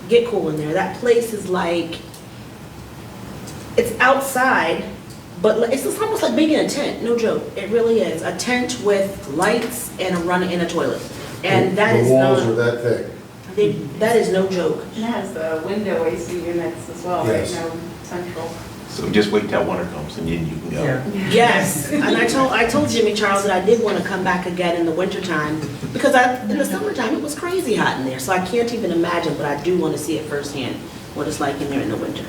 get cool in there. That place is like, it's outside, but it's almost like being in a tent, no joke. It really is. A tent with lights and a toilet. And that is The walls are not, that thick. that is no joke. It has the window AC units as well, right Yes. now, central. So just wait till winter comes and then you can go. Yes, and I told Jimmy Charles that I did want to come back again in the wintertime, because in the summertime, it was crazy hot in there, so I can't even imagine, but I do want to see it firsthand, what it's like in there in the winter.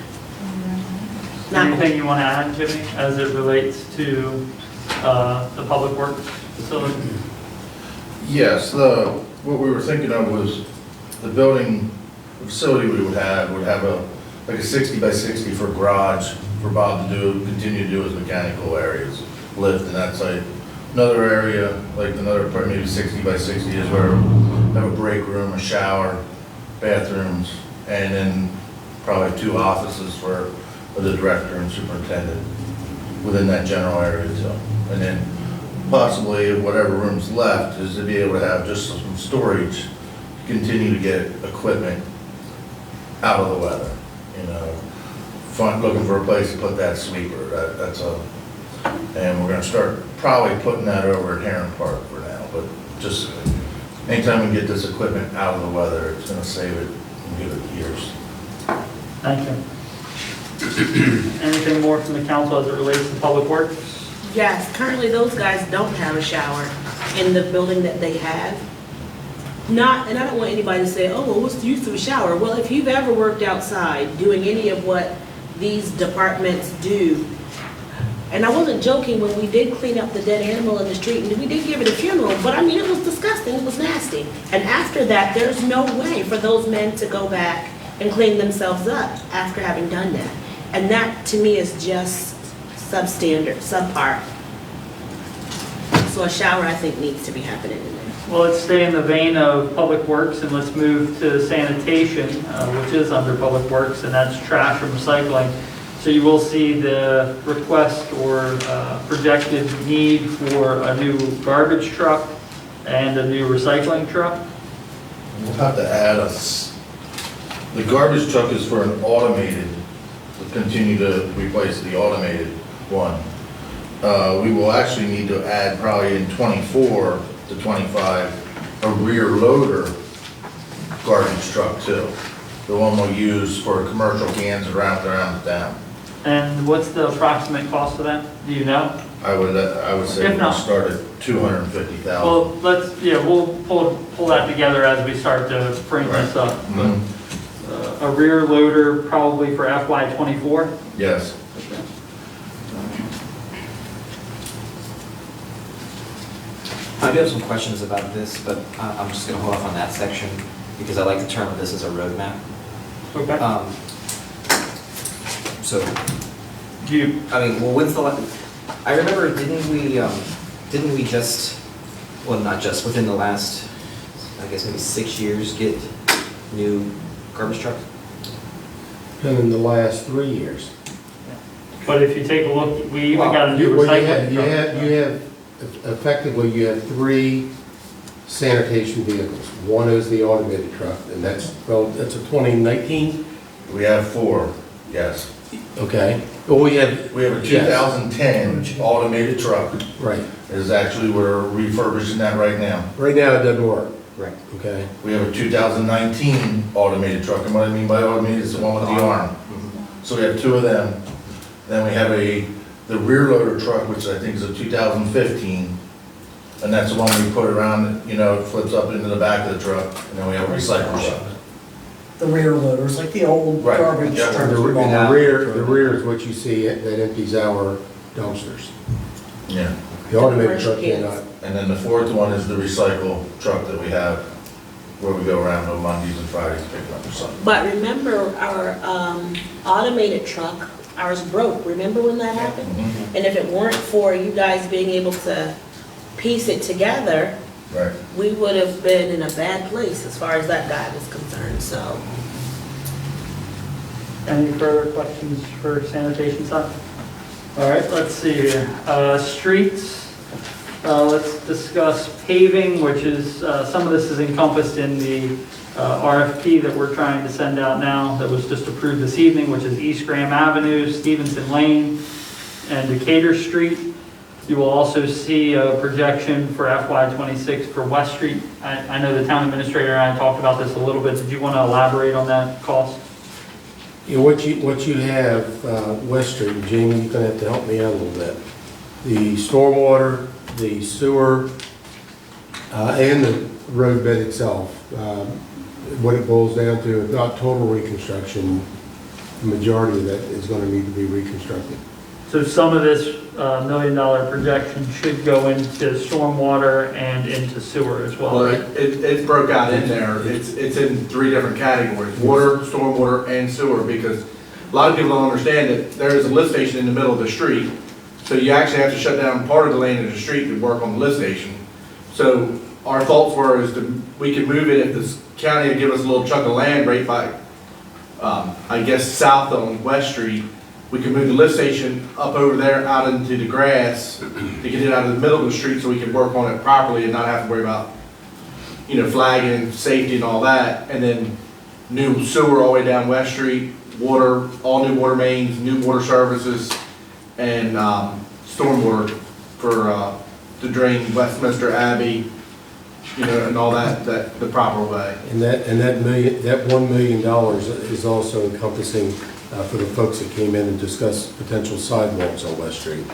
Not Anything you want to add, Jimmy, as it relates to the Public Works facility? Yes, what we were thinking of was the building, the facility we would have like a 60 by 60 for garage for Bob to continue to do his mechanical areas, lift and that side. Another area, like another part, maybe 60 by 60 is where we have a break room, a shower, bathrooms, and then probably 2 offices for the director and superintendent within that general area too. And then possibly whatever room's left is to be able to have just some storage to continue to get equipment out of the weather. Looking for a place to put that sweeper, and we're gonna start probably putting that over at Heron Park for now, but just anytime we get this equipment out of the weather, it's gonna save it and give it years. Thank you. Anything more from the council as it relates to Public Works? Yes, currently those guys don't have a shower in the building that they have. not, and I don't want anybody to say, oh, well, what's the use of a shower? Well, if you've ever worked outside doing any of what these departments do, and I wasn't joking when we did clean up the dead animal in the street, and we did give it a funeral, but I mean, it was disgusting, it was nasty. And after that, there's no way for those men to go back and clean themselves up after having done that. And that, to me, is just substandard, subpar. So a shower, I think, needs to be happening in there. Well, let's stay in the vein of Public Works and let's move to sanitation, which is under Public Works, and that's trash and recycling. So you will see the request or projected need for a new garbage truck and a new recycling truck. We'll have to add the garbage truck is for an automated, to continue to replace the automated one. We will actually need to add probably in 24 to 25, a rear loader garbage truck too. The one we'll use for commercial cans around the town. And what's the approximate cost of that? Do you know? I would say If we'll not- start at 250,000. Well, we'll pull that together as we start to frame this up. Mhm. A rear loader probably for FY '24? Yes. I do have some questions about this, but I'm just gonna hold off on that section because I like to term this as a roadmap. Okay. So, when's the I remember, didn't we just, well, not just, within the last, I guess maybe 6 years, get new garbage trucks? And in the last 3 years. But if you take a look, we even got a new Well, recycling you truck. have, effectively, you have 3 sanitation vehicles. One is the automated truck, and that's a 2019? We have 4, yes. Okay. Well, we have a 2010 automated truck. Right. Is actually, we're refurbishing that right now. Right now, it doesn't work. Right. Okay. We have a 2019 automated truck, and what I mean by automated is the one with the arm. So we have 2 of them. Then we have the rear loader truck, which I think is a 2015, and that's the one we put around, it flips up into the back of the truck, and then we have a recycle truck. The rear loaders, like the old Right, garbage yeah. trucks. The rear is what you see that empties our dumpsters. Yeah. The automated truck cannot. And then the 4th one is the recycle truck that we have, where we go around on Mondays and Fridays picking up or something. But remember, our automated truck, ours broke. Remember when that happened? And if it weren't for you guys being able to piece it together, Right. we would have been in a bad place as far as that guy was concerned, so. Any further questions for sanitation side? All right, let's see here. Streets, let's discuss paving, which is, some of this is encompassed in the RFP that we're trying to send out now that was just approved this evening, which is East Graham Avenue, Stevenson Lane, and Decatur Street. You will also see a projection for FY '26 for West Street. I know the town administrator and I talked about this a little bit. Did you want to elaborate on that cost? You know, what you have, West Street, and Jamie, you're gonna have to help me out a little bit. The stormwater, the sewer, and the road bed itself, what it boils down to, if not total reconstruction, the majority of that is gonna need to be reconstructed. So some of this $1 million projection should go into stormwater and into sewer as well. Well, it's broke out in there. It's in 3 different categories: water, stormwater, and sewer. Because a lot of people don't understand that there is a lift station in the middle of the street, so you actually have to shut down part of the lane of the street to work on the lift station. So our thoughts were we could move it if this county would give us a little chunk of land right by, I guess, south on West Street. We can move the lift station up over there out into the grass to get it out of the middle of the street so we can work on it properly and not have to worry about, flagging, safety and all that. And then new sewer all the way down West Street, water, all new water mains, new water services, and stormwater for to drain Westminster Abbey, and all that the proper way. And that $1 million is also encompassing for the folks that came in and discussed potential sidewalks on West Street.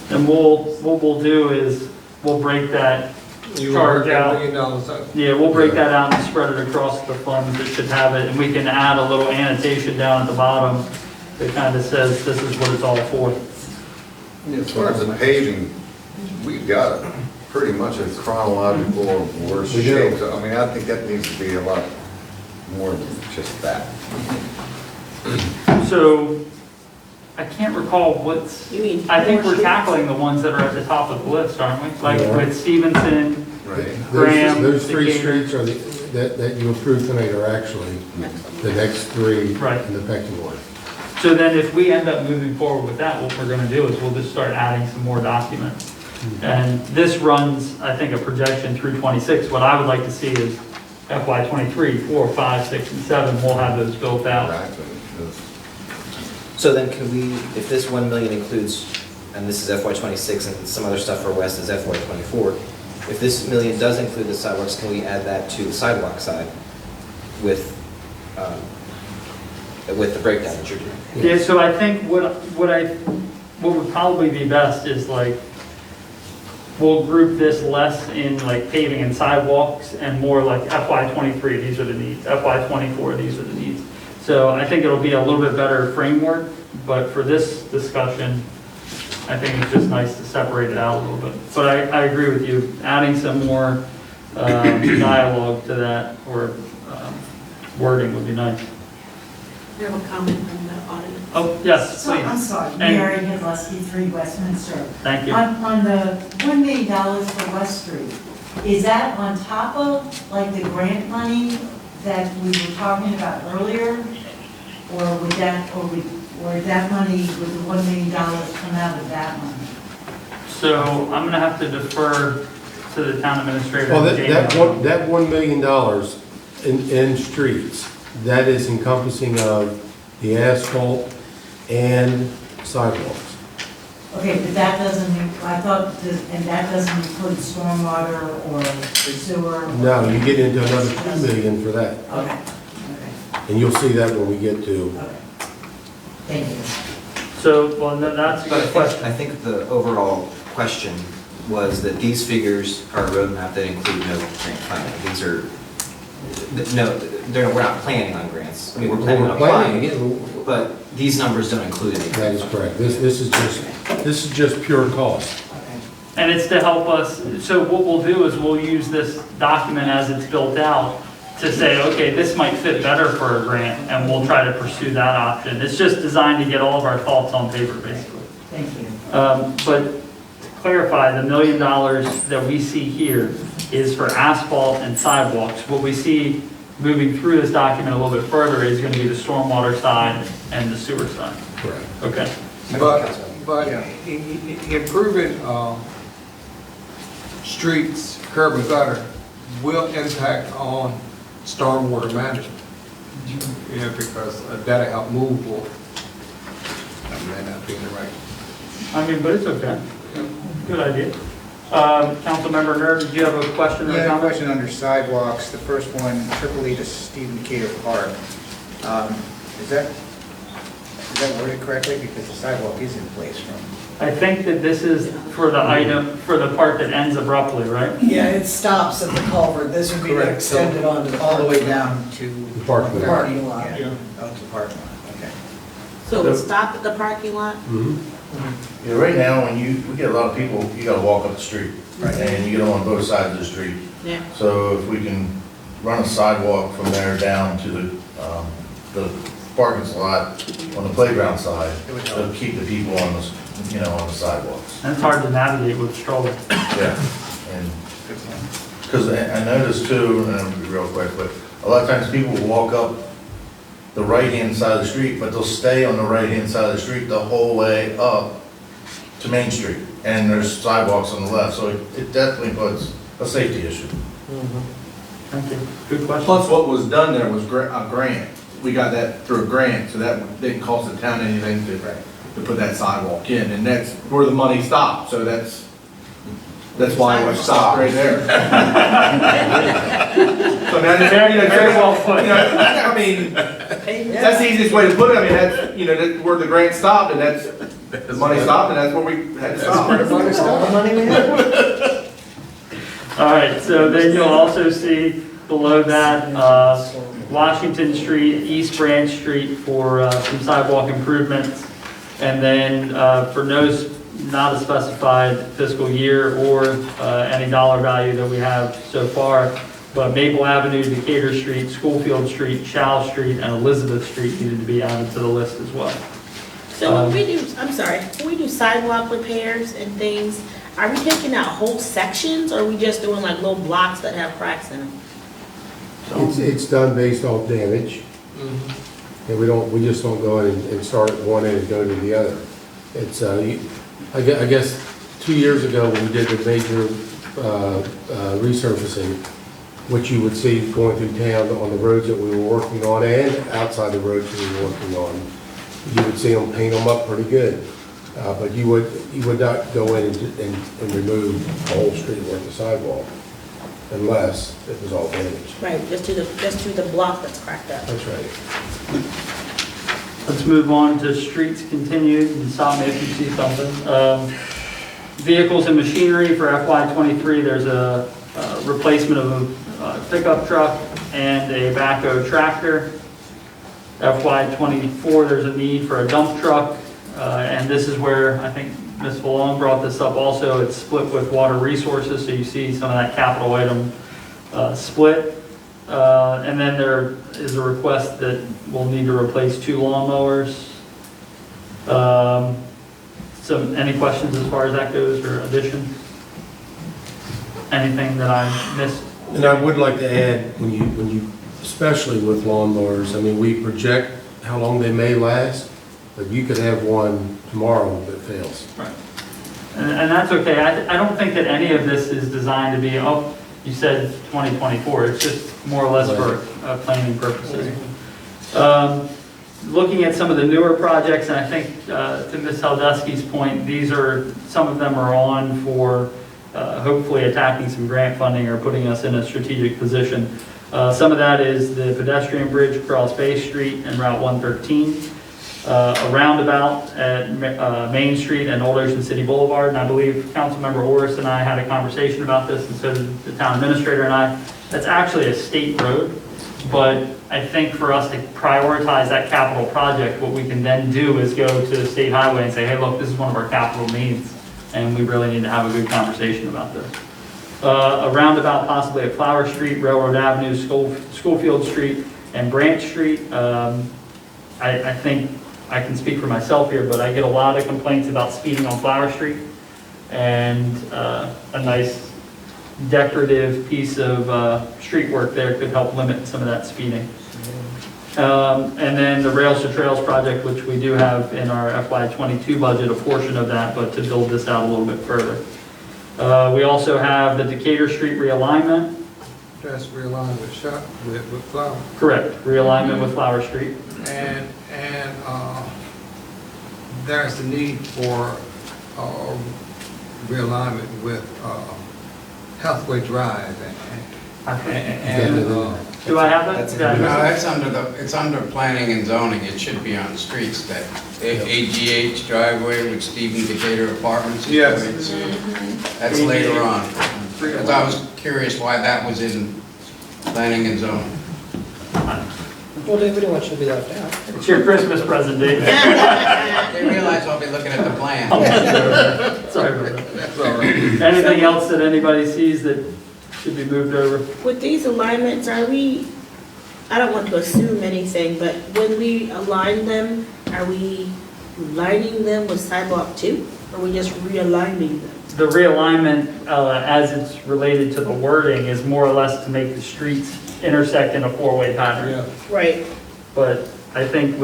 And what we'll do is we'll break that You charge work that out. $1 million out. Yeah, we'll break that out and spread it across the funds. It should have it, and we can add a little annotation down at the bottom that kind of says this is what it's all for. As far as the paving, we've got it pretty much a chronological of worst We do. shape. So, I mean, I think that needs to be a lot more than just that. So, I can't recall what's, You mean I think more we're streets? tackling the ones that are at the top of the list, aren't we? Like Yeah. with Stevenson, Right. Graham, Those three Decatur. streets are that you approved tonight are actually the next three Right. in the pecking order. So then if we end up moving forward with that, what we're gonna do is we'll just start adding some more documents. And this runs, I think, a projection through 26. What I would like to see is FY 23, 4, 5, 6, and 7, we'll have those built out. Exactly. So then can we, if this 1 million includes, and this is FY '26 and some other stuff for West is FY '24, if this million does include the sidewalks, can we add that to the sidewalk side with the breakdown that you're doing? Yeah, so I think what would probably be best is like, we'll group this less in like paving and sidewalks and more like FY '23, these are the needs, FY '24, these are the needs. So I think it'll be a little bit better framework, but for this discussion, I think it's just nice to separate it out a little bit. But I agree with you, adding some more dialogue to that or wording would be nice. We have a comment from the audience. Oh, yes, So, please. I'm sorry, And- Mary Hidlesky, 3 Westminster. Thank you. On the $1 million for West Street, is that on top of, like, the grant money that we were talking about earlier? Or would that money, would the $1 million come out of that money? So I'm gonna have to defer to the town administrator. Well, Jamie. that $1 million in streets, that is encompassing of the asphalt and sidewalks. Okay, but that doesn't, I thought, and that doesn't include stormwater or the sewer? No, you get into another 2 million for that. Okay, And you'll see that when we get to, thank you. So, well, no, that's a But good question. I think the overall question was that these figures are a roadmap that include no grant funding. These are, we're not planning on grants. I mean, we're planning on applying, but these numbers don't include anything. that is correct. This is just pure cost. And it's to help us, so what we'll do is we'll use this document as it's built out to say, okay, this might fit better for a grant, and we'll try to pursue that option. It's just designed to get all of our thoughts on paper, basically. Thank you. But to clarify, the $1 million that we see here is for asphalt and sidewalks. What we see moving through this document a little bit further is going to be the stormwater side and the sewer side. Correct. Okay. But improving streets, curb and gutter will impact on stormwater management. Yeah, because that'll help move water. I may not be in the right. I mean, but it's okay. Good idea. Councilmember Nerd, did you have a question or a Yeah, a comment? question under sidewalks. The first one, Tripoli to Stephen Decatur Park. Is that worded correctly? Because the sidewalk is in place from. I think that this is for the item, for the part that ends abruptly, right? Yeah, it stops at the culvert. This would be Correct. So extended onto the all the way parking lot. down to The parking The lot. parking lot. Yeah, out to the parking lot, okay. So we'll stop at the parking lot? Yeah, right now, we get a lot of people, you gotta walk up the street. And you get them on both sides of the street. Yeah. So if we can run a sidewalk from there down to the parking lot on the playground side, it'll keep the people on the sidewalks. And it's hard to navigate with stroller. Yeah, and, because I noticed too, and I'll be real quick, but a lot of times people will walk up the right-hand side of the street, but they'll stay on the right-hand side of the street the whole way up to Main Street, and there's sidewalks on the left, so it definitely puts a safety issue. Thank you. Good question. Plus, what was done there was a grant. We got that through a grant, so that didn't cost the town anything to put that sidewalk in, and that's where the money stopped, so that's why it was stopped right there. So now, Very well put. I mean, that's the easiest way to put it. I mean, that's, where the grant stopped, and that's, the money stopped, and that's where we had to stop. All the money we have. All right, so then you'll also see below that, Washington Street, East Branch Street for some sidewalk improvements. And then for not a specified fiscal year or any dollar value that we have so far, but Maple Avenue, Decatur Street, Schoolfield Street, Shao Street, and Elizabeth Street needed to be added to the list as well. So when we do, I'm sorry, when we do sidewalk repairs and things, are we taking out whole sections, or are we just doing like little blocks that have cracks in them? It's done based off damage. And we just don't go in and start at one end and go to the other. It's, I guess 2 years ago when we did the major resurfacing, what you would see going through town on the roads that we were working on and outside the roads we were working on, you would see them paint them up pretty good. But you would not go in and remove the whole street worth of sidewalk unless it was all damaged. Right, just to the block that's cracked up. That's right. Let's move on to streets continued, and stop me if you see something. Vehicles and machinery for FY23, there's a replacement of a pickup truck and a backhoe tractor. FY24, there's a need for a dump truck, and this is where I think Ms. Valong brought this up also. It's split with water resources, so you see some of that capital item split. And then there is a request that we'll need to replace 2 lawnmowers. Any questions as far as that goes, or additions? Anything that I missed? And I would like to add, when you, especially with lawnmowers, I mean, we project how long they may last, but you could have one tomorrow that fails. Right. And that's okay. I don't think that any of this is designed to be, you said 2024. It's just more or less for planning purposes. Looking at some of the newer projects, and I think to Ms. Haldesky's point, some of them are on for hopefully attacking some grant funding or putting us in a strategic position. Some of that is the pedestrian bridge across Bay Street and Route 113, a roundabout at Main Street and Old Ocean City Boulevard. And I believe Councilmember Orris and I had a conversation about this, and so did the town administrator and I. That's actually a state road, but I think for us to prioritize that capital project, what we can then do is go to the state highway and say, hey, look, this is one of our capital needs, and we really need to have a good conversation about this. A roundabout possibly at Flower Street, Railroad Avenue, Schoolfield Street, and Branch Street. I think I can speak for myself here, but I get a lot of complaints about speeding on Flower Street, and a nice decorative piece of street work there could help limit some of that speeding. And then the Rails to Trails project, which we do have in our FY22 budget, a portion of that, but to build this out a little bit further. We also have the Decatur Street realignment. That's realigned with Flower. Correct, realignment with Flower Street. And there's the need for realignment with Healthway Drive do I have that? No, it's under planning and zoning. It should be on the streets. That AGH driveway with Stephen Decatur Apartments. Yes. That's later on. Because I was curious why that was in planning and zoning. Well, we don't want you to be left out. It's your Christmas present, Dave. They realize I'll be looking at the plan. Sorry about that. Anything else that anybody sees that should be moved over? With these alignments, I don't want to assume anything, but when we align them, are we lining them with sidewalk too? Or are we just realigning them? The realignment, as it's related to the wording, is more or less to make the streets intersect in a 4-way pattern. Yeah. Right. But I think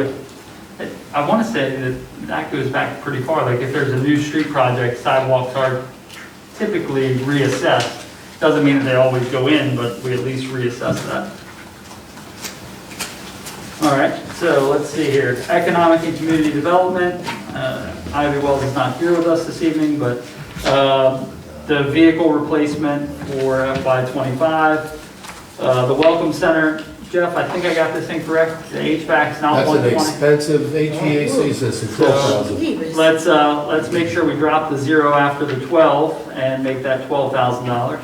I want to say that goes back pretty far. Like if there's a new street project, sidewalks are typically reassessed. Doesn't mean that they always go in, but we at least reassess that. All right, so let's see here. Economic and community development. Ivy Wells is not here with us this evening, but the vehicle replacement for FY25. The Welcome Center Jeff, I think I got this incorrect. The HVAC's not That's an 120. expensive HVAC system, 12,000. Let's make sure we drop the 0 after the 12 and make that $12,000.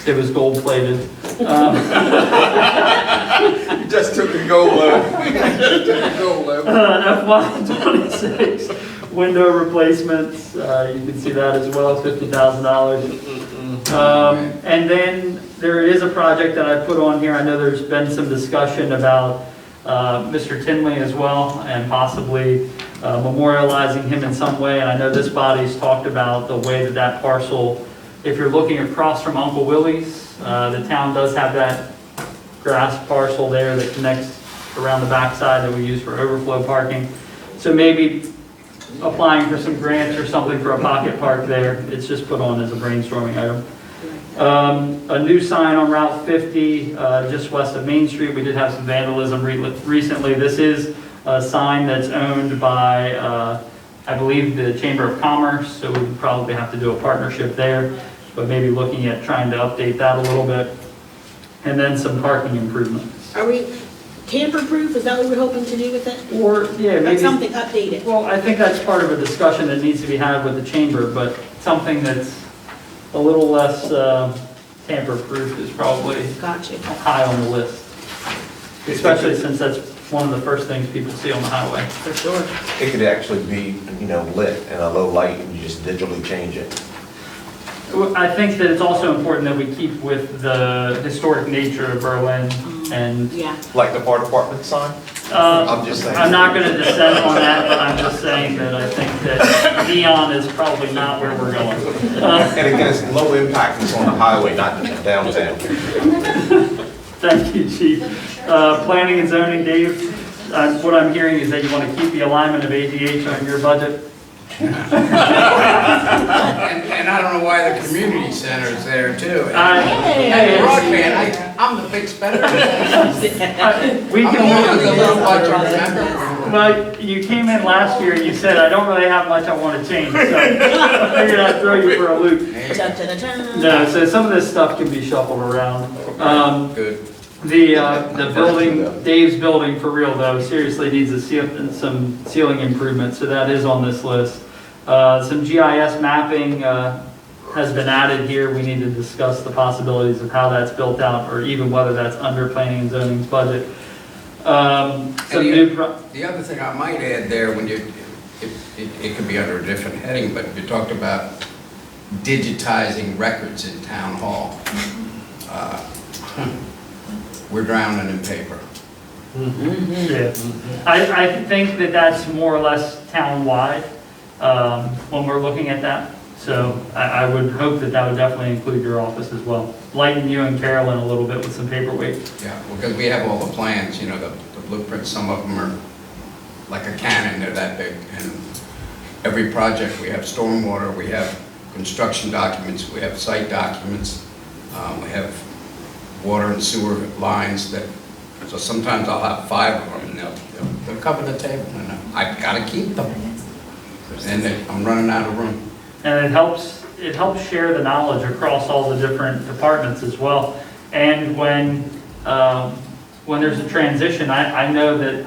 It was gold plated. You just took the gold load. FY26 window replacements, you can see that as well, $50,000. And then there is a project that I put on here. I know there's been some discussion about Mr. Tinley as well, and possibly memorializing him in some way. And I know this body's talked about the way that that parcel, if you're looking across from Uncle Willie's, the town does have that grass parcel there that connects around the backside that we use for overflow parking. So maybe applying for some grants or something for a pocket park there. It's just put on as a brainstorming item. A new sign on Route 50, just west of Main Street. We did have some vandalism recently. This is a sign that's owned by, I believe, the Chamber of Commerce, so we would probably have to do a partnership there, but maybe looking at trying to update that a little bit. And then some parking improvements. Are we tamper-proof? Is that what we're hoping to do with it? Or, yeah, maybe. Like something updated? Well, I think that's part of a discussion that needs to be had with the chamber, but something that's a little less tamper-proof is probably high on the list. Especially since that's one of the first things people see on the highway. For sure. It could actually be, lit in a low light and you just digitally change it. I think that it's also important that we keep with the historic nature of Berlin and. Yeah. Like the fire department sign? I'm just saying. I'm not going to dissent on that, but I'm just saying that I think that neon is probably not where we're going. And again, it's low impact, it's on the highway, not downtown. Thank you, Chief. Planning and zoning, Dave, what I'm hearing is that you want to keep the alignment of ADH on your budget? And I don't know why the community center is there too. And broadband, I'm the big spender. We I'm can only a little much on that. But you came in last year and you said, I don't really have much I want to change, so I figured I'd throw you for a loop. No, so some of this stuff can be shuffled around. Good. The building, Dave's building for real though, seriously needs some ceiling improvements, so that is on this list. Some GIS mapping has been added here. We need to discuss the possibilities of how that's built out, or even whether that's under planning and zoning's budget. The other thing I might add there, when it could be under a different heading, but you talked about digitizing records in town hall. We're drowning in paper. Yeah. I think that that's more or less town-wide when we're looking at that. So I would hope that that would definitely include your office as well. Lighten you and Carolyn a little bit with some paperweight. Yeah, because we have all the plans, the blueprints, some of them are like a cannon, they're that big. And every project, we have stormwater, we have construction documents, we have site documents, we have water and sewer lines so sometimes I'll have 5 of them and they'll cover the table and I've got to keep them. And I'm running out of room. And it helps share the knowledge across all the different departments as well. And when there's a transition, I know that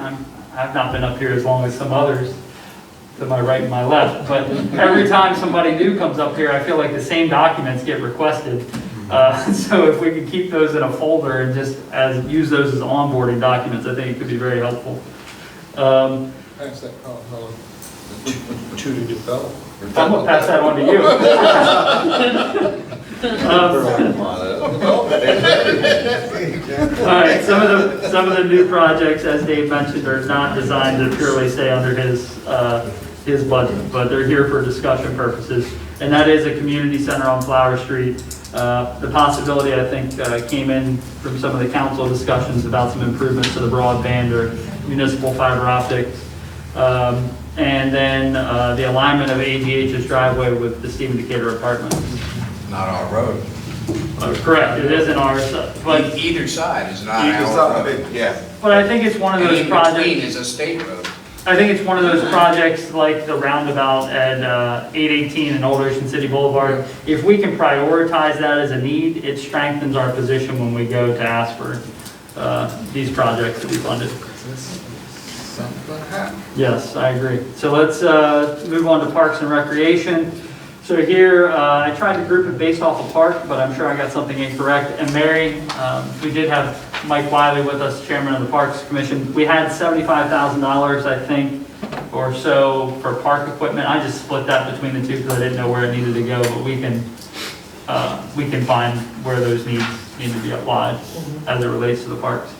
I've not been up here as long as some others to my right and my left, but every time somebody new comes up here, I feel like the same documents get requested. So if we could keep those in a folder and just use those as onboarding documents, I think it could be very helpful. Pass that, to develop. I'm going to pass that on to you. All right, some of the new projects, as Dave mentioned, are not designed to purely stay under his budget, but they're here for discussion purposes. And that is a community center on Flower Street. The possibility, I think, came in from some of the council discussions about some improvements to the broadband or municipal fiber optics. And then the alignment of ADH's driveway with the Stephen Decatur apartment. Not our road. Correct, it isn't ours, but either side is not our road. Yeah. But I think it's one of those projects. Between is a state road. I think it's one of those projects like the roundabout at 818 and Old Ocean City Boulevard. If we can prioritize that as a need, it strengthens our position when we go to ask for these projects to be funded. Yes, I agree. So let's move on to Parks and Recreation. So here, I tried to group it based off of park, but I'm sure I got something incorrect. And Mary, we did have Mike Wiley with us, Chairman of the Parks Commission. We had $75,000, I think, or so for park equipment. I just split that between the two because I didn't know where it needed to go, but we can find where those needs need to be applied as it relates to the parks.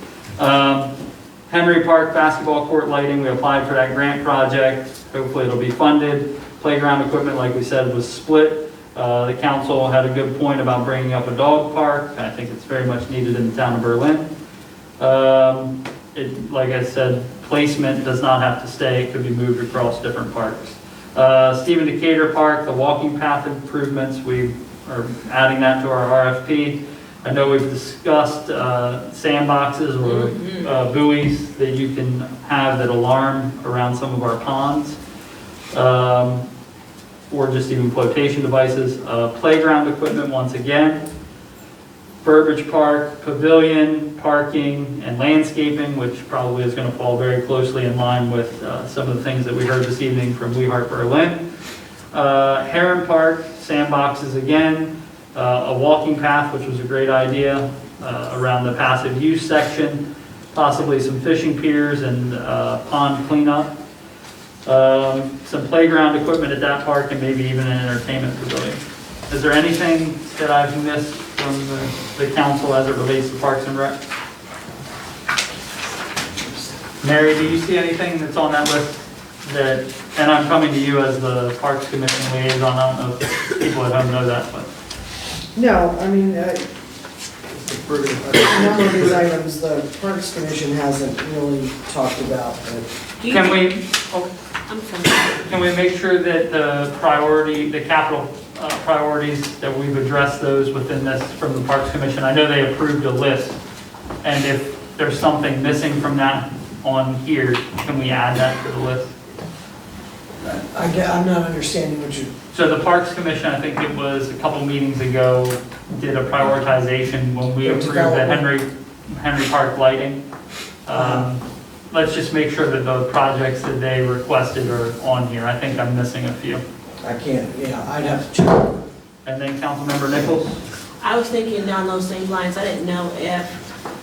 Henry Park basketball court lighting, we applied for that grant project. Hopefully it'll be funded. Playground equipment, like we said, was split. The council had a good point about bringing up a dog park. I think it's very much needed in the town of Berlin. Like I said, placement does not have to stay. It could be moved across different parks. Stephen Decatur Park, the walking path improvements, we are adding that to our RFP. I know we've discussed sandboxes or buoys that you can have that alarm around some of our ponds. Or just even flotation devices. Playground equipment once again. Burbage Park, pavilion, parking, and landscaping, which probably is going to fall very closely in line with some of the things that we heard this evening from We Heart Berlin. Heron Park, sandboxes again. A walking path, which was a great idea, around the passive use section. Possibly some fishing piers and pond cleanup. Some playground equipment at that park and maybe even an entertainment pavilion. Is there anything that I've missed from the council as it relates to Parks and Rec? Mary, do you see anything that's on that list that, and I'm coming to you as the Parks Commission liaison, I don't know if people at home know that, but. No, I mean, a number of these items, the Parks Commission hasn't really talked about, but. Can we make sure that the capital priorities, that we've addressed those within this from the Parks Commission? I know they approved a list, and if there's something missing from that on here, can we add that to the list? I'm not understanding what you. So the Parks Commission, I think it was a couple meetings ago, did a prioritization when we approved the Henry Park lighting. Let's just make sure that the projects that they requested are on here. I think I'm missing a few. I can't, yeah, I'd have to check. And then Councilmember Nichols? I was thinking down those same lines. I didn't know if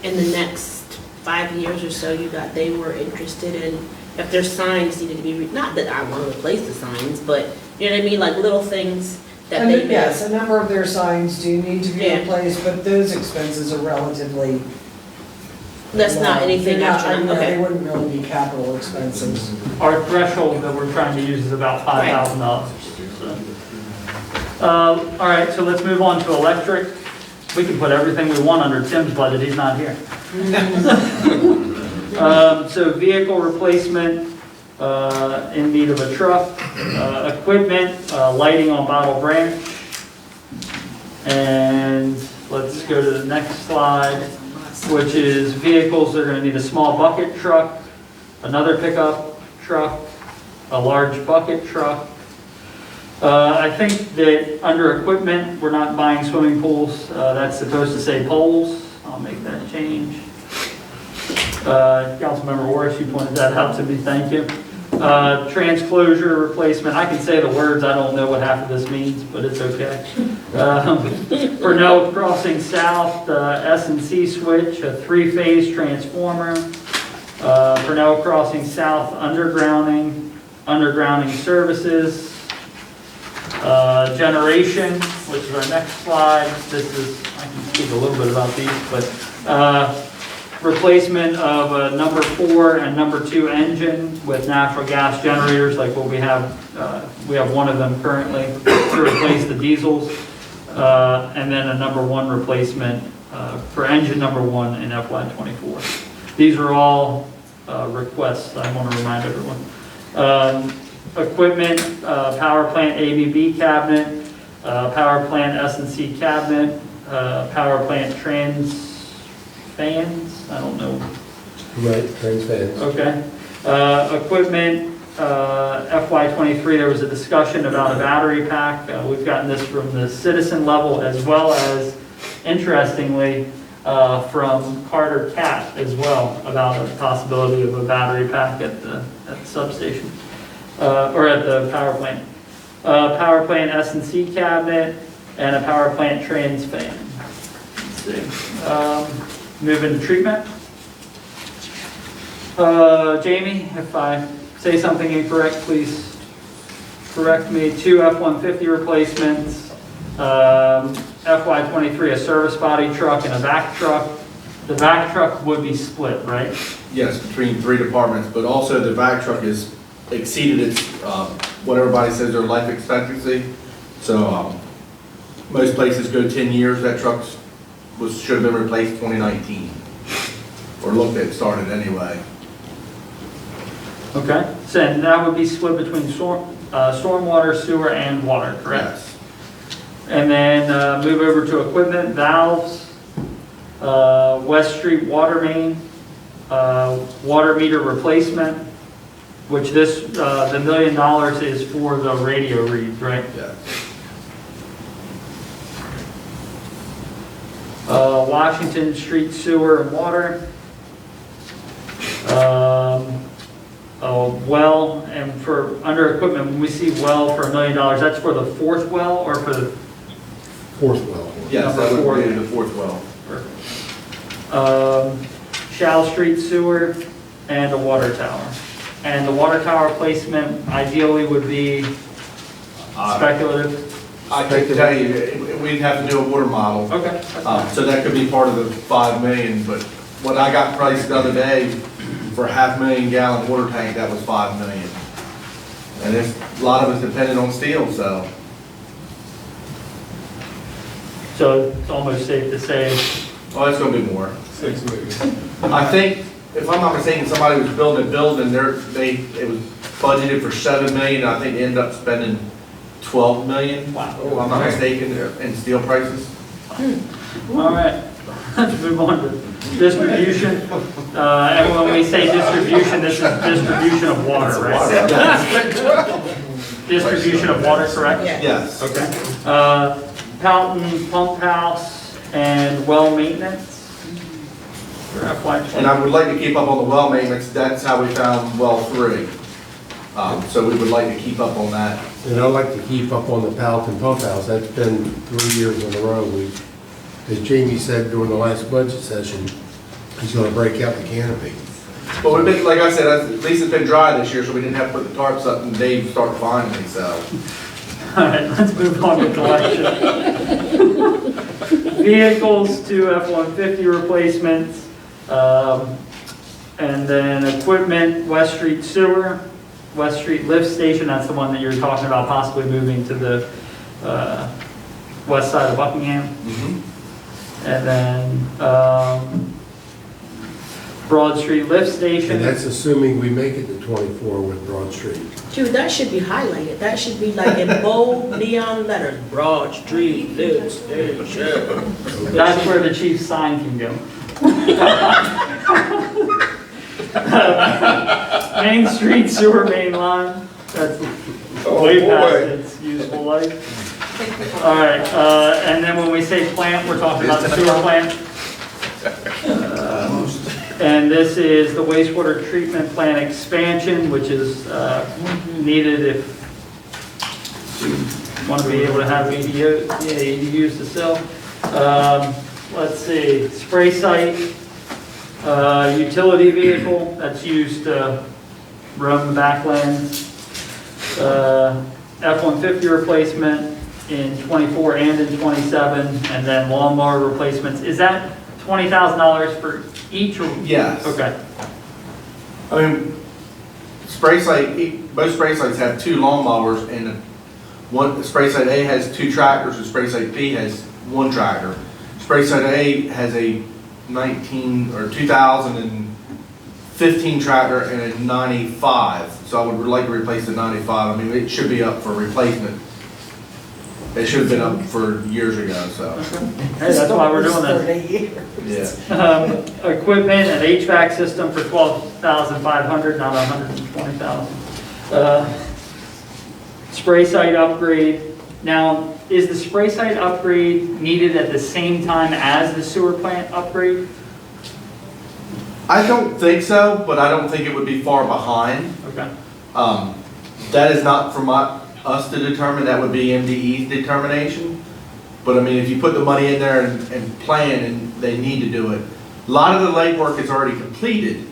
in the next 5 years or so they were interested in, if their signs needed to be, not that I want to replace the signs, but you know what I mean, like little things that they made. Yes, a number of their signs do need to be replaced, but those expenses are relatively. That's not anything extra, okay. They wouldn't really be capital expenses. Our threshold that we're trying to use is about $5,000. All right, so let's move on to electric. We can put everything we want under Tim's budget, he's not here. So vehicle replacement, in need of a truck, equipment, lighting on Bottle Branch. And let's go to the next slide, which is vehicles. They're going to need a small bucket truck, another pickup truck, a large bucket truck. I think that under equipment, we're not buying swimming pools. That's supposed to say poles. I'll make that change. Councilmember Orris, you pointed that out to me. Thank you. Transclosure replacement. I can say the words. I don't know what half of this means, but it's okay. Purnell Crossing South, S&C switch, a 3-phase transformer. Purnell Crossing South undergrounding services. Generation, which is our next slide. This is, I can speak a little bit about these, but replacement of a number 4 and number 2 engine with natural gas generators, like what we have one of them currently to replace the diesels, and then a number 1 replacement for engine number 1 in FY24. These are all requests. I want to remind everyone. Equipment, power plant ABB cabinet, power plant S&C cabinet, power plant trans fans, I don't know. Right, trans fans. Okay. Equipment, FY '23, there was a discussion about a battery pack. We've gotten this from the citizen level as well as, interestingly, from Carter Cat as well, about the possibility of a battery pack at the substation, or at the power plant. Power plant S&C cabinet, and a power plant trans fan. Let's see. Moving to treatment. Jamie, if I say something incorrect, please correct me. 2 F-150 replacements, FY '23, a service body truck and a vac truck. The vac truck would be split, right? Yes, between 3 departments, but also the vac truck has exceeded its, what everybody says their life expectancy. So most places go 10 years. That truck should have been replaced 2019, or looked at started anyway. Okay, so and that would be split between stormwater, sewer, and water, correct? Yes. And then move over to equipment, valves, West Street water main, water meter replacement, which this, the $1 million is for the radio reads, right? Yes. Washington Street sewer and water. Well, and for under equipment, when we see well for $1 million, that's for the 4th well or for the 4th well. Yes, that would be the 4th well. Shall Street sewer and a water tower. And the water tower placement ideally would be speculative. I can tell you, we'd have to do a water model. Okay. So that could be part of the 5 million, but what I got priced the other day for a 500,000 gallon water tank, that was 5 million. And a lot of it's dependent on steel, so. So it's almost safe to say. Oh, it's gonna be more. 6 million. I think, if I'm not mistaken, somebody was building a building, it was budgeted for 7 million, I think they ended up spending 12 million. Wow. If I'm not mistaken, in steel prices. All right, let's move on to distribution. And when we say distribution, this is distribution of water, right? Distribution of water, correct? Yes. Okay. Pelton Pump House and well maintenance for FY '20. And I would like to keep up on the well maintenance, that's how we found well 3. So we would like to keep up on that. And I'd like to keep up on the Powelton Pump House. That's been 3 years in a row. As Jamie said during the last budget session, he's gonna break out the canopy. But we've been, like I said, at least it's been dry this year, so we didn't have to put the tarps up and Dave started finding me, so. All right, let's move on to collection. Vehicles, 2 F-150 replacements, and then equipment, West Street sewer, West Street lift station, that's the one that you're talking about possibly moving to the west side of Buckingham. And then Broad Street lift station. And that's assuming we make it to 24 with Broad Street. Dude, that should be highlighted. That should be like in bold neon letters, Broad Street, lift station. That's where the chief's sign can go. Main Street sewer main line, that's way past its useful life. All right, and then when we say plant, we're talking about the sewer plant. And this is the wastewater treatment plant expansion, which is needed if we want to be able to have ADUs to sell. Let's see, spray site, utility vehicle that's used to roam the backlands, F-150 replacement in 24 and in 27, and then lawnmower replacements. Is that $20,000 for each? Or? Yes. Okay. I mean, spray site, both spray sites have 2 lawnmowers, and one spray site A has 2 tractors, and spray site B has 1 tractor. Spray site A has a 2015 tractor and a 95, so I would like to replace the 95. I mean, it should be up for replacement It should have been up for years ago, so. Hey, that's why we're doing this. 30 years. Yeah. Equipment and HVAC system for $12,500, not $120,000. Spray site upgrade. Now, is the spray site upgrade needed at the same time as the sewer plant upgrade? I don't think so, but I don't think it would be far behind. Okay. That is not for us to determine, that would be MDE's determination. But I mean, if you put the money in there and plan, and they need to do it. A lot of the legwork is already completed,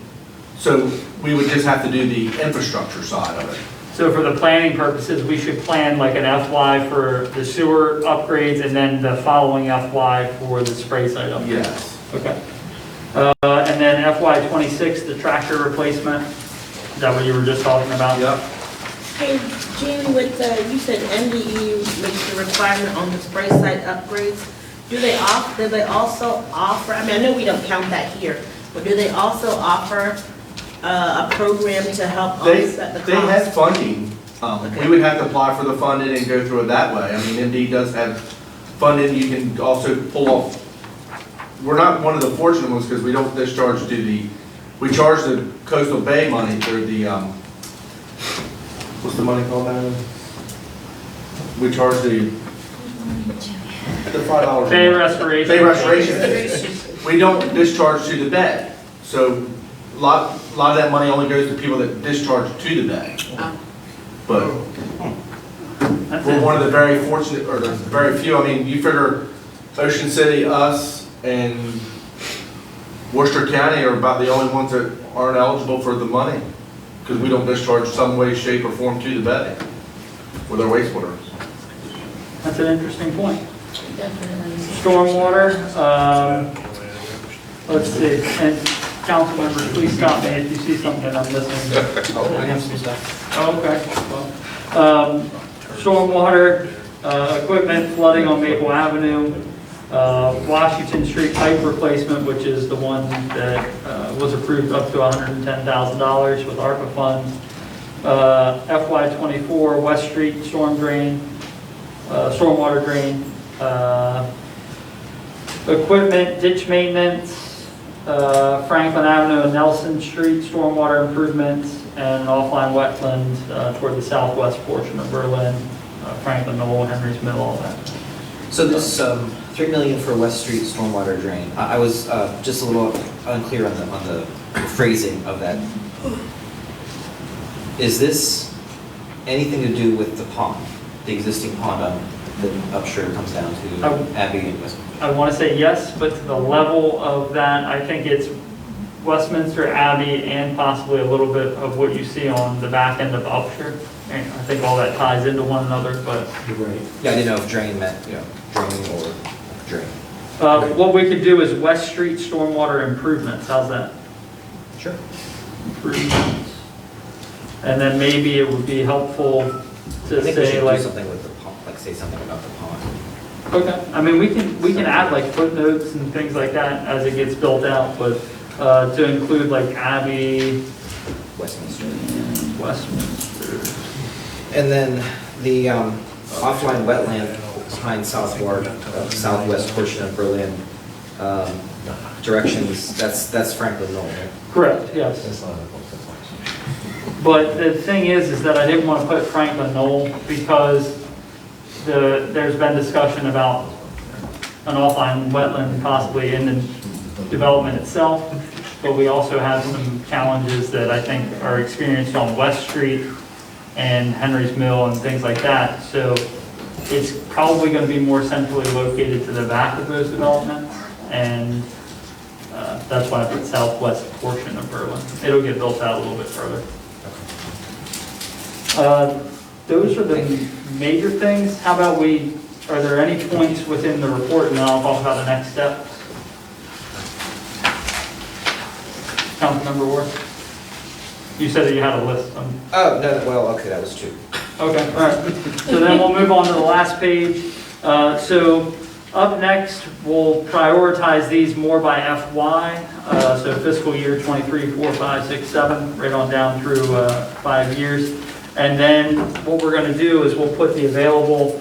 so we would just have to do the infrastructure side of it. So for the planning purposes, we should plan like an FY for the sewer upgrades and then the following FY for the spray site upgrades? Yes. Okay. And then FY '26, the tractor replacement, is that what you were just talking about? Yep. Hey, Jamie, with the, you said MDE makes the requirement on the spray site upgrades. Do they also offer, I mean, I know we don't count that here, but do they also offer a program to help offset the cost? They have funding. We would have to apply for the funding and go through it that way. I mean, MD does have funding. You can also pull off. We're not one of the fortunate ones because we don't discharge to we charge the Coastal Bay money through the, what's the money called now? We charge the $5. Bay restoration. Bay restoration. We don't discharge to the bay. So a lot of that money only goes to people that discharge to the bay. But we're one of the very fortunate, or the very few. I mean, you figure Ocean City, us, and Worcester County are about the only ones that aren't eligible for the money because we don't discharge some way, shape, or form to the bay with our wastewater. That's an interesting point. Stormwater, let's see, and council members, please stop me if you see something that I'm missing. Oh, I have some stuff. Oh, okay. Stormwater, equipment flooding on Maple Avenue, Washington Street pipe replacement, which is the one that was approved up to $110,000 with ARPA funds. FY '24 West Street storm drain, stormwater drain, equipment, ditch maintenance, Franklin Avenue and Nelson Street stormwater improvements, and offline wetland toward the southwest portion of Berlin, Franklin Knoll, Henry's Mill, all that. So this $3 million for West Street stormwater drain, I was just a little unclear on the phrasing of that. Is this anything to do with the pond, the existing pond that upstream comes down to Abbey and Westminster? I want to say yes, but to the level of that, I think it's Westminster, Abbey, and possibly a little bit of what you see on the back end of Upshur. And I think all that ties into one another, but. You're right. Yeah, I didn't know if drain meant, drain or drain. What we could do is West Street stormwater improvements. How's that? Sure. Improvements. And then maybe it would be helpful I to think we say should like. do something with the pond, like say something about the pond. Okay, I mean, we can add like footnotes and things like that as it gets built out, but to include like Abbey, Westminster. And then the offline wetland behind southwest portion of Berlin, directions, that's Franklin Knoll, right? Correct, yes. But the thing is that I didn't want to put Franklin Knoll because there's been discussion about an offline wetland possibly in the development itself, but we also have some challenges that I think are experienced on West Street and Henry's Mill and things like that. So it's probably going to be more centrally located to the back of those developments, and that's why I put southwest portion of Berlin. It'll get built out a little bit further. Those are the major things. How about are there any points within the report, and then I'll talk about the next steps? Councilmember Ward? You said that you had a list. Oh, no, well, okay, that was two. Okay, all right. So then we'll move on to the last page. So up next, we'll prioritize these more by FY. So fiscal year 23, 4, 5, 6, 7, right on down through 5 years. And then what we're going to do is we'll put the available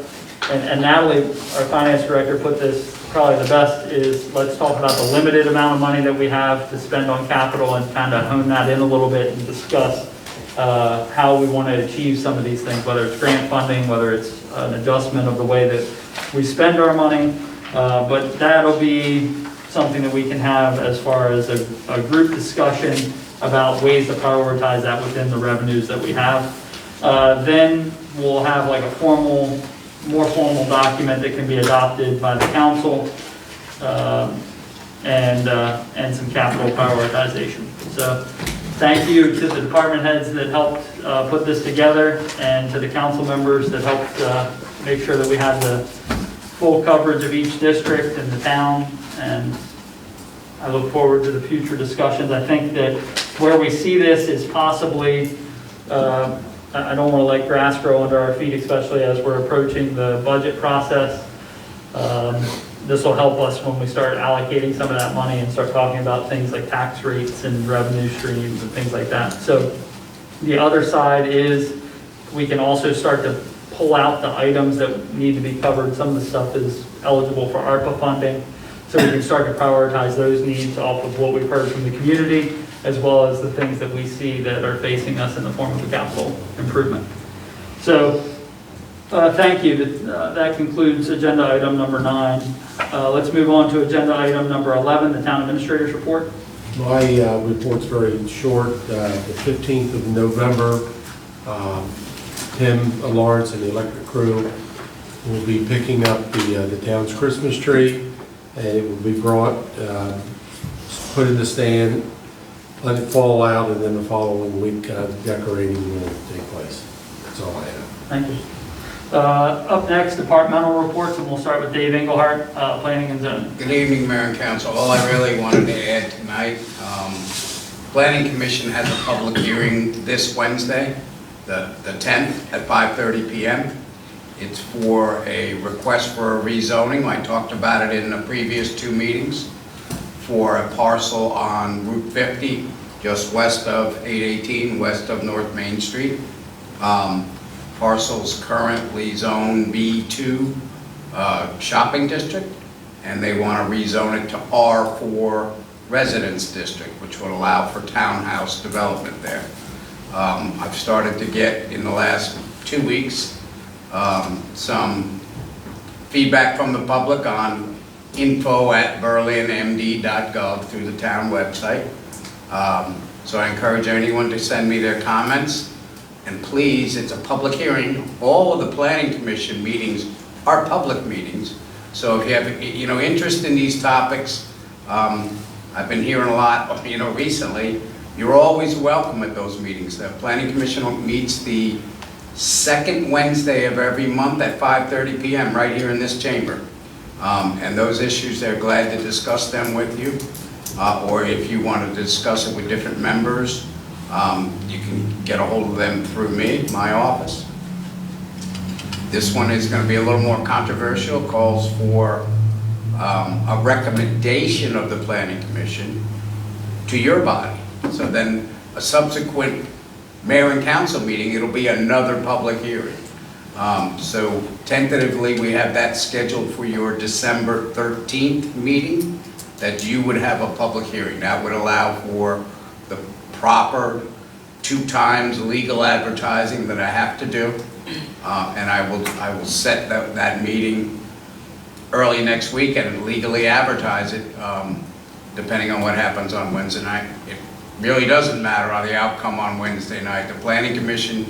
and Natalie, our finance director, put this probably the best, is let's talk about the limited amount of money that we have to spend on capital and kind of hone that in a little bit and discuss how we want to achieve some of these things, whether it's grant funding, whether it's an adjustment of the way that we spend our money. But that'll be something that we can have as far as a group discussion about ways to prioritize that within the revenues that we have. Then we'll have like a more formal document that can be adopted by the council, and some capital prioritization. So thank you to the department heads that helped put this together, and to the council members that helped make sure that we had the full coverage of each district and the town. And I look forward to the future discussions. I think that where we see this is possibly, I don't want to let grass grow under our feet, especially as we're approaching the budget process. This will help us when we start allocating some of that money and start talking about things like tax rates and revenue streams and things like that. So the other side is we can also start to pull out the items that need to be covered. Some of the stuff is eligible for ARPA funding, so we can start to prioritize those needs off of what we've heard from the community, as well as the things that we see that are facing us in the form of a capital improvement. So thank you. That concludes agenda item number 9. Let's move on to agenda item number 11, the town administrator's report. My report's very short. The 15th of November, Tim Lawrence and the electric crew will be picking up the town's Christmas tree, and it will be brought, put in the stand, let it fall out, and then the following week decorating will take place. That's all I have. Thank you. Up next, departmental reports, and we'll start with Dave Engelhardt, Planning and Zoning. Good evening, Mayor and Council. All I really wanted to add tonight, Planning Commission has a public hearing this Wednesday, the 10th at 5:30 p.m. It's for a request for a rezoning. I talked about it in the previous 2 meetings, for a parcel on Route 50, just west of 818, west of North Main Street. Parcel's currently zone B2 shopping district, and they want to rezone it to R4 residence district, which would allow for townhouse development there. I've started to get, in the last 2 weeks, some feedback from the public on info@berlinmd.gov through the town website. So I encourage anyone to send me their comments. And please, it's a public hearing. All of the Planning Commission meetings are public meetings. So if you have, interest in these topics, I've been hearing a lot, recently. You're always welcome at those meetings. The Planning Commission meets the second Wednesday of every month at 5:30 p.m. right here in this chamber. And those issues, they're glad to discuss them with you. Or if you want to discuss it with different members, you can get a hold of them through me, my office. This one is going to be a little more controversial, calls for a recommendation of the Planning Commission to your body. So then a subsequent mayor and council meeting, it'll be another public hearing. So tentatively, we have that scheduled for your December 13th meeting, that you would have a public hearing. That would allow for the proper 2 times legal advertising that I have to do. And I will set that meeting early next week and legally advertise it, depending on what happens on Wednesday night. It really doesn't matter on the outcome on Wednesday night. The Planning Commission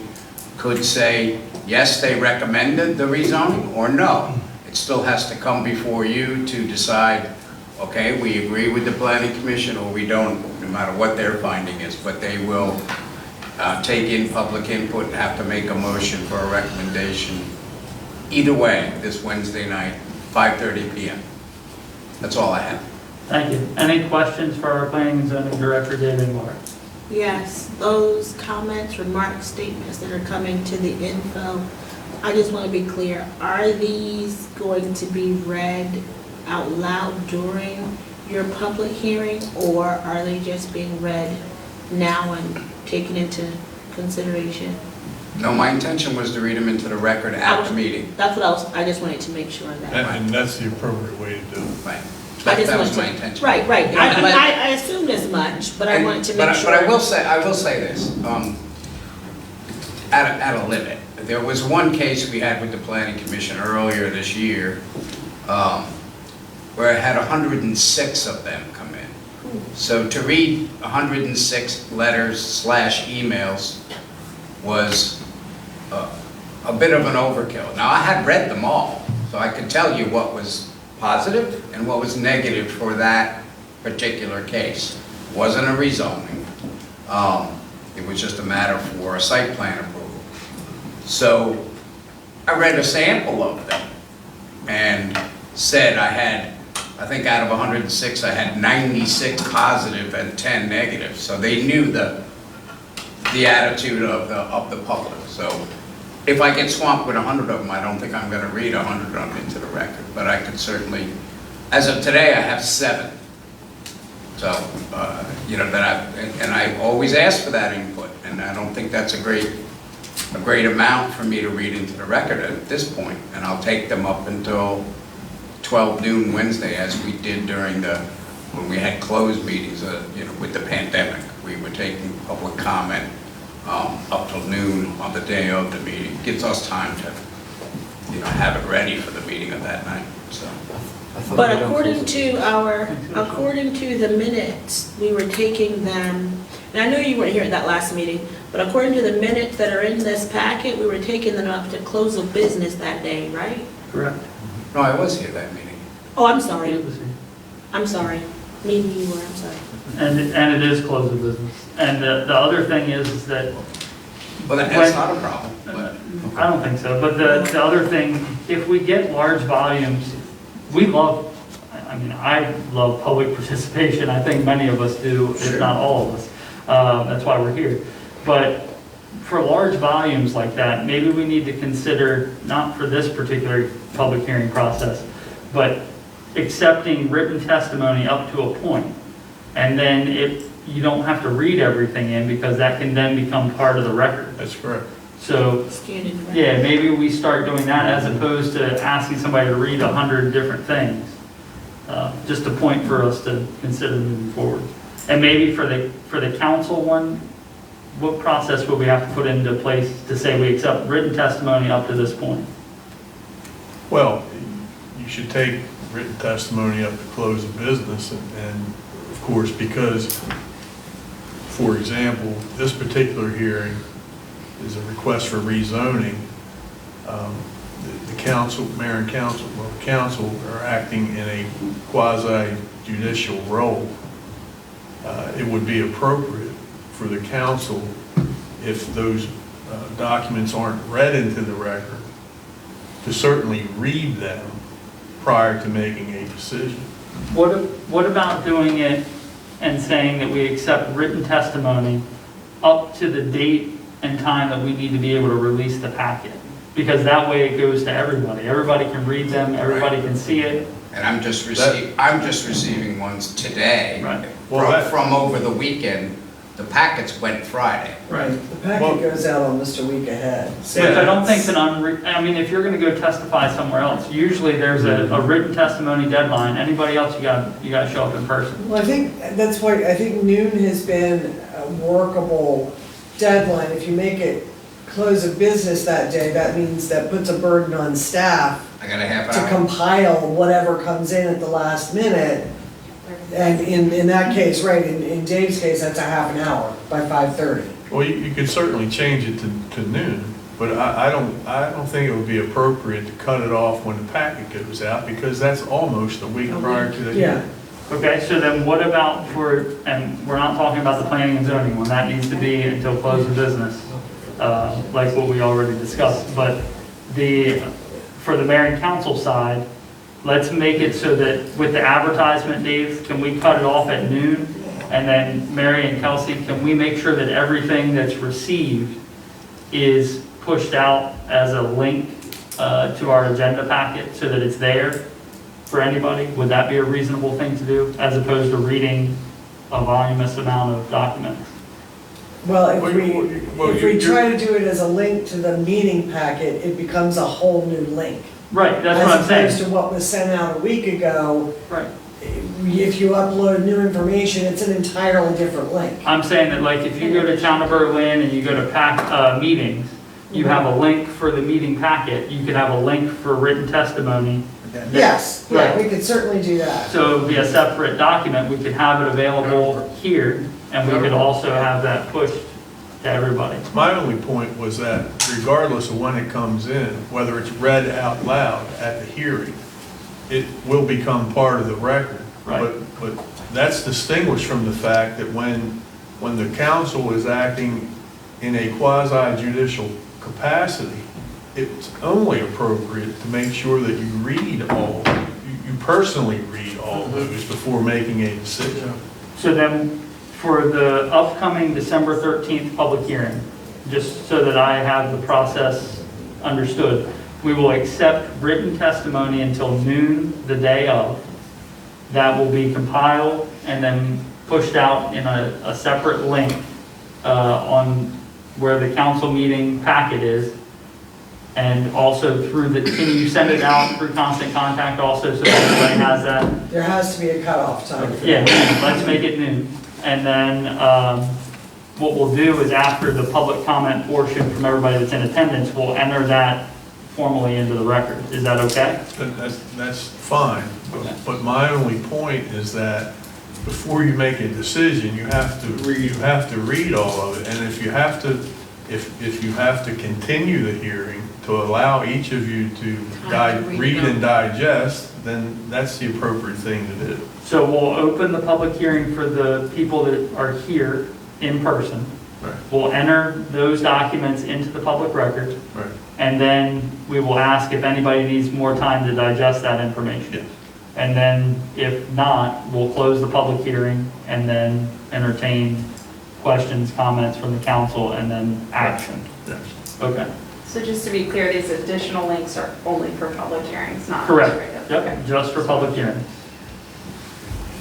could say, yes, they recommended the rezoning, or no. It still has to come before you to decide, okay, we agree with the Planning Commission, or we don't, no matter what their finding is. But they will take in public input and have to make a motion for a recommendation. Either way, this Wednesday night, 5:30 p.m. That's all I have. Thank you. Any questions for our Planning and Zoning Director, Dave Engelhardt? Yes, those comments, remarks, statements that are coming to the info, I just want to be clear, are these going to be read out loud during your public hearing, or are they just being read now and taken into consideration? No, my intention was to read them into the record at the meeting. That's what I just wanted to make sure of that. And that's the appropriate way to do it. Right. I just That was wanted my to- intention. Right, right. Yeah, but- I assumed as much, but I wanted to make sure. But I will say this, at a limit. There was one case we had with the planning commission earlier this year, where I had 106 of them come in. So to read 106 letters/emails was a bit of an overkill. Now, I had read them all, so I could tell you what was positive and what was negative for that particular case. Wasn't a rezoning. It was just a matter for a site plan approval. So I read a sample of them and said I think out of 106, I had 96 positive and 10 negative. So they knew the attitude of the public. So if I get swamped with 100 of them, I don't think I'm going to read 100 of them into the record. But I could certainly, as of today, I have 7. So, and I always ask for that input, and I don't think that's a great amount for me to read into the record at this point. And I'll take them up until 12 noon Wednesday, as we did when we had closed meetings, with the pandemic. We were taking public comment up till noon on the day of the meeting. Gives us time to, have it ready for the meeting of that night, so. But according to the minutes, we were taking them, and I know you weren't here at that last meeting, but according to the minutes that are in this packet, we were taking them up to close of business that day, right? Correct. No, I was here that meeting. Oh, I'm sorry. I'm sorry. Maybe you were, I'm sorry. And it is close of business. And the other thing is that. Well, that's not a problem, but. I don't think so, but the other thing, if we get large volumes, I love public participation. I think many of us do, if not all of us. That's why we're here. But for large volumes like that, maybe we need to consider, not for this particular public hearing process, but accepting written testimony up to a point. And then you don't have to read everything in, because that can then become part of the record. That's correct. So, yeah, maybe we start doing that as opposed to asking somebody to read 100 different things. Just a point for us to consider moving forward. And maybe for the council one, what process would we have to put into place to say we accept written testimony up to this point? Well, you should take written testimony up to close of business, and of course, because, for example, this particular hearing is a request for rezoning. The council, mayor and council are acting in a quasi-judicial role. It would be appropriate for the council, if those documents aren't read into the record, to certainly read them prior to making a decision. What about doing it and saying that we accept written testimony up to the date and time that we need to be able to release the packet? Because that way it goes to everybody. Everybody can read them, everybody can see it. And I'm just receiving ones today. Right. From over the weekend. The packets went Friday. Right. The packet goes out almost a week ahead. Which I don't think if you're gonna go testify somewhere else, usually there's a written testimony deadline. Anybody else, you gotta show up in person. Well, I think that's why, I think noon has been a workable deadline. If you make it close of business that day, that means that puts a burden on staff I got a half to hour. compile whatever comes in at the last minute. And in that case, right, in Dave's case, that's a half an hour by 5:30. Well, you could certainly change it to noon, but I don't think it would be appropriate to cut it off when the packet goes out, because that's almost a week prior to the hearing. Okay, so then what about and we're not talking about the planning and zoning one, that needs to be until close of business, like what we already discussed. But for the mayor and council side, let's make it so that with the advertisement, Dave, can we cut it off at noon? And then Mary and Kelsey, can we make sure that everything that's received is pushed out as a link to our agenda packet so that it's there for anybody? Would that be a reasonable thing to do, as opposed to reading a voluminous amount of documents? Well, Well, if we try to do it as a link to the meeting packet, it becomes a whole new link. Right, that's what I'm saying. As opposed to what was sent out a week ago. Right. If you upload new information, it's an entirely different link. I'm saying that like if you go to Town of Berlin and you go to meetings, you have a link for the meeting packet, you could have a link for written testimony. Yes, yeah, Right. we could certainly do that. So it would be a separate document, we could have it available here, and we could also have that pushed to everybody. My only point was that regardless of when it comes in, whether it's read out loud at the hearing, it will become part of the record. Right. But that's distinguished from the fact that when the council is acting in a quasi judicial capacity, it's only appropriate to make sure that you read all, you personally read all those before making a decision. So then, for the upcoming December 13th public hearing, just so that I have the process understood, we will accept written testimony until noon the day of. That will be compiled and then pushed out in a separate link on where the council meeting packet is. And also through the, can you send it out through Constant Contact also so that everybody has that? There has to be a cutoff time. for Yeah, that. let's make it noon. And then what we'll do is after the public comment portion from everybody that's in attendance, we'll enter that formally into the record. Is that okay? That's fine, but my only point is that before you make a decision, you have to read all of it. And if you have to continue the hearing to allow each of you to read and digest, then that's the appropriate thing to do. So we'll open the public hearing for the people that are here in person. Right. We'll enter those documents into the public record. Right. And then we will ask if anybody needs more time to digest that information. Yes. And then if not, we'll close the public hearing and then entertain questions, comments from the council, and then action. Yes. Okay. So just to be clear, these additional links are only for public hearings, not. Correct. Okay. Yep, just for public hearing.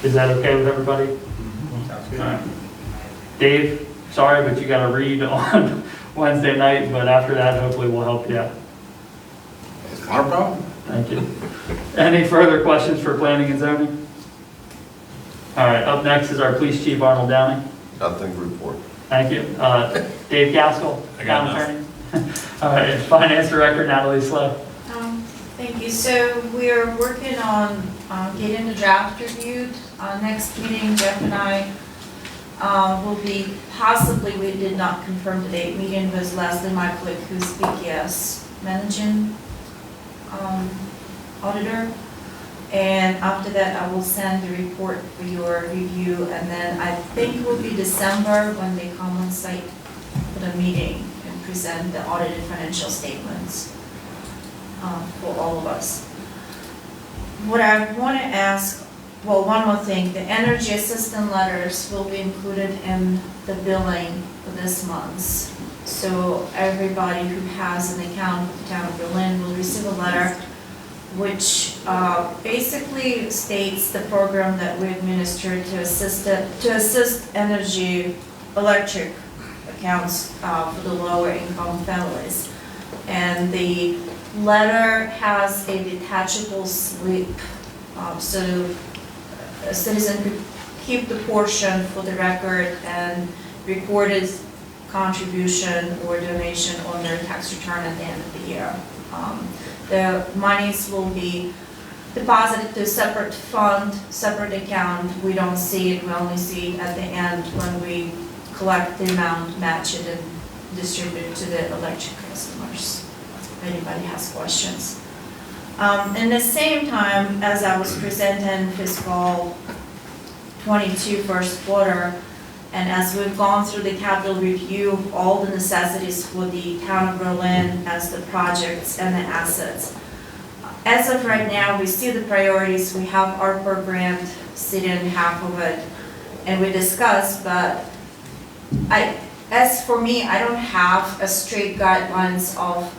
Is that okay with everybody? Sounds good. All right. Dave, sorry, but you got to read on Wednesday night, but after that, hopefully we'll help you out. It's not a problem. Thank you. Any further questions for planning and zoning? All right, up next is our police chief, Arnold Downing. Nothing to report. Thank you. Dave Gaskell, I got town attorney. All right, finance director, Natalie Slow. Thank you. So we are working on getting the draft reviewed. Next meeting, Jeff and I will be possibly, we did not confirm the date, meeting with Leslie Michaelick, who's BKS managing auditor. And after that, I will send the report for your review. And then I think it will be December when they come on site for the meeting and present the audited financial statements for all of us. What I want to ask, well, one more thing, the energy assistance letters will be included in the billing for this month. So everybody who has an account with the town of Berlin will receive a letter which basically states the program that we administer to assist energy electric accounts for the lower income families. And the letter has a detachable slip, so a citizen could keep the portion for the record and record his contribution or donation on their tax return at the end of the year. The monies will be deposited to a separate fund, separate account. We don't see it, we only see it at the end when we collect the amount, match it, and distribute it to the electric customers, if anybody has questions. In the same time, as I was presenting fiscal 22 first quarter, and as we've gone through the capital review of all the necessities for the town of Berlin as the projects and the assets. As of right now, we see the priorities. We have our program sitting half of it, and we discussed, but as for me, I don't have a straight guidelines of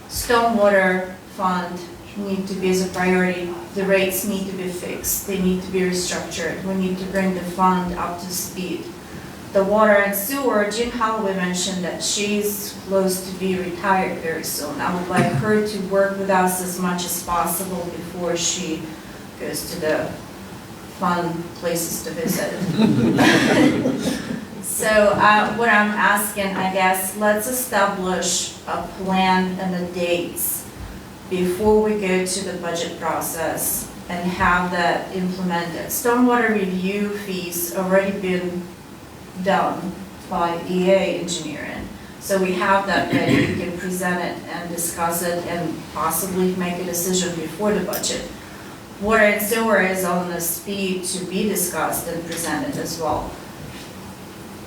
stormwater fund need to be as a priority. The rates need to be fixed. They need to be restructured. We need to bring the fund up to speed. the water and sewer, Jean Holloway mentioned that she's close to be retired very soon. I would like her to work with us as much as possible before she goes to the fun places to visit. So what I'm asking, I guess, let's establish a plan and the dates before we go to the budget process and have that implemented. Stormwater review fees already been done by EA Engineering. So we have that ready, we can present it and discuss it and possibly make a decision before the budget. Water and sewer is on the speed to be discussed and presented as well.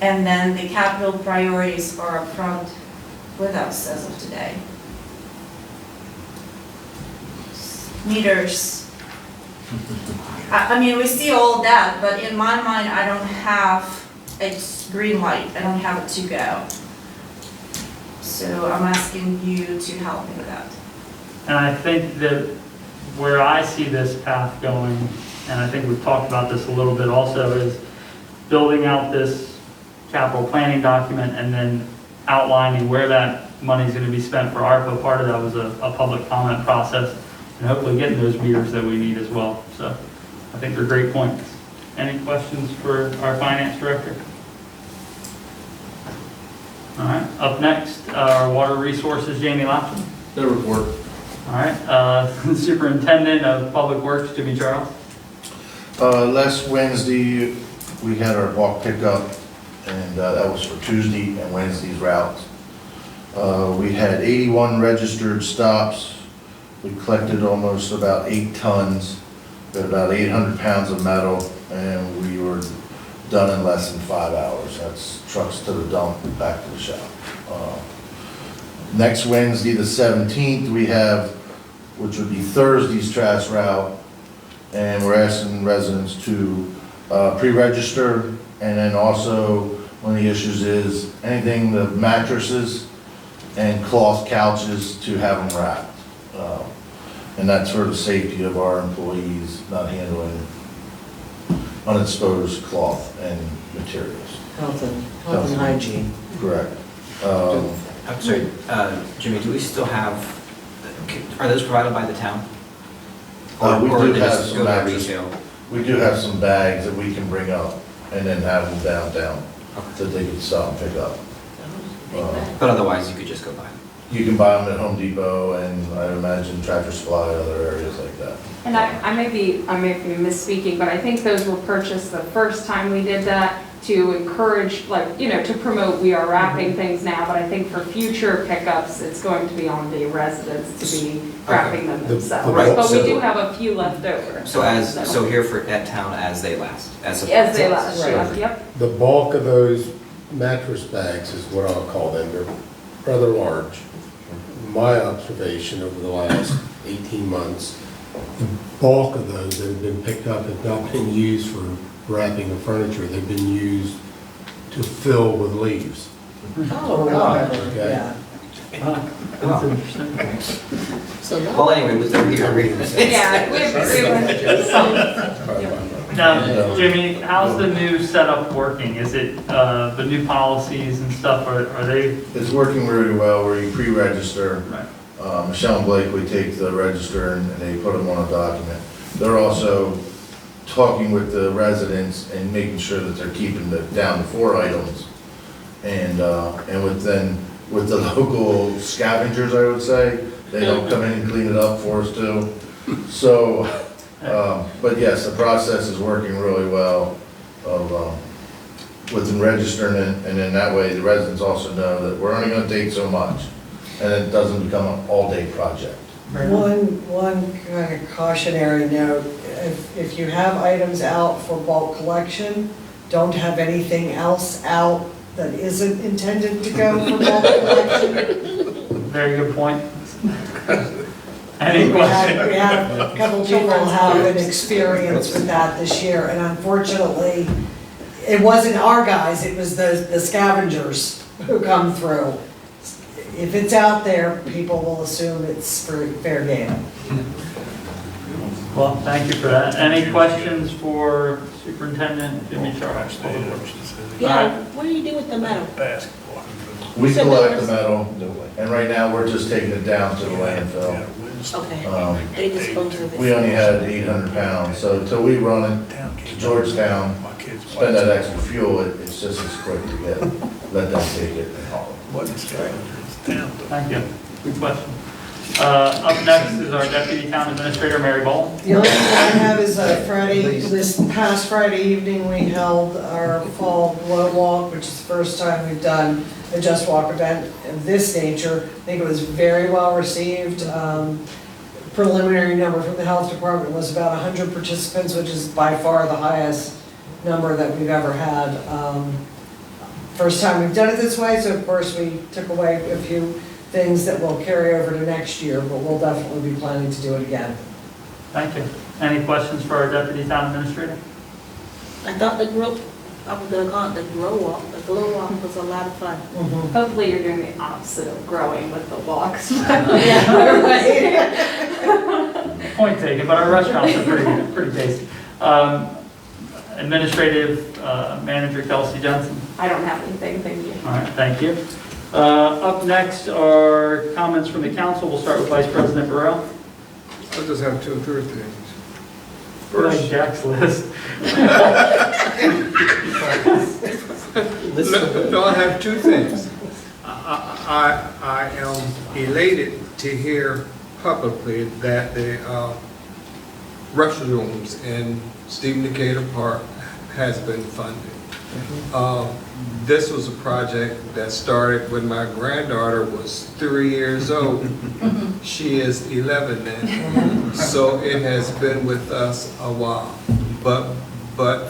And then the capital priorities are up front with us as of today. Meters. I mean, we see all that, but in my mind, I don't have a green light. I don't have it to go. So I'm asking you to help me with that. And I think that where I see this path going, and I think we've talked about this a little bit also, is building out this capital planning document and then outlining where that money is going to be spent for ARPA. Part of that was a public comment process, and hopefully getting those meters that we need as well. So I think they're great points. Any questions for our finance director? All right, up next, our water resources, Jamie Lapton. No report. All right, Superintendent of Public Works, Jimmy Charles. Last Wednesday, we had our walk pickup, and that was for Tuesday and Wednesday's routes. We had 81 registered stops. We collected almost about 8 tons, got about 800 pounds of metal, and we were done in less than 5 hours. That's trucks to the dump, back to the shop. Next Wednesday, the 17th, we have, which would be Thursday's trash route, and we're asking residents to pre-register, and then also, one of the issues is anything, the mattresses and cloth couches, to have them wrapped. And that's for the safety of our employees, not handling unexposed cloth and materials. Health and hygiene. Correct. I'm sorry, Jimmy, do we still have, are those provided by the town? We Or do they have just some go to mattresses. retail? We do have some bags that we can bring up and then have them downtown that they can stop and pick up. But otherwise, you could just go buy them? You can buy them at Home Depot and I imagine Tractor Supply, other areas like that. And I may be misspeaking, but I think those were purchased the first time we did that to encourage, like, you know, to promote, we are wrapping things now, but I think for future pickups, it's going to be on the residents to be wrapping them themselves. Right, But we so- do have a few left over. So here at town as they last? As they last, Right. yep. The bulk of those mattress bags is what I'll call them, they're rather large. My observation over the last 18 months, the bulk of those that have been picked up have not been used for wrapping of furniture, they've been used to fill with leaves. Oh, God. Okay. Yeah. That's interesting. Well, anyway, with them here reading this. Yeah, Now, Jimmy, how's the new setup working? Is it the new policies and stuff, are they? It's working really well where you pre-register. Right. Michelle and Blake, we take the register and they put them on a document. They're also talking with the residents and making sure that they're keeping it down to 4 items. And with the local scavengers, I would say, they don't come in and clean it up for us too. So, but yes, the process is working really well of, with them registering it, and then that way the residents also know that we're only gonna take so much, and it doesn't become an all-day project. One kind of cautionary note, if you have items out for bulk collection, don't have anything else out that isn't intended to go for bulk collection. Very good point. Any questions? We had a couple people have an experience with that this year, and unfortunately, it wasn't our guys, it was the scavengers who come through. If it's out there, people will assume it's for fair game. Well, thank you for that. Any questions for Superintendent Jimmy Charles? Yeah, what do you do with the metal? We So collect the there was- metal, and right now, we're just taking it down to the landfill. Okay, they dispose of it. We only had 800 pounds, so until we run it to Georgetown, spend that extra fuel, it's just as quick to get, let them take it and haul it. Thank you. Good question. Up next is our Deputy Town Administrator, Mary Ball. The only thing I have is this past Friday evening, we held our fall glow walk, which is the first time we've done a Just Walk event of this nature. I think it was very well received. Preliminary number from the health department was about 100 participants, which is by far the highest number that we've ever had. First time we've done it this way, so of course we took away a few things that will carry over to next year, but we'll definitely be planning to do it again. Thank you. Any questions for our Deputy Town Administrator? I thought I was gonna call it the glow walk was a lot of fun. Hopefully you're doing the opposite of growing with the walks. Point taken, but our restaurants are pretty tasty. Administrative Manager Kelsey Jensen. I don't have anything, thank you. All right, thank you. Up next are comments from the council. We'll start with Vice President Burrell. I just have 2 or 3 things. First, Jack's list. No, I have 2 things. I am elated to hear publicly that the restrooms in Stephen Decatur Park has been funded. This was a project that started when my granddaughter was 3 years old. She is 11 now, so it has been with us a while. But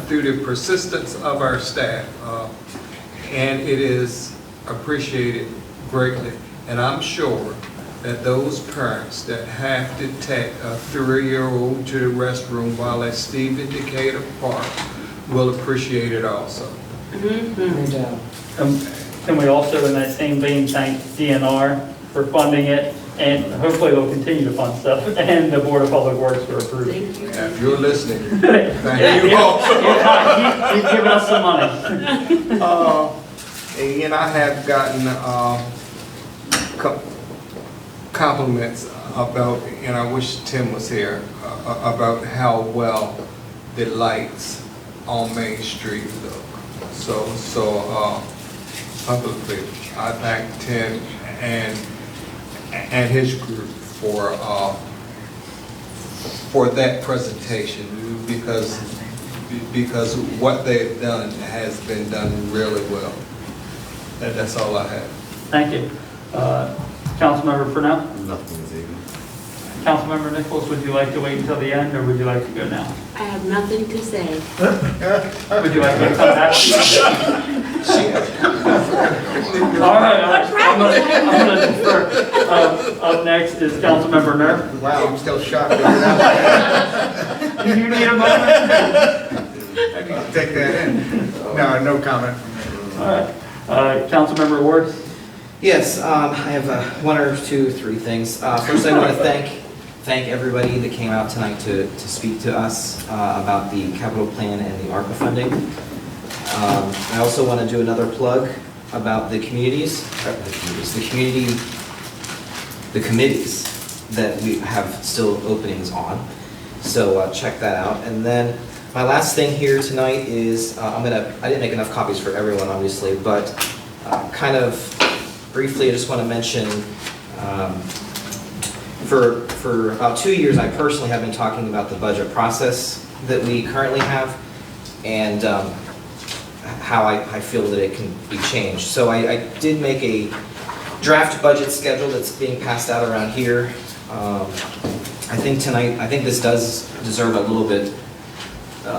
through the persistence of our staff, and it is appreciated greatly. And I'm sure that those parents that have to take a 3-year-old to the restroom while at Stephen Decatur Park will appreciate it also. Can we also, in that same vein, thank DNR for funding it, and hopefully they'll continue to fund stuff, and the Board of Public Works for approving. If you're listening, Thank you also. He's giving us some money. And I have gotten compliments about, and I wish Tim was here, about how well the lights on Main Street look. So publicly, I thank Tim and his group for that presentation, because what they've done has been done really well. That's all I have. Thank you. Councilmember Purnell? Nothing this evening. Councilmember Nichols, would you like to wait until the end, or would you like to go now? I have nothing to say. Would you like me to come back? All right, I'm gonna defer. Up next is Councilmember Nerf. Wow, I'm still shocked. Do you need a moment? I need to take that in. No comment from me. All right. Councilmember Ward? Yes, I have 1 or 2, 3 things. First, I want to thank everybody that came out tonight to speak to us about the capital plan and the ARPA funding. I also want to do another plug about the committees that we have still openings on. So check that out. And then my last thing here tonight is I didn't make enough copies for everyone, obviously, but kind of briefly, I just want to mention, for about 2 years, I personally have been talking about the budget process that we currently have, and how I feel that it can be changed. So I did make a draft budget schedule that's being passed out around here. I think this does deserve a little bit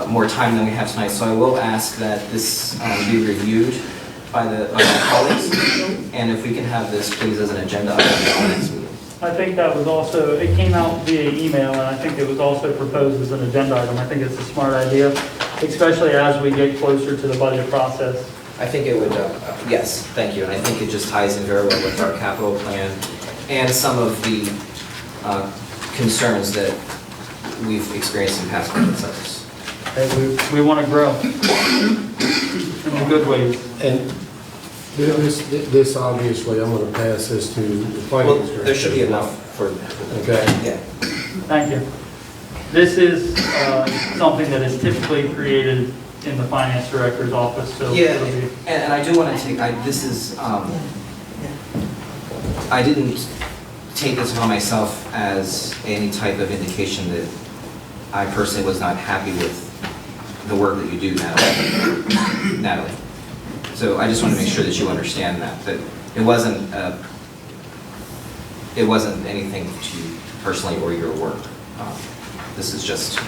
more time than we have tonight, so I will ask that this be reviewed by my colleagues, and if we can have this please as an agenda item for the next meeting. I think that was also, it came out via email, and I think it was also proposed as an agenda item. I think it's a smart idea, especially as we get closer to the budget process. I think it would, yes, thank you, and I think it just ties in very well with our capital plan and some of the concerns that we've experienced in past budget cycles. We want to grow in a good way. And this obviously, I'm going to pass this to the Well, finance director. there should be enough for, Okay. yeah. Thank you. This is something that is typically created in the finance director's office, so. Yeah, it'll be- and I do want to take, this is, I didn't take this upon myself as any type of indication that I personally was not happy with the work that you do, Natalie. So I just want to make sure that you understand that it wasn't anything to you personally or your work. This is just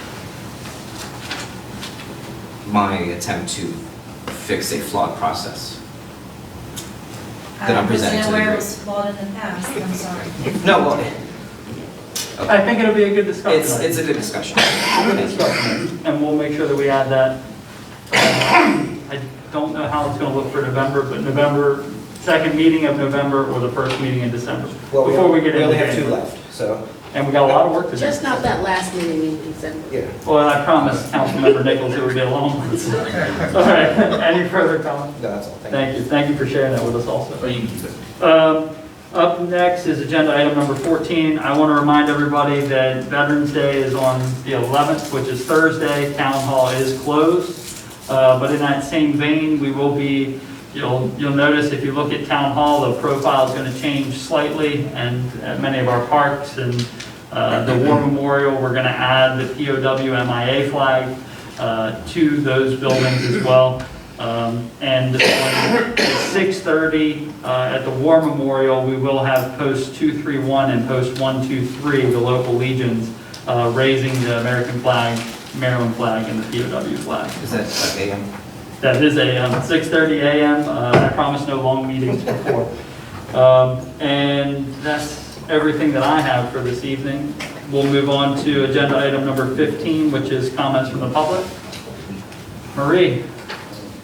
my attempt to fix a flawed process that I'm presenting to the I group. was flawed in the past, I'm sorry. No, well, I think it'll be a good discussion. it's a good discussion. Good discussion, and we'll make sure that we add that. I don't know how it's going to look for November, but November, second meeting of November or the first meeting in December. Well, Before we get we into only have 2 January. left, so. And we got a lot of work to do. Just not that last meeting in December. Yeah. Well, I promised Councilmember Nichols it would be a long one. All right, any further comments? No, that's all. Thank you. Thank you for sharing that with us also. Up next is agenda item number 14. I want to remind everybody that Veterans Day is on the 11th, which is Thursday. Town Hall is closed. But in that same vein, we will be, you'll notice if you look at Town Hall, the profile is going to change slightly, and at many of our parks and the War Memorial, we're going to add the POW MIA flag to those buildings as well. And at 6:30 at the War Memorial, we will have Post 231 and Post 123, the local legions, raising the American flag, Maryland flag, and the POW flag. Is that AM? That is AM, 6:30 AM. I promise no long meetings before. And that's everything that I have for this evening. We'll move on to agenda item number 15, which is comments from the public. Marie,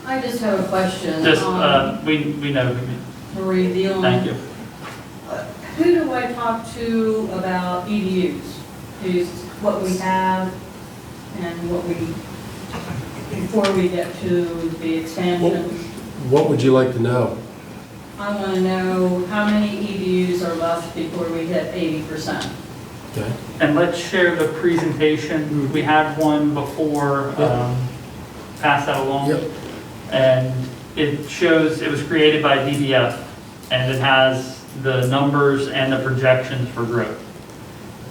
I just have a question. just, we know. Marie Dillon. Thank you. Who do I talk to about EDUs? Who's, what we have and what we, before we get to the expansion? What would you like to know? I want to know how many EDUs are left before we hit 80%. Okay. And let's share the presentation. We had one before, pass that along. Yep. And it shows, it was created by DBF, and it has the numbers and the projections for growth.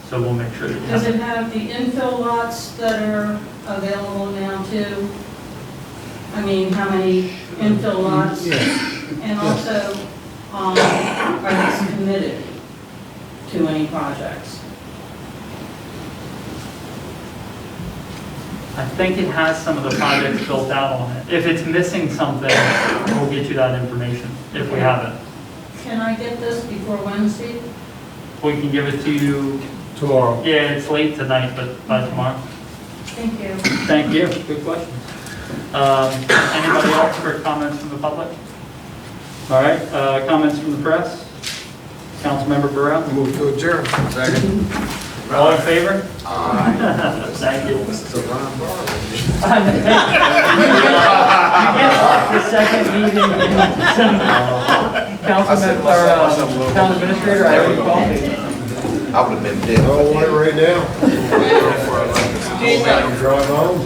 So we'll make sure that you Does have it have the infill lots that are available now too? I mean, how many infill lots? And also, are these committed to any projects? I think it has some of the projects built out on it. If it's missing something, we'll get you that information, if we have it. Can I get this before Wednesday? We can give it to you, Tomorrow. yeah, it's late tonight, but by tomorrow. Thank you. Thank you, good question. Anybody else for comments from the public? All right, comments from the press? Councilmember Burrell? Move to adjourn. Second. All in favor? Thank you. This is a Ron Barlow. The second meeting in December. Councilmember, Town Administrator, I already called you. I would have been dead. I want it right now. Drive home.